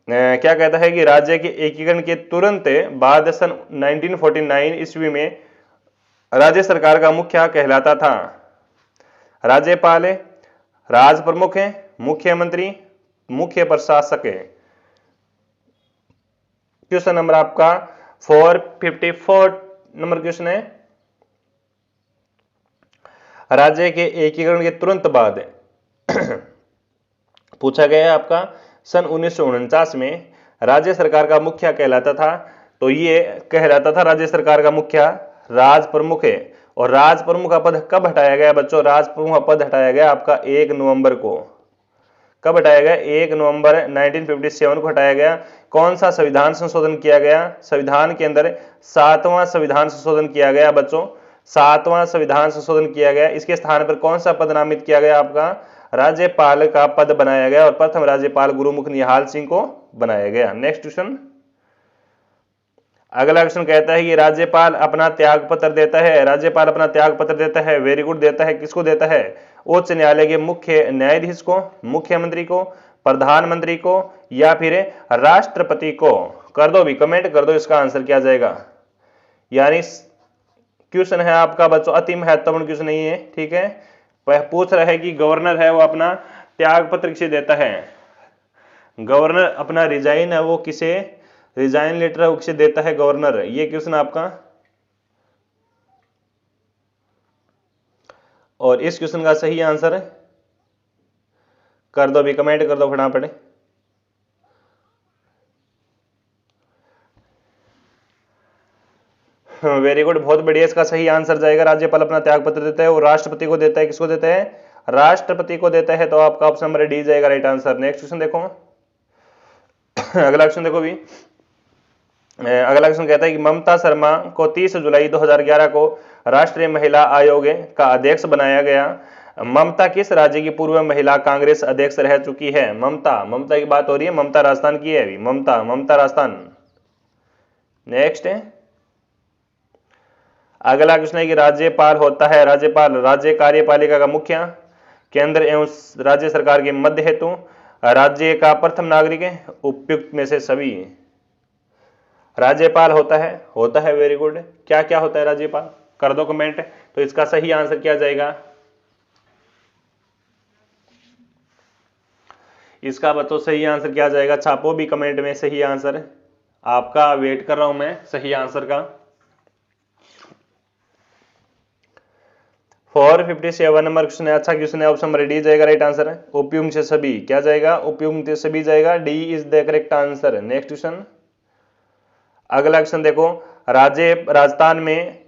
क्या कहता है कि राज्य के एकीकरण के तुरंत बाद सन 1949 ईस्वी में राज्य सरकार का मुखिया कहलाता था? राज्यपाल, राज प्रमुख, मुख्यमंत्री, मुख्य प्रशासक। क्वेश्चन नंबर आपका 454 नंबर क्वेश्चन है। राज्य के एकीकरण के तुरंत बाद पूछा गया है आपका सन 1949 में राज्य सरकार का मुखिया कहलाता था। तो ये कहलाता था राज्य सरकार का मुखिया राज प्रमुख है। और राज प्रमुख का पद कब हटाया गया बच्चों? राज प्रमुख का पद हटाया गया आपका 1 नवंबर को। कब हटाया गया? 1 नवंबर 1957 को हटाया गया। कौन सा संविधान संशोधन किया गया? संविधान के अंदर 7वां संविधान संशोधन किया गया बच्चों। 7वां संविधान संशोधन किया गया। इसके स्थान पर कौन सा पद नामित किया गया? आपका राज्यपाल का पद बनाया गया और प्रथम राज्यपाल गुरुमुख निहाल सिंह को बनाया गया। नेक्स्ट क्वेश्चन, अगला क्वेश्चन कहता है कि राज्यपाल अपना त्याग पत्र देता है। राज्यपाल अपना त्याग पत्र देता है, वेरी गुड, देता है। किसको देता है? उच्च न्यायालय के मुख्य न्यायाधीश को, मुख्यमंत्री को, प्रधानमंत्री को या फिर राष्ट्रपति को? कर दो भी, कमेंट कर दो इसका आंसर क्या जाएगा। यानी क्वेश्चन है आपका बच्चों अति महत्वपूर्ण क्वेश्चन नहीं है। ठीक है, वह पूछ रहा है कि गवर्नर है वो अपना त्याग पत्र किसे देता है? गवर्नर अपना रिजाइन है वो किसे, रिजाइन लेटर है वो किसे देता है? गवर्नर। ये क्वेश्चन आपका। और इस क्वेश्चन का सही आंसर कर दो भी, कमेंट कर दो फटाफट। वेरी गुड, बहुत बढ़िया। इसका सही आंसर जाएगा राज्यपाल अपना त्याग पत्र देता है और राष्ट्रपति को देता है। किसको देता है? राष्ट्रपति को देता है। तो आपका ऑप्शन नंबर डी जाएगा राइट आंसर। नेक्स्ट क्वेश्चन देखो। अगला क्वेश्चन देखो भी। अगला क्वेश्चन कहता है कि ममता शर्मा को 30 जुलाई 2011 को राष्ट्रीय महिला आयोग का अध्यक्ष बनाया गया। ममता किस राज्य की पूर्व महिला कांग्रेस अध्यक्ष रह चुकी है? ममता की बात हो रही है। ममता राजस्थान की है अभी। ममता राजस्थान। नेक्स्ट है अगला क्वेश्चन है कि राज्यपाल होता है, राज्यपाल राज्य कार्यपालिका का मुखिया, केंद्र एवं राज्य सरकार के मध्य हेतु, राज्य का प्रथम नागरिक है, उपयुक्त में से सभी। राज्यपाल होता है वेरी गुड। क्या क्या होता है राज्यपाल? कर दो कमेंट। तो इसका सही आंसर क्या जाएगा? इसका बच्चों सही आंसर क्या जाएगा? छापो भी कमेंट में सही आंसर। आपका वेट कर रहा हूं मैं सही आंसर का। 457 नंबर क्वेश्चन है। अच्छा क्वेश्चन है। ऑप्शन नंबर डी जाएगा राइट आंसर है। उपयुक्त से सभी क्या जाएगा? उपयुक्त से सभी जाएगा। D is the correct answer. Next question. अगला क्वेश्चन देखो। राजस्थान में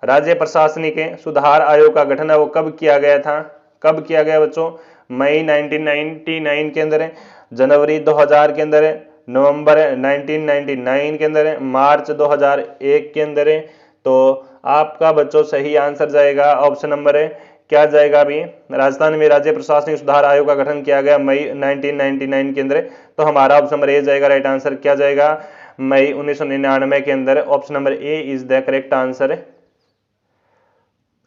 राज्य प्रशासनिक सुधार आयोग का गठन है वो कब किया गया था? कब किया गया बच्चों? मई 1999 के अंदर, जनवरी 2000 के अंदर, नवंबर 1999 के अंदर, मार्च 2001 के अंदर। तो आपका बच्चों सही आंसर जाएगा ऑप्शन नंबर क्या जाएगा? अभी राजस्थान में राज्य प्रशासनिक सुधार आयोग का गठन किया गया मई 1999 के अंदर। तो हमारा ऑप्शन नंबर ए जाएगा राइट आंसर। क्या जाएगा? मई 1999 के अंदर। Option number A is the correct answer.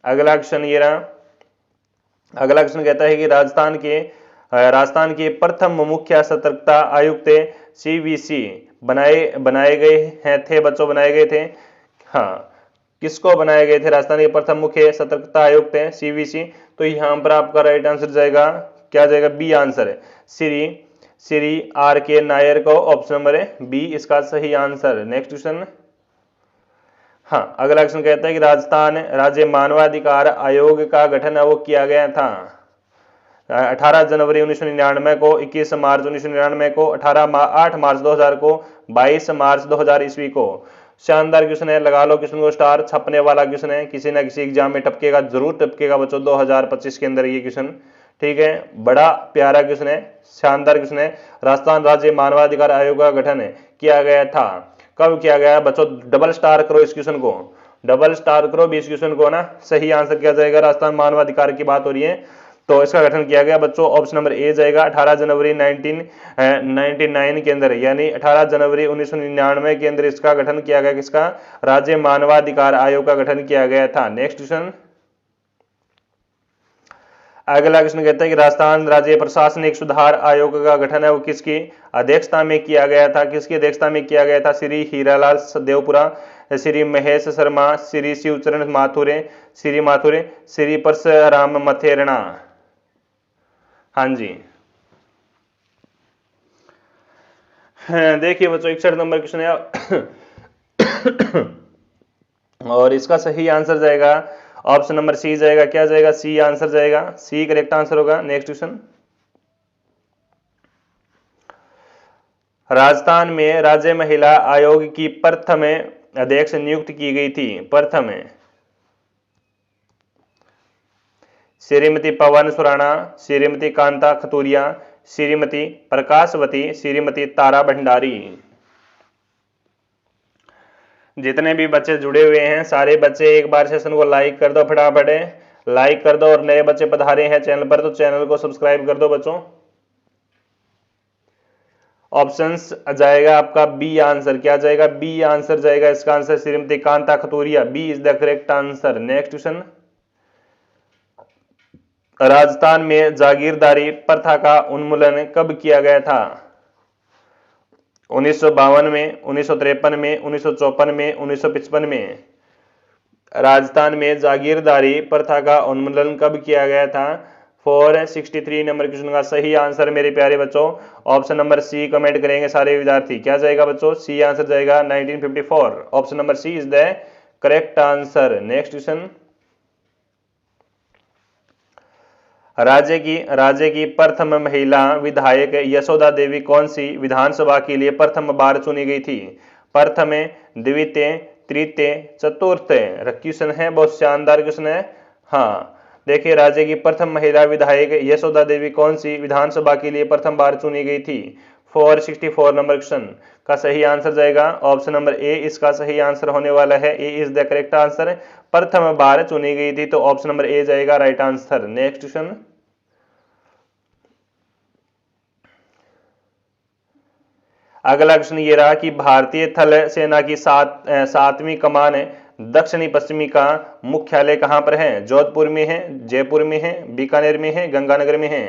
अगला क्वेश्चन ये रहा। अगला क्वेश्चन कहता है कि राजस्थान के प्रथम मुख्य सतर्कता आयुक्त सीवीसी बनाए गए हैं थे बच्चों, बनाए गए थे। हाँ, किसको बनाए गए थे? राजस्थान के प्रथम मुख्य सतर्कता आयुक्त है सीवीसी। तो यहां पर आपका राइट आंसर जाएगा क्या जाएगा? बी आंसर है। श्री आर के नायर को ऑप्शन नंबर है बी इसका सही आंसर। Next question. हाँ, अगला क्वेश्चन कहता है कि राजस्थान राज्य मानवाधिकार आयोग का गठन वो किया गया था 18 जनवरी 1999 को, 21 मार्च 1999 को, 8 मार्च 2000 को, 22 मार्च 2000 ईस्वी को। शानदार क्वेश्चन है, लगा लो क्वेश्चन को स्टार। छपने वाला क्वेश्चन है, किसी ना किसी एग्जाम में टपकेगा, जरूर टपकेगा बच्चों 2025 के अंदर ये क्वेश्चन। ठीक है, बड़ा प्यारा क्वेश्चन है, शानदार क्वेश्चन है। राजस्थान राज्य मानवाधिकार आयोग का गठन किया गया था, कब किया गया बच्चों? डबल स्टार करो इस क्वेश्चन को, डबल स्टार करो भी इस क्वेश्चन को ना। सही आंसर क्या जाएगा? राजस्थान मानवाधिकार की बात हो रही है तो इसका गठन किया गया बच्चों। ऑप्शन नंबर ए जाएगा 18 जनवरी 1999 के अंदर, यानी 18 जनवरी 1999 के अंदर इसका गठन किया गया। किसका? राज्य मानवाधिकार आयोग का गठन किया गया था। Next question. अगला क्वेश्चन कहता है कि राजस्थान राज्य प्रशासनिक सुधार आयोग का गठन है वो किसकी अध्यक्षता में किया गया था? किसकी अध्यक्षता में किया गया था? श्री हीरालाल देवपुरा, श्री महेश शर्मा, श्री शिवचरण माथुरे, श्री परशुराम मथेरणा। हाँ जी, देखिए बच्चों 61 नंबर क्वेश्चन है और इसका सही आंसर जाएगा ऑप्शन नंबर सी जाएगा। क्या जाएगा? सी आंसर जाएगा, सी करेक्ट आंसर होगा। Next question. राजस्थान में राज्य महिला आयोग की प्रथम अध्यक्ष नियुक्त की गई थी। प्रथम श्रीमती पवन सुराणा, श्रीमती कांता खतूरिया, श्रीमती प्रकाशवती, श्रीमती तारा भंडारी। जितने भी बच्चे जुड़े हुए हैं सारे बच्चे एक बार सेशन को लाइक कर दो, फटाफट लाइक कर दो। और नए बच्चे पधारे हैं चैनल पर तो चैनल को सब्सक्राइब कर दो बच्चों। ऑप्शंस जाएगा आपका बी आंसर। क्या जाएगा? बी आंसर जाएगा इसका answer, Shrimati Kanta Khaturia. B is the correct answer. Next question. Rajasthan में जागीरदारी प्रथा का उन्मूलन कब किया गया था? 1952 में, 1953 में, 1954 में, 1955 में। राजस्थान में जागीरदारी प्रथा का उन्मूलन कब किया गया था? 463 नंबर क्वेश्चन का सही आंसर मेरे प्यारे बच्चों ऑप्शन नंबर सी कमेंट करेंगे सारे विद्यार्थी। क्या जाएगा बच्चों? सी आंसर जाएगा 1954। Option number C is the correct answer. Next question. राज्य की प्रथम महिला विधायक यशोदा देवी कौन सी विधानसभा के लिए प्रथम बार चुनी गई थी? प्रथम, द्वितीय, तृतीय, चतुर्थ क्वेश्चन है, बहुत शानदार क्वेश्चन है। हाँ देखिए, राज्य की प्रथम महिला विधायक यशोदा देवी कौन सी विधानसभा के लिए प्रथम बार चुनी गई थी? 464 नंबर क्वेश्चन का सही आंसर जाएगा ऑप्शन नंबर ए, इसका सही आंसर होने वाला है। ए इज द करेक्ट आंसर। प्रथम बार चुनी गई थी तो ऑप्शन नंबर ए जाएगा राइट आंसर। नेक्स्ट क्वेश्चन, अगला क्वेश्चन ये रहा कि भारतीय थल सेना की सातवीं कमान दक्षिणी पश्चिमी का मुख्यालय कहां पर है? जोधपुर में है, जयपुर में है, बीकानेर में है, गंगानगर में है?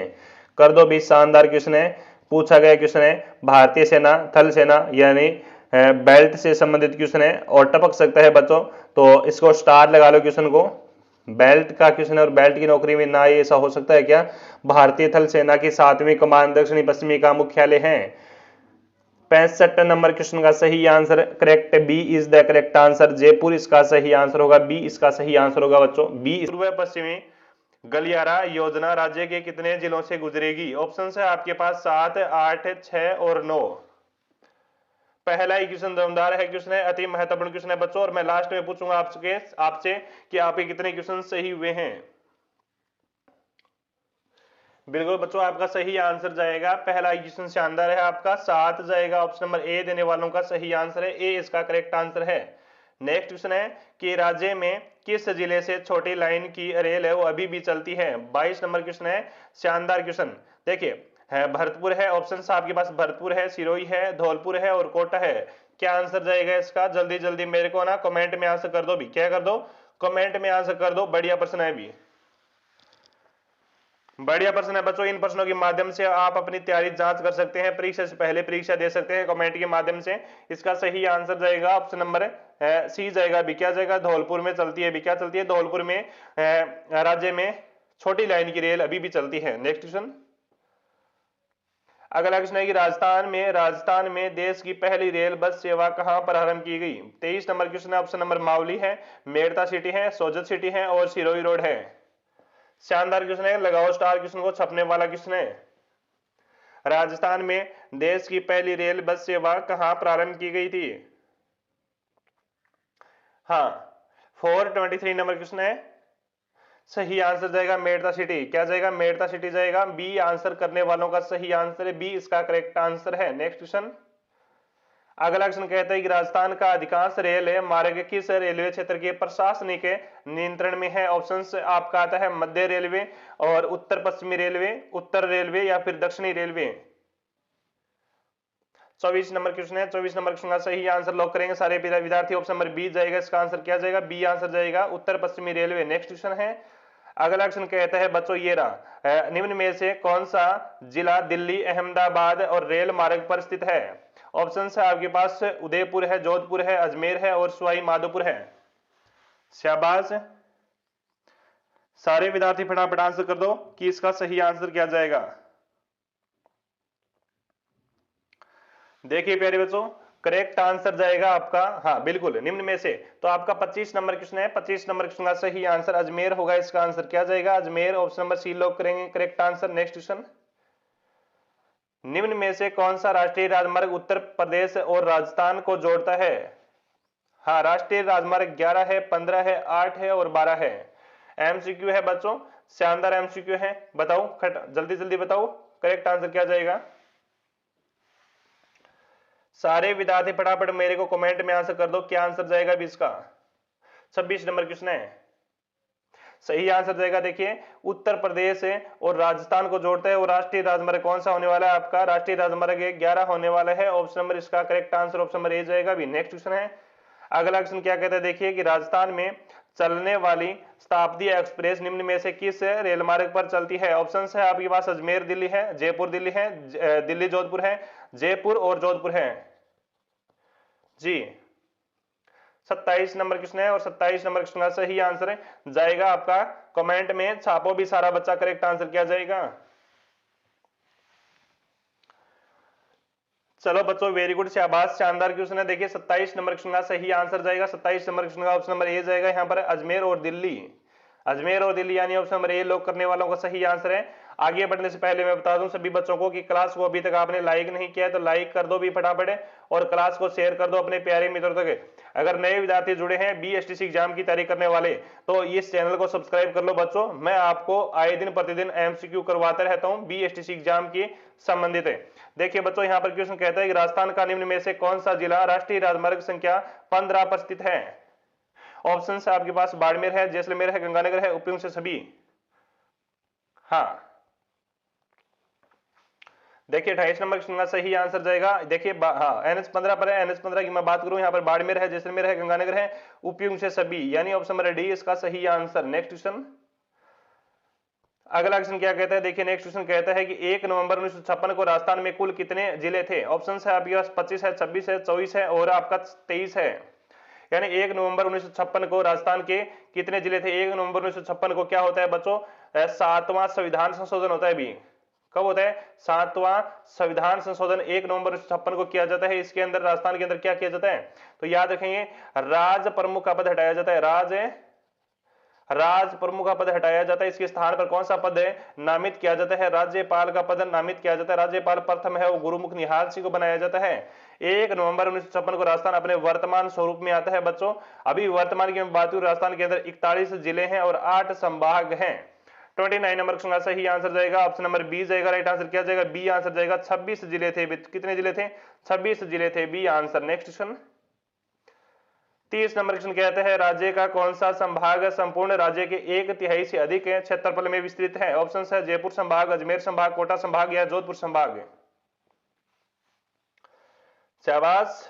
कर दो भी, शानदार क्वेश्चन है, पूछा गया क्वेश्चन है। भारतीय सेना, थल सेना यानी बेल्ट से संबंधित क्वेश्चन है और टपक सकता है बच्चों, तो इसको स्टार लगा लो क्वेश्चन को। बेल्ट का क्वेश्चन है और बेल्ट की नौकरी में ना, ये ऐसा हो सकता है क्या? भारतीय थल सेना की सातवीं कमान दक्षिणी पश्चिमी का मुख्यालय है। 65 नंबर क्वेश्चन का सही answer correct, B is the correct answer. Jaipur इसका सही आंसर होगा, बी इसका सही आंसर होगा बच्चों, बी। पूर्व पश्चिमी गलियारा योजना राज्य के कितने जिलों से गुजरेगी? ऑप्शन है आपके पास 7, 8, 6 और 9। पहला ही क्वेश्चन दमदार है, क्वेश्चन है, अति महत्वपूर्ण क्वेश्चन है बच्चों, और मैं लास्ट में पूछूंगा आपसे कि आपके कितने क्वेश्चन सही हुए हैं। बिल्कुल बच्चों, आपका सही आंसर जाएगा, पहला क्वेश्चन शानदार है आपका, 7 जाएगा। ऑप्शन नंबर ए देने वालों का सही आंसर है, ए इसका करेक्ट आंसर है। नेक्स्ट क्वेश्चन है कि राज्य में किस जिले से छोटी लाइन की रेल है वो अभी भी चलती है? 22 नंबर क्वेश्चन है, शानदार क्वेश्चन। देखिए है भरतपुर है, ऑप्शन आपके पास भरतपुर है, सिरोही है, धौलपुर है और कोटा है। क्या आंसर जाएगा इसका? जल्दी जल्दी मेरे को ना कमेंट में आंसर कर दो भी, क्या कर दो? कमेंट में आंसर कर दो, बढ़िया प्रश्न है भी, बढ़िया प्रश्न है बच्चों। इन प्रश्नों के माध्यम से आप अपनी तैयारी जांच कर सकते हैं, परीक्षा से पहले परीक्षा दे सकते हैं कमेंट के माध्यम से। इसका सही आंसर जाएगा ऑप्शन नंबर सी जाएगा भी, क्या जाएगा? धौलपुर में चलती है भी, क्या चलती है? धौलपुर में राज्य में छोटी लाइन की रेल अभी भी चलती है। नेक्स्ट क्वेश्चन, अगला क्वेश्चन है कि राजस्थान में देश की पहली रेल बस सेवा कहां प्रारंभ की गई? 23 नंबर क्वेश्चन है, ऑप्शन नंबर मावली है, मेड़ता सिटी है, सोजत सिटी है और सिरोही रोड है। शानदार क्वेश्चन है, लगाओ स्टार, क्वेश्चन को छपने वाला क्वेश्चन है। राजस्थान में देश की पहली रेल बस सेवा कहां प्रारंभ की गई थी? हाँ 423 नंबर क्वेश्चन है, सही आंसर जाएगा मेड़ता सिटी। क्या जाएगा? मेड़ता सिटी जाएगा, बी आंसर करने वालों का सही आंसर है, बी इसका करेक्ट आंसर है। नेक्स्ट क्वेश्चन, अगला क्वेश्चन कहता है कि राजस्थान का अधिकांश रेल मार्ग किस रेलवे क्षेत्र के प्रशासनिक नियंत्रण में है? ऑप्शंस आपका आता है मध्य रेलवे और उत्तर पश्चिमी रेलवे, उत्तर रेलवे या फिर दक्षिणी रेलवे। 24 नंबर क्वेश्चन है, 24 नंबर क्वेश्चन का सही आंसर लॉक करेंगे सारे विद्यार्थी, ऑप्शन नंबर बी जाएगा, इसका आंसर क्या जाएगा? बी आंसर जाएगा, उत्तर पश्चिमी रेलवे। नेक्स्ट क्वेश्चन है, अगला क्वेश्चन कहता है बच्चों ये रहा, निम्न में से कौन सा जिला दिल्ली अहमदाबाद और रेल मार्ग पर स्थित है? ऑप्शन है आपके पास उदयपुर है, जोधपुर है, अजमेर है और सवाई माधोपुर है। शाबाश, सारे विद्यार्थी फटाफट आंसर कर दो कि इसका सही आंसर क्या जाएगा। देखिए प्यारे बच्चों, करेक्ट आंसर जाएगा आपका, हाँ बिल्कुल निम्न में से, तो आपका 25 नंबर क्वेश्चन है, 25 नंबर क्वेश्चन का सही आंसर अजमेर होगा, इसका आंसर क्या जाएगा? Ajmer, option number C lock करेंगे, करेक्ट आंसर। नेक्स्ट क्वेश्चन, निम्न में से कौन सा राष्ट्रीय राजमार्ग उत्तर प्रदेश और राजस्थान को जोड़ता है? हाँ राष्ट्रीय राजमार्ग 11 है, 15 है, 8 है और 12 है। एमसीक्यू है बच्चों, शानदार एमसीक्यू है, बताओ जल्दी जल्दी बताओ करेक्ट आंसर क्या जाएगा। सारे विद्यार्थी फटाफट मेरे को कमेंट में आंसर कर दो क्या आंसर जाएगा भी इसका। 26 नंबर क्वेश्चन है, सही आंसर जाएगा देखिए उत्तर प्रदेश और राजस्थान को जोड़ता है, और राष्ट्रीय राजमार्ग कौन सा होने वाला है आपका? राष्ट्रीय राजमार्ग 11 होने वाला है, ऑप्शन नंबर इसका correct answer option number A जाएगा भी। नेक्स्ट क्वेश्चन है, अगला क्वेश्चन क्या कहता है देखिए कि राजस्थान में चलने वाली शताब्दी एक्सप्रेस निम्न में से किस रेल मार्ग पर चलती है? ऑप्शन है आपके पास अजमेर दिल्ली है, जयपुर दिल्ली है, दिल्ली जोधपुर है, जयपुर और जोधपुर है जी। 27 नंबर क्वेश्चन है और 27 नंबर क्वेश्चन का सही आंसर जाएगा आपका, कमेंट में छापो भी सारा बच्चा करेक्ट आंसर क्या जाएगा। चलो बच्चों वेरी गुड, शाबाश, शानदार क्वेश्चन है। देखिए 27 नंबर क्वेश्चन का सही आंसर जाएगा, 27 नंबर क्वेश्चन का ऑप्शन नंबर ए जाएगा, यहाँ पर अजमेर और दिल्ली, अजमेर और दिल्ली यानी ऑप्शन नंबर ए लॉक करने वालों का सही आंसर है। आगे बढ़ने से पहले मैं बता दूं सभी बच्चों को कि क्लास को अभी तक आपने लाइक नहीं किया है तो लाइक कर दो भी फटाफट, और क्लास को शेयर कर दो अपने प्यारे मित्रों तक। अगर नए विद्यार्थी जुड़े हैं BSTC एग्जाम की तैयारी करने वाले तो इस चैनल को सब्सक्राइब कर लो बच्चों। मैं आपको आए दिन प्रतिदिन MCQ करवाता रहता हूं BSTC एग्जाम की संबंधित है। देखिए बच्चों, यहां पर क्वेश्चन कहता है कि राजस्थान का निम्न में से कौन सा जिला राष्ट्रीय राजमार्ग संख्या 15 पर स्थित है। ऑप्शन है आपके पास बाड़मेर है, जैसलमेर है, गंगानगर है, उपयुक्त से सभी। हाँ, देखिए 28 नंबर क्वेश्चन का सही आंसर जाएगा। देखिए हाँ, NH15 पर है। NH15 की मैं बात करूं, यहां पर बाड़मेर है, जैसलमेर है, गंगानगर है, उपयुक्त से सभी, यानी ऑप्शन नंबर डी इसका सही आंसर। नेक्स्ट क्वेश्चन, अगला क्वेश्चन क्या कहता है, देखिए नेक्स्ट क्वेश्चन कहता है कि 1 नवंबर 1956 को राजस्थान में कुल कितने जिले थे। ऑप्शन है आपके पास 25 है, 26 है, 24 है और आपका 23 है। यानी 1 नवंबर 1956 को राजस्थान के कितने जिले थे। 1 नवंबर 1956 को क्या होता है बच्चों, 7वां संविधान संशोधन होता है। अभी कब होता है, 7वां संविधान संशोधन 1 नवंबर 1956 को किया जाता है। इसके अंदर राजस्थान के अंदर क्या किया जाता है, तो याद रखेंगे राज प्रमुख का पद हटाया जाता है। राज प्रमुख का पद हटाया जाता है। इसके स्थान पर कौन सा पद है नामित किया जाता है, राज्यपाल का पद नामित किया जाता है। राज्यपाल प्रथम है वो गुरुमुख निहाल सिंह को बनाया जाता है। 1 नवंबर 1956 को राजस्थान अपने वर्तमान स्वरूप में आता है बच्चों। अभी वर्तमान की बात करूं, राजस्थान के अंदर 41 जिले हैं और 8 संभाग हैं। 29 नंबर का सही आंसर जाएगा ऑप्शन नंबर बी जाएगा। राइट आंसर क्या जाएगा, बी आंसर जाएगा। 26 जिले थे। कितने जिले थे, 26 जिले थे, B answer. Next question, 30 number question कहता है राज्य का कौन सा संभाग संपूर्ण राज्य के 1/3 से अधिक क्षेत्रफल में विस्तृत है। ऑप्शन है जयपुर संभाग, अजमेर संभाग, कोटा संभाग या जोधपुर संभाग। शाबाश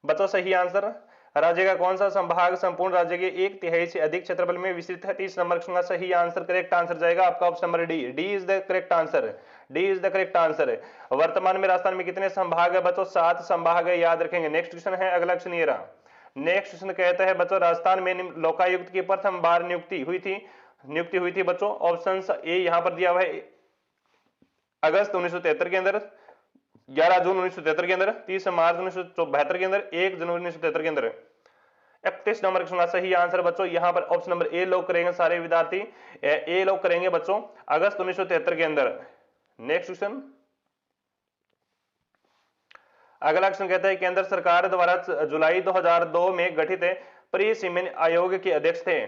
बच्चों, सही आंसर। राज्य का कौन सा संभाग संपूर्ण राज्य के 1/3 से अधिक क्षेत्रफल में विस्तृत है। 30 नंबर का सही आंसर, करेक्ट आंसर जाएगा आपका option number D. D is the correct answer. D is the correct answer. वर्तमान में राजस्थान में कितने संभाग है बच्चों, 7 संभाग है, याद रखेंगे। नेक्स्ट क्वेश्चन है, अगला क्वेश्चन ये रहा। नेक्स्ट क्वेश्चन कहता है बच्चों राजस्थान में लोकायुक्त की प्रथम बार नियुक्ति हुई थी बच्चों। ऑप्शन ए यहां पर दिया हुआ है अगस्त 1973 के अंदर, 11 जून 1973 के अंदर, 30 मार्च 1972 के अंदर, 1 जनवरी 1973 के अंदर। 31 नंबर का सही आंसर बच्चों यहां पर ऑप्शन नंबर ए लोग करेंगे। सारे विद्यार्थी ए लोग करेंगे बच्चों, अगस्त 1973 के अंदर। नेक्स्ट क्वेश्चन, अगला क्वेश्चन कहता है केंद्र सरकार द्वारा जुलाई 2002 में गठित प्री सीमेन आयोग के अध्यक्ष थे।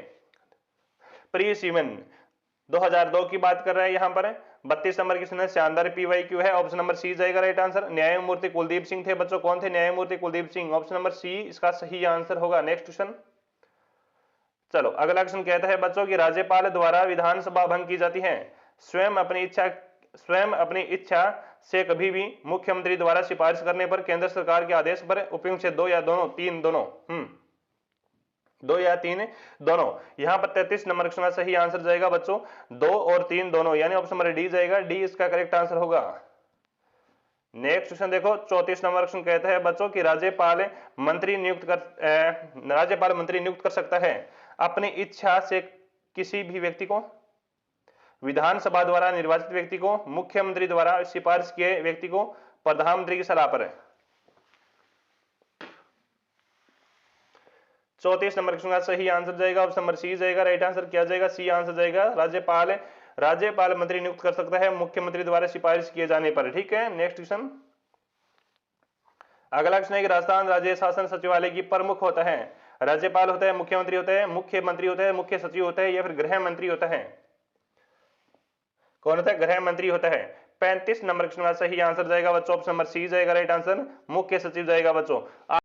प्री सीमेन 2002 की बात कर रहे हैं यहां पर। 32 नंबर क्वेश्चन शानदार PYQ है। ऑप्शन नंबर सी जाएगा राइट आंसर। न्यायमूर्ति कुलदीप सिंह थे बच्चों। कौन थे, न्यायमूर्ति Kuldeep Singh. Option number C इसका सही आंसर होगा। नेक्स्ट क्वेश्चन, चलो अगला क्वेश्चन कहता है बच्चों की राज्यपाल द्वारा विधानसभा भंग की जाती है स्वयं अपनी इच्छा से कभी भी मुख्यमंत्री द्वारा सिफारिश करने पर, केंद्र सरकार के आदेश पर, उपयुक्त से 2 या दोनों, 3 दोनों, 2 या 3 दोनों। यहां पर 33 नंबर का सही आंसर जाएगा बच्चों 2 और 3 दोनों, यानी ऑप्शन नंबर डी जाएगा। डी इसका करेक्ट आंसर होगा। नेक्स्ट क्वेश्चन देखो, 34 नंबर क्वेश्चन कहता है बच्चों की राज्यपाल मंत्री नियुक्त कर सकता है अपनी इच्छा से किसी भी व्यक्ति को, विधानसभा द्वारा निर्वाचित व्यक्ति को, मुख्यमंत्री द्वारा सिफारिश किए व्यक्ति को, प्रधानमंत्री की सलाह पर। 34 नंबर का सही आंसर जाएगा ऑप्शन नंबर सी जाएगा। राइट आंसर क्या जाएगा, सी आंसर जाएगा। राज्यपाल मंत्री नियुक्त कर सकता है मुख्यमंत्री द्वारा सिफारिश किए जाने पर। ठीक है, नेक्स्ट क्वेश्चन, अगला क्वेश्चन है कि राजस्थान राज्य शासन सचिवालय की प्रमुख होता है। राज्यपाल होता है, मुख्यमंत्री होता है, मुख्यमंत्री होता है, मुख्य सचिव होता है या फिर गृह मंत्री होता है। कौन होता है, गृह मंत्री होता है। 35 नंबर का सही आंसर जाएगा बच्चों ऑप्शन नंबर सी जाएगा। राइट आंसर मुख्य सचिव जाएगा बच्चों।